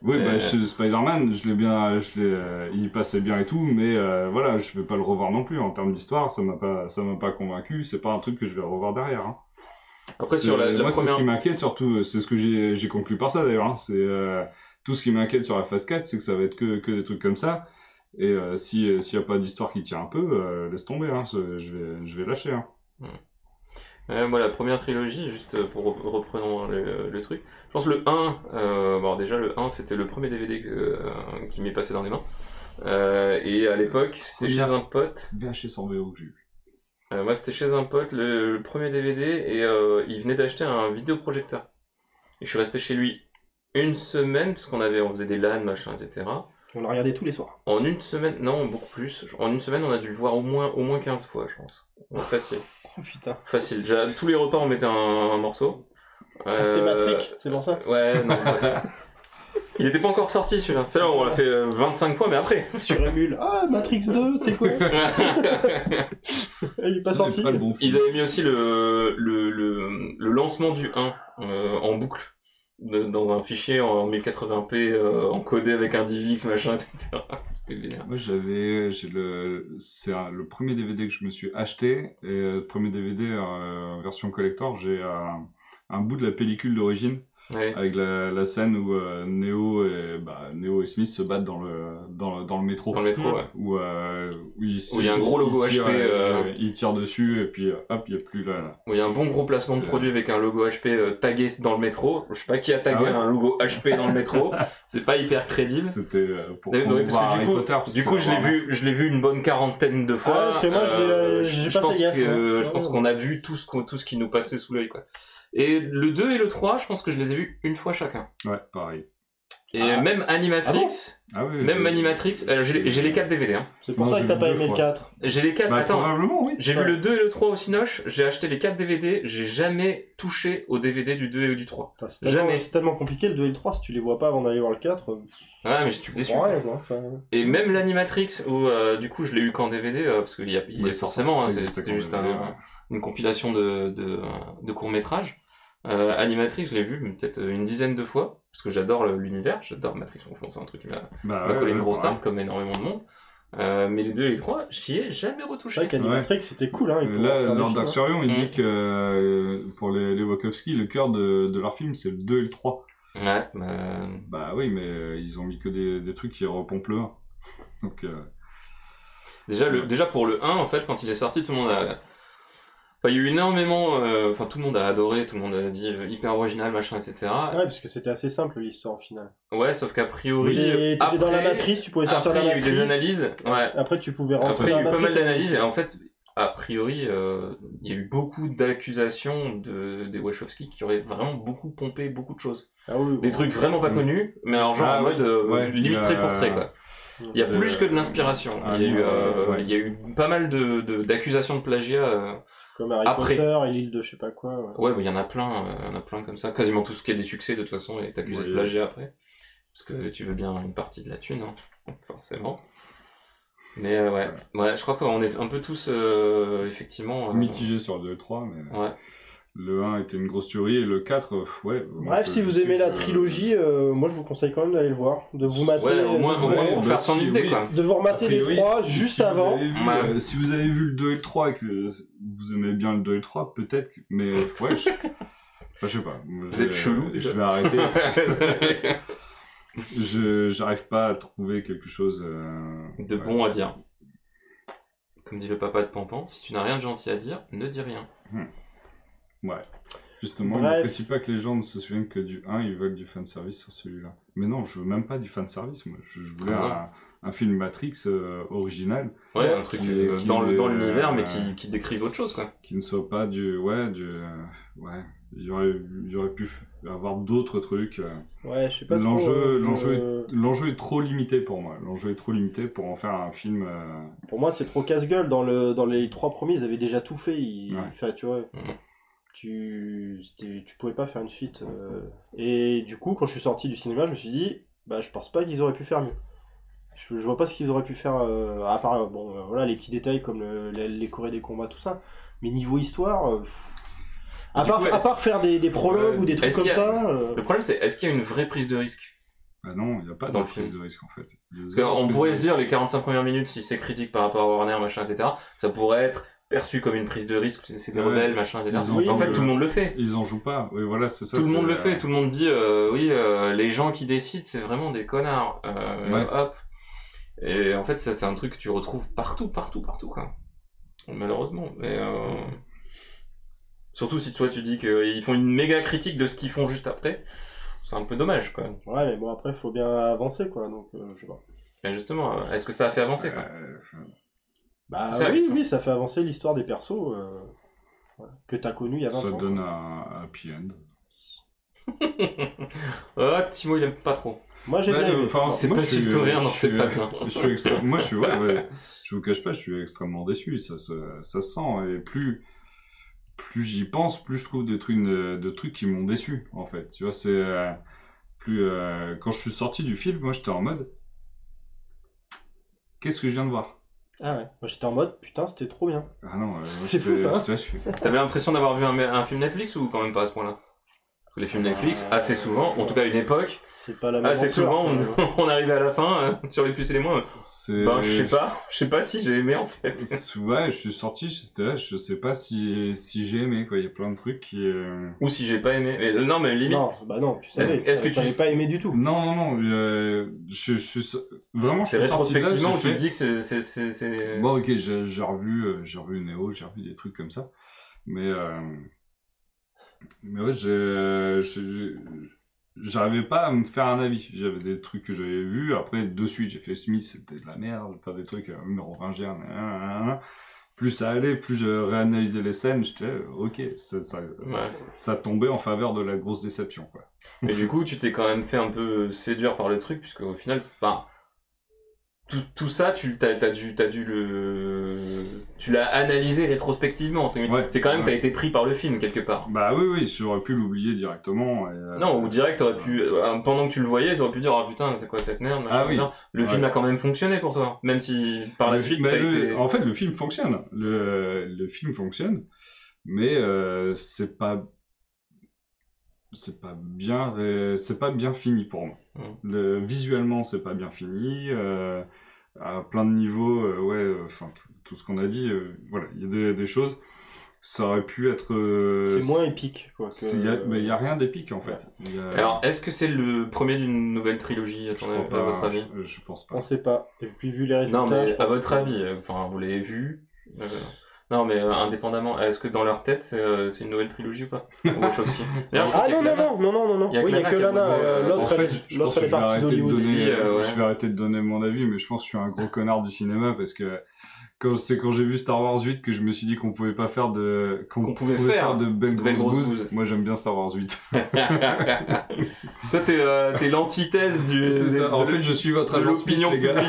Oui, bah, chez Spider-Man, il passait bien et tout, mais voilà, je vais pas le revoir non plus. En termes d'histoire, ça m'a pas convaincu, c'est pas un truc que je vais revoir derrière, hein. Après, sur la moi, c'est ce première. qui m'inquiète surtout, c'est ce que j'ai conclu par ça d'ailleurs, hein, c'est tout ce qui m'inquiète sur la phase 4, c'est que ça va être que des trucs comme ça, et s'il y a pas d'histoire qui tient un peu, laisse tomber, hein, je vais lâcher, hein. Moi, la première trilogie, juste pour reprenons le truc. Je pense le 1, bon déjà le 1 c'était le premier DVD qui m'est passé dans les mains. Et à l'époque c'était chez un pote. VHS en VO que j'ai eu. Moi c'était chez un pote le premier DVD et il venait d'acheter un vidéoprojecteur. Et je suis resté chez lui une semaine parce on faisait des LAN machin etc. On l'a regardé tous les soirs. En une semaine, non beaucoup plus. En une semaine on a dû le voir au moins 15 fois je pense. Facile. Oh putain. Facile. Déjà, tous les repas, on mettait un morceau. Ah, c'était Matrix, c'est pour ça. Ouais, non. Il était pas encore sorti celui-là. C'est là où on l'a fait 25 fois, mais après. Sur Emule. Ah, Matrix 2, c'est quoi? Il est pas sorti. Pas le bon film. Ils avaient mis aussi le lancement du 1 en boucle. Dans un fichier en 1080p encodé avec un DivX machin, etc. C'était bien. Moi c'est le premier DVD que je me suis acheté, et le premier DVD en version collector, j'ai un bout de la pellicule d'origine. Ouais. Avec la scène où Neo et Smith se battent dans le métro. Dans le métro, ouais. Où il y a un gros logo tire, HP. Il tire dessus, et puis hop, il n'y a plus là. Où il y a un bon gros placement de produit avec un logo HP tagué dans le métro. Je sais pas qui a tagué un logo HP dans le métro. C'est pas hyper crédible. C'était pour parce voir que Harry Potter. du coup, je l'ai vu une bonne quarantaine de fois. Ah, c'est moi, j'ai pas fait gaffe. Je pense qu'on a vu tout ce qui nous passait sous l'œil, quoi. Et le 2 et le 3, je pense que je les ai vus une fois chacun. Ouais, pareil. Et même Animatrix, Animatrix, j'ai les 4 DVD. Hein. C'est pour ça que t'as pas aimé le 4. J'ai les 4, probablement, oui. J'ai vu le 2 et le 3 au Cinoche, j'ai acheté les 4 DVD, j'ai jamais touché au DVD du 2 et du 3. C'est tellement compliqué le 2 et le 3, si tu les vois pas avant d'aller voir le 4. Ouais, mais je suis déçu. Rien, quoi. Et même l'Animatrix, où du coup je l'ai eu qu'en DVD, parce qu'il y a forcément, c'était juste une compilation de courts-métrages. Animatrix, je l'ai vu peut-être une dizaine de fois, parce que j'adore l'univers, j'adore Matrix, franchement c'est un truc qui m'a collé une grosse tarte comme énormément de monde. Mais les 2 et les 3, j'y ai jamais retouché. C'est vrai qu'Animatrix c'était cool, hein. Là, Lord Darksurion, il dit que pour les Wachowski, le cœur de leur film, c'est le 2 et le 3. Ouais, bah oui, mais ils ont mis que des trucs qui repompent le 1. Donc, déjà pour le 1, en fait, quand il est sorti, tout le monde a... Enfin, il y a eu énormément... tout le monde a adoré, tout le monde a dit hyper original, machin, etc. Ouais, parce que c'était assez simple l'histoire au final. Ouais, sauf qu'a priori... T'étais dans la matrice, tu pouvais sortir de la matrice. Après, il y a eu des analyses. Ouais. Après, tu pouvais rentrer dans la matrice. Après, il y a eu pas mal d'analyses, et en fait, a priori, il y a eu beaucoup d'accusations des Wachowski qui auraient vraiment beaucoup pompé beaucoup de choses. Ah oui, des trucs vraiment pas connus, mais alors genre en mode limite trait pour trait, quoi. Il y a plus que de l'inspiration. Il y a eu pas mal d'accusations de plagiat. Comme Harry Potter et l'île de je sais pas quoi. Ouais, il y en a plein comme ça. Quasiment tout ce qui est des succès de toute façon est accusé de plagiat après. Parce que tu veux bien une partie de la thune, hein, forcément. Mais ouais, je crois qu'on est un peu tous effectivement mitigés sur le 2 et le 3, mais ouais. Le 1 était une grosse tuerie et le 4, ouais. Bref, si vous aimez la trilogie, moi je vous conseille quand même d'aller le voir, de vous mater. Ouais, au moins pour faire son idée, quoi. De vous remater les 3 juste avant. Si vous avez vu le 2 et le 3 et que vous aimez bien le 2 et le 3, peut-être, mais ouais, je sais pas. Vous êtes chelou. Je vais arrêter. J'arrive pas à trouver quelque chose de bon à dire. Comme dit le papa de Pampan, si tu n'as rien de gentil à dire, ne dis rien. Ouais. Justement, n'apprécie pas que les gens ne se souviennent que du 1, ils veulent du fanservice sur celui-là. Mais non, je veux même pas du fanservice, moi. Je voulais un film Matrix original. Ouais, un truc dans l'univers, mais qui décrive autre chose, quoi. Qui ne soit pas du... Ouais. Il y aurait pu avoir d'autres trucs. Ouais, je sais pas L'enjeu est trop limité pour moi. L'enjeu est trop limité pour en faire un film... Pour moi, c'est trop casse-gueule. Dans les 3 premiers, ils avaient déjà tout fait. Enfin, tu vois... Tu pouvais pas faire une suite. Et du coup, quand je suis sorti du cinéma, je me suis dit, je pense pas qu'ils auraient pu faire mieux. Je vois pas ce qu'ils auraient pu faire, à part les petits détails comme les chorés des combats, tout ça. Mais niveau histoire, à part faire des prologues ou des trucs comme ça. Le problème, c'est est-ce qu'il y a une vraie prise de risque? Non, il n'y a pas de prise de risque en fait. On pourrait se dire, les 45 premières minutes, si c'est critique par rapport à Warner, machin, etc., ça pourrait être perçu comme une prise de risque, c'est des rebelles, machin, etc. En fait, tout le monde le fait. Ils en jouent pas. Oui, voilà, c'est ça. Tout le monde le fait. Tout le monde dit, les gens qui décident, c'est vraiment des connards. Hop. Et en fait, ça, c'est un truc que tu retrouves partout, quoi. Malheureusement. Mais surtout si toi, tu dis qu'ils font une méga critique de ce qu'ils font juste après, c'est un peu dommage, quoi. Ouais, mais bon, après, il faut bien avancer, quoi. Donc, je sais pas. Mais justement, est-ce que ça a fait avancer, quoi? Oui, ça fait avancer l'histoire des persos que t'as connus il y a 20 ans. Ça donne un happy end. Timo, il aime pas trop. Moi, j'aime bien. C'est pas sud-coréen, donc c'est pas bien. Moi, je vous cache pas, je suis extrêmement déçu. Ça se sent. Et plus j'y pense, plus je trouve de trucs qui m'ont déçu, en fait. Tu vois, quand je suis sorti du film, moi j'étais en mode qu'est-ce que je viens de voir? Ah ouais, moi j'étais en mode putain, c'était trop bien. Ah non, C'est fou, ça. T'avais l'impression d'avoir vu un film Netflix ou quand même pas à ce point-là? Les films Netflix, assez souvent, en tout cas à une époque, c'est pas la même assez souvent, on arrivait à la fin, sur les plus et les moins. Ben, je sais pas si j'ai aimé en fait. Ouais, je suis sorti, j'étais là, je sais pas si j'ai aimé, quoi. Il y a plein de trucs qui. Ou si j'ai pas aimé. Mais, non, mais limite. Non, bah non, tu savais. Est-ce que tu n'avais pas aimé du tout? Non, je suis vraiment. C'est rétrospectivement où tu te dis que c'est. Bon, ok, j'ai revu Neo, j'ai revu des trucs comme ça, mais ouais, j'arrivais pas à me faire un avis. J'avais des trucs que j'avais vus. Après, de suite, j'ai fait Smith, c'était de la merde. Enfin, des trucs mérovingiens. Plus ça allait, plus je réanalysais les scènes. J'étais, ok, ça tombait en faveur de la grosse déception, quoi. Et du coup, tu t'es quand même fait un peu séduire par le truc, puisque au final, c'est pas. Tout ça, tu l'as analysé rétrospectivement, entre guillemets. Ouais, c'est quand même que t'as été pris par le film, quelque part. Bah oui, j'aurais pu l'oublier directement. Non, ou direct, t'aurais pu, pendant que tu le voyais, t'aurais pu dire, ah putain, c'est quoi cette merde, machin, oui. Le film a quand même fonctionné pour toi. Même si, par la suite, En fait, le film fonctionne. Le film fonctionne. Mais, c'est pas bien fini pour moi. Visuellement, c'est pas bien fini. À plein de niveaux, enfin tout ce qu'on a dit, voilà, il y a des choses. Ça aurait pu être. C'est moins épique, quoi. Mais il y a rien d'épique en fait. Alors, est-ce que c'est le premier d'une nouvelle trilogie, à votre avis? Je pense pas. On sait pas. Et puis vu les résultats. Non, mais à votre avis, enfin, vous l'avez vu. Non, mais indépendamment, est-ce que dans leur tête, c'est une nouvelle trilogie ou pas? Non. Oui, il y a que Lana. L'autre, elle est partie d'Hollywood. Je vais arrêter de donner mon avis, mais je pense que je suis un gros connard du cinéma parce que quand j'ai vu Star Wars 8 que je me suis dit qu'on pouvait pas faire qu'on pouvait faire de belles grosses bouses. Moi, j'aime bien Star Wars 8. Toi, t'es l'antithèse c'est ça. En fait, je suis votre agent Smith, les gars.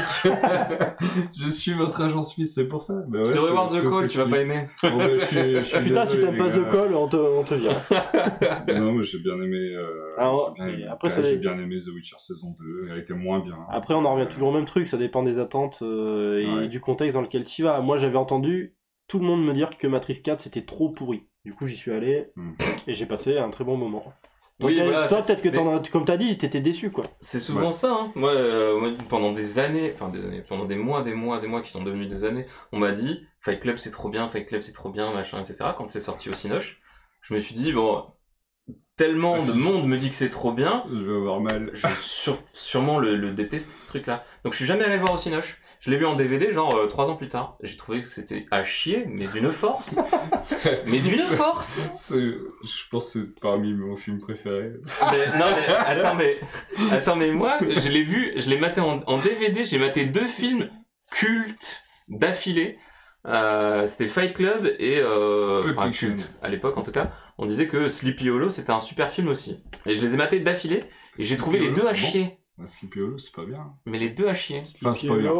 Je suis votre agent Smith, c'est pour ça. Bah ouais, tu devrais voir The Call, tu vas pas aimer. Putain, si t'aimes pas The Call, on te vire. Non, mais j'ai bien aimé. J'ai bien aimé The Witcher saison 2. Elle était moins bien. Après, on en revient toujours au même truc. Ça dépend des attentes et du contexte dans lequel tu vas. Moi, j'avais entendu tout le monde me dire que Matrix 4 c'était trop pourri. Du coup, j'y suis allé et j'ai passé un très bon moment. Toi, peut-être que comme t'as dit, t'étais déçu, quoi. C'est souvent ça, hein. Moi, pendant des années, pendant des mois qui sont devenus des années, on m'a dit Fight Club c'est trop bien, machin, etc. Quand c'est sorti au Cinoche, je me suis dit, bon, tellement de monde me dit que c'est trop bien, je vais avoir mal. Je vais sûrement le détester, ce truc-là. Donc je suis jamais allé voir au Cinoche. Je l'ai vu en DVD, genre 3 ans plus tard. J'ai trouvé que c'était à chier, mais d'une force. Mais d'une force. Je pense que c'est parmi mes films préférés. Attends, mais moi, je l'ai vu, je l'ai maté en DVD. J'ai maté 2 films cultes d'affilée. C'était Fight Club et culte à l'époque en tout cas. On disait que Sleepy Hollow c'était un super film aussi. Et je les ai matés d'affilée et j'ai trouvé les deux à chier. Sleepy Hollow, c'est pas bien. Mais les deux à chier. Enfin, c'est pas bien.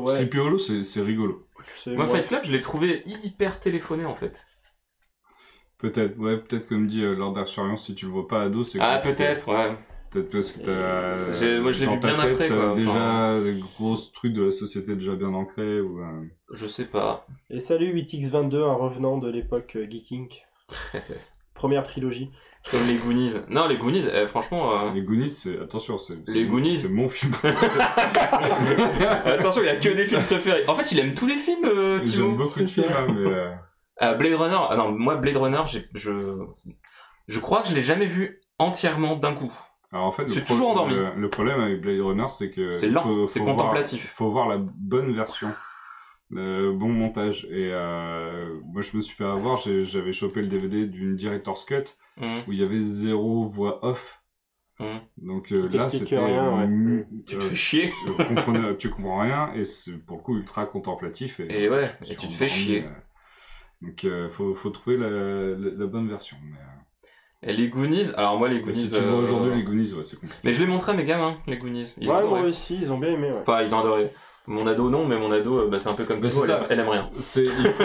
Sleepy Hollow, c'est rigolo. Moi, Fight Club, je l'ai trouvé hyper téléphoné, en fait. Peut-être comme dit Lord Experience, si tu le vois pas ado, c'est... Ah, peut-être, ouais. Peut-être parce que t'as... Moi, je l'ai vu bien après, quoi. Déjà des gros trucs de la société déjà bien ancrés, ou... Je sais pas. Et salut 8X22, un revenant de l'époque Geeking. Première trilogie. Comme les Goonies. Non, les Goonies, franchement... Les Goonies, c'est mon film. Attention, il y a que des films préférés. En fait, il aime tous les films, Thibaut. J'aime beaucoup de films, mais... Blade Runner... Ah non, moi, Blade Runner, je crois que je l'ai jamais vu entièrement d'un coup. Alors en fait, c'est toujours endormi. Le problème avec Blade Runner, c'est que... C'est lent, c'est contemplatif. Faut voir la bonne version. Le bon montage. Et moi, je me suis fait avoir, j'avais chopé le DVD d'une Director's Cut où il y avait 0 voix off. Donc là, c'était... tu te fais chier. Tu comprends rien et c'est pour le coup ultra contemplatif. Et tu te fais chier. Donc faut trouver la bonne version. Mais, Et les Goonies, alors moi les Goonies... Si tu vois aujourd'hui les Goonies, c'est compliqué. Mais je l'ai montré à mes gamins, les Goonies. Moi aussi, ils ont bien aimé. Enfin, ils ont adoré. Mon ado, non, mais mon ado, c'est un peu comme Mais Thibaut, c'est ça. elle aime rien. Il faut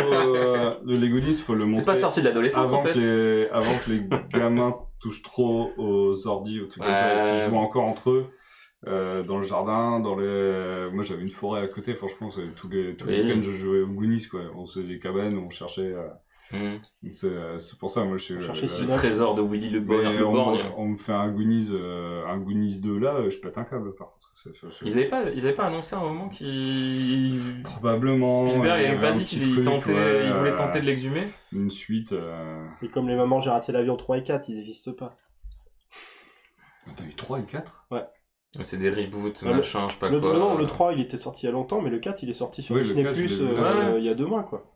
le Lego Goonies, faut le T'es montrer pas sorti de l'adolescence, avant en fait. avant que les gamins touchent trop aux ordi, aux trucs comme ça, et qu'ils jouent encore entre eux. Dans le jardin, moi j'avais une forêt à côté, franchement tous les week-ends je jouais aux Goonies, quoi. On faisait des cabanes, on cherchait c'est pour ça moi je cherchais Le trésor de Willy le Borgne. on me fait un Goonies 2 là, je pète un câble par contre. Ils avaient pas annoncé à un moment qu'ils... Probablement Spielberg avait pas dit qu'il voulait tenter de l'exhumer. une suite C'est comme les mamans j'ai raté l'avion 3 et 4, ils n'existent pas. T'as eu 3 et 4? Ouais. C'est des reboots, machin, je sais pas quoi. Non, le 3 il était sorti il y a longtemps, mais le 4 il est sorti sur Oui, Disney+, le 4, il y a 2 mois quoi.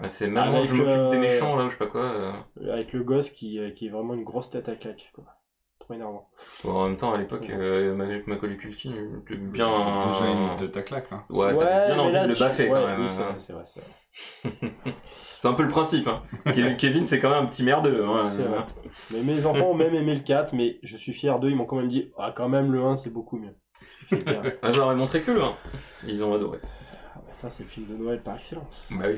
C'est maintenant je m'occupe des méchants là, ou je sais pas quoi. Avec le gosse qui est vraiment une grosse tête à claque quoi. Trop énervant. Bon, en même temps, à l'époque, Macaulay Culkin était bien... Déjà une tête à claque, hein. Ouais, t'avais bien envie de le baffer quand même. Oui, c'est vrai. C'est un peu le principe, hein. Kevin, c'est quand même un petit merdeux. Hein. C'est vrai. Mais mes enfants ont même aimé le 4, mais je suis fier d'eux, ils m'ont quand même dit « Ah, quand même, le 1, c'est beaucoup mieux. » Je leur ai montré que le 1. Ils ont adoré. Ça, c'est le film de Noël par excellence. Bah oui.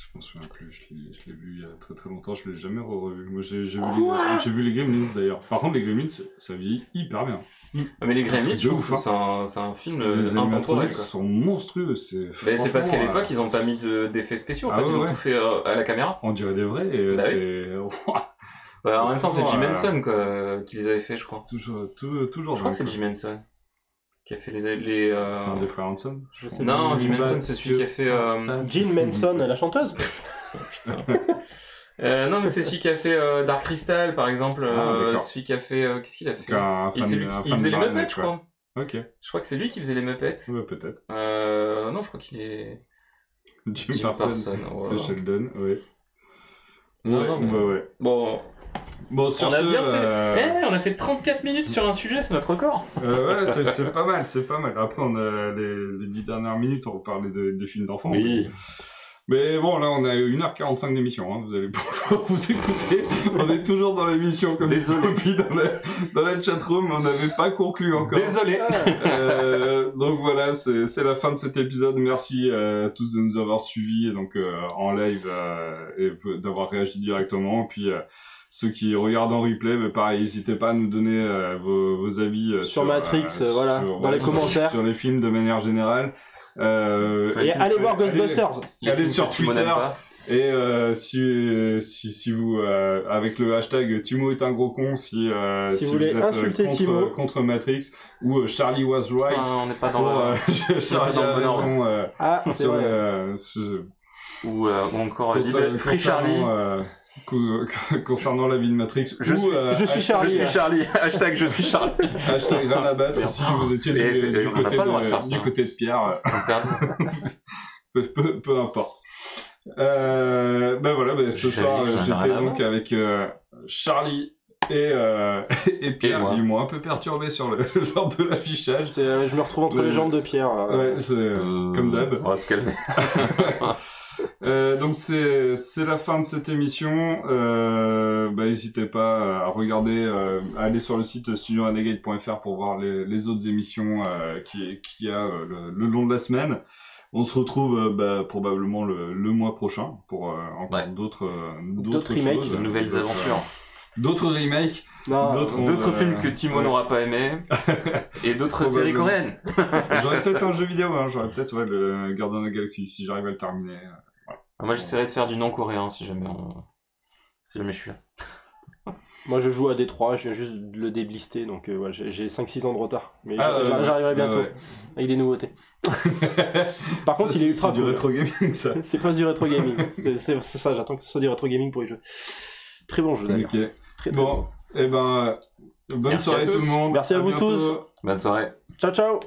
Je m'en souviens plus, je l'ai vu il y a très très longtemps, je l'ai jamais revu. Moi j'ai vu les Gremlins d'ailleurs. Par contre les Gremlins, ça vieillit hyper bien. Mais les Gremlins, je ouf, pense c'est un film les intemporel. Les sont monstrueux, c'est parce qu'à l'époque ils ont pas mis d'effets spéciaux, en fait ils ont tout fait à la caméra. On dirait des vrais et en même temps c'est Jim Henson quoi, qui les avait fait je crois. Toujours je crois que c'est Jim Henson qui a fait les C'est un des frères Hanson? Non, Jim Henson c'est celui qui a fait... Jim Henson, la chanteuse. Putain. Non mais c'est celui qui a fait Dark Crystal par exemple, celui qui a fait... qu'est-ce qu'il a fait? Il faisait les Muppets je crois. Ok. Je crois que c'est lui qui faisait les Muppets. Ouais, peut-être. Non, je crois qu'il est... Jim Parsons, c'est Sheldon, oui. Non, mais... ouais. Bon, sur on a fait 34 minutes sur un sujet, c'est notre record. Ouais, c'est pas mal, c'est pas mal. Après, on a les 10 dernières minutes, on va parler des films d'enfants. Oui. Mais bon, là, on a 1h45 d'émission, hein. Vous allez pouvoir vous écouter. On est toujours dans l'émission, comme désolé. Puis dans la chatroom, on n'avait pas conclu encore. Désolé. Donc voilà, c'est la fin de cet épisode. Merci à tous de nous avoir suivis donc en live et d'avoir réagi directement. Et puis ceux qui regardent en replay, mais pareil, n'hésitez pas à nous donner vos avis sur Matrix, dans les commentaires, sur les films de manière générale. Et allez voir Ghostbusters. Allez sur Twitter. Et si vous avec le hashtag Timo est un gros con, si vous voulez vous êtes insulter Timo contre Matrix ou Charlie was right. On n'est pas dans Charlie a raison. C'est vrai. Ou encore Free Charlie. Concernant la vie de Matrix, je suis Charlie. Je suis Charlie. Hashtag je suis Charlie. Hashtag rien à battre. Si vous étiez du côté de Pierre, peu importe. Ce soir j'étais donc avec Charlie et Pierre. Ils m'ont un peu perturbé lors de l'affichage. Je me retrouve entre les jambes de Pierre. Ouais, c'est comme d'hab. On va se calmer. Donc c'est la fin de cette émission. N'hésitez pas à regarder, à aller sur le site studiorenegade.fr pour voir les autres émissions qu'il y a le long de la semaine. On se retrouve probablement le mois prochain pour encore d'autres remakes, choses, de nouvelles aventures. D'autres remakes, d'autres films que Timo n'aura pas aimé, et d'autres séries coréennes. J'aurais peut-être un jeu vidéo, hein. J'aurais peut-être le Gardien de la Galaxie si j'arrive à le terminer. Voilà. Moi j'essaierai de faire du non coréen si jamais je suis là. Moi je joue à D3, je viens juste de le déblister, donc j'ai 5-6 ans de retard. Mais j'arriverai bientôt avec des nouveautés. Par contre, il est ultra cool. C'est du rétro gaming ça. C'est pas du rétro gaming. C'est ça, j'attends que ce soit du rétro gaming pour les jeux. Très bon jeu d'ailleurs. Ok. Très bon. Et bonne soirée tout le monde. Merci à vous bientôt. tous. Bonne soirée. Ciao ciao.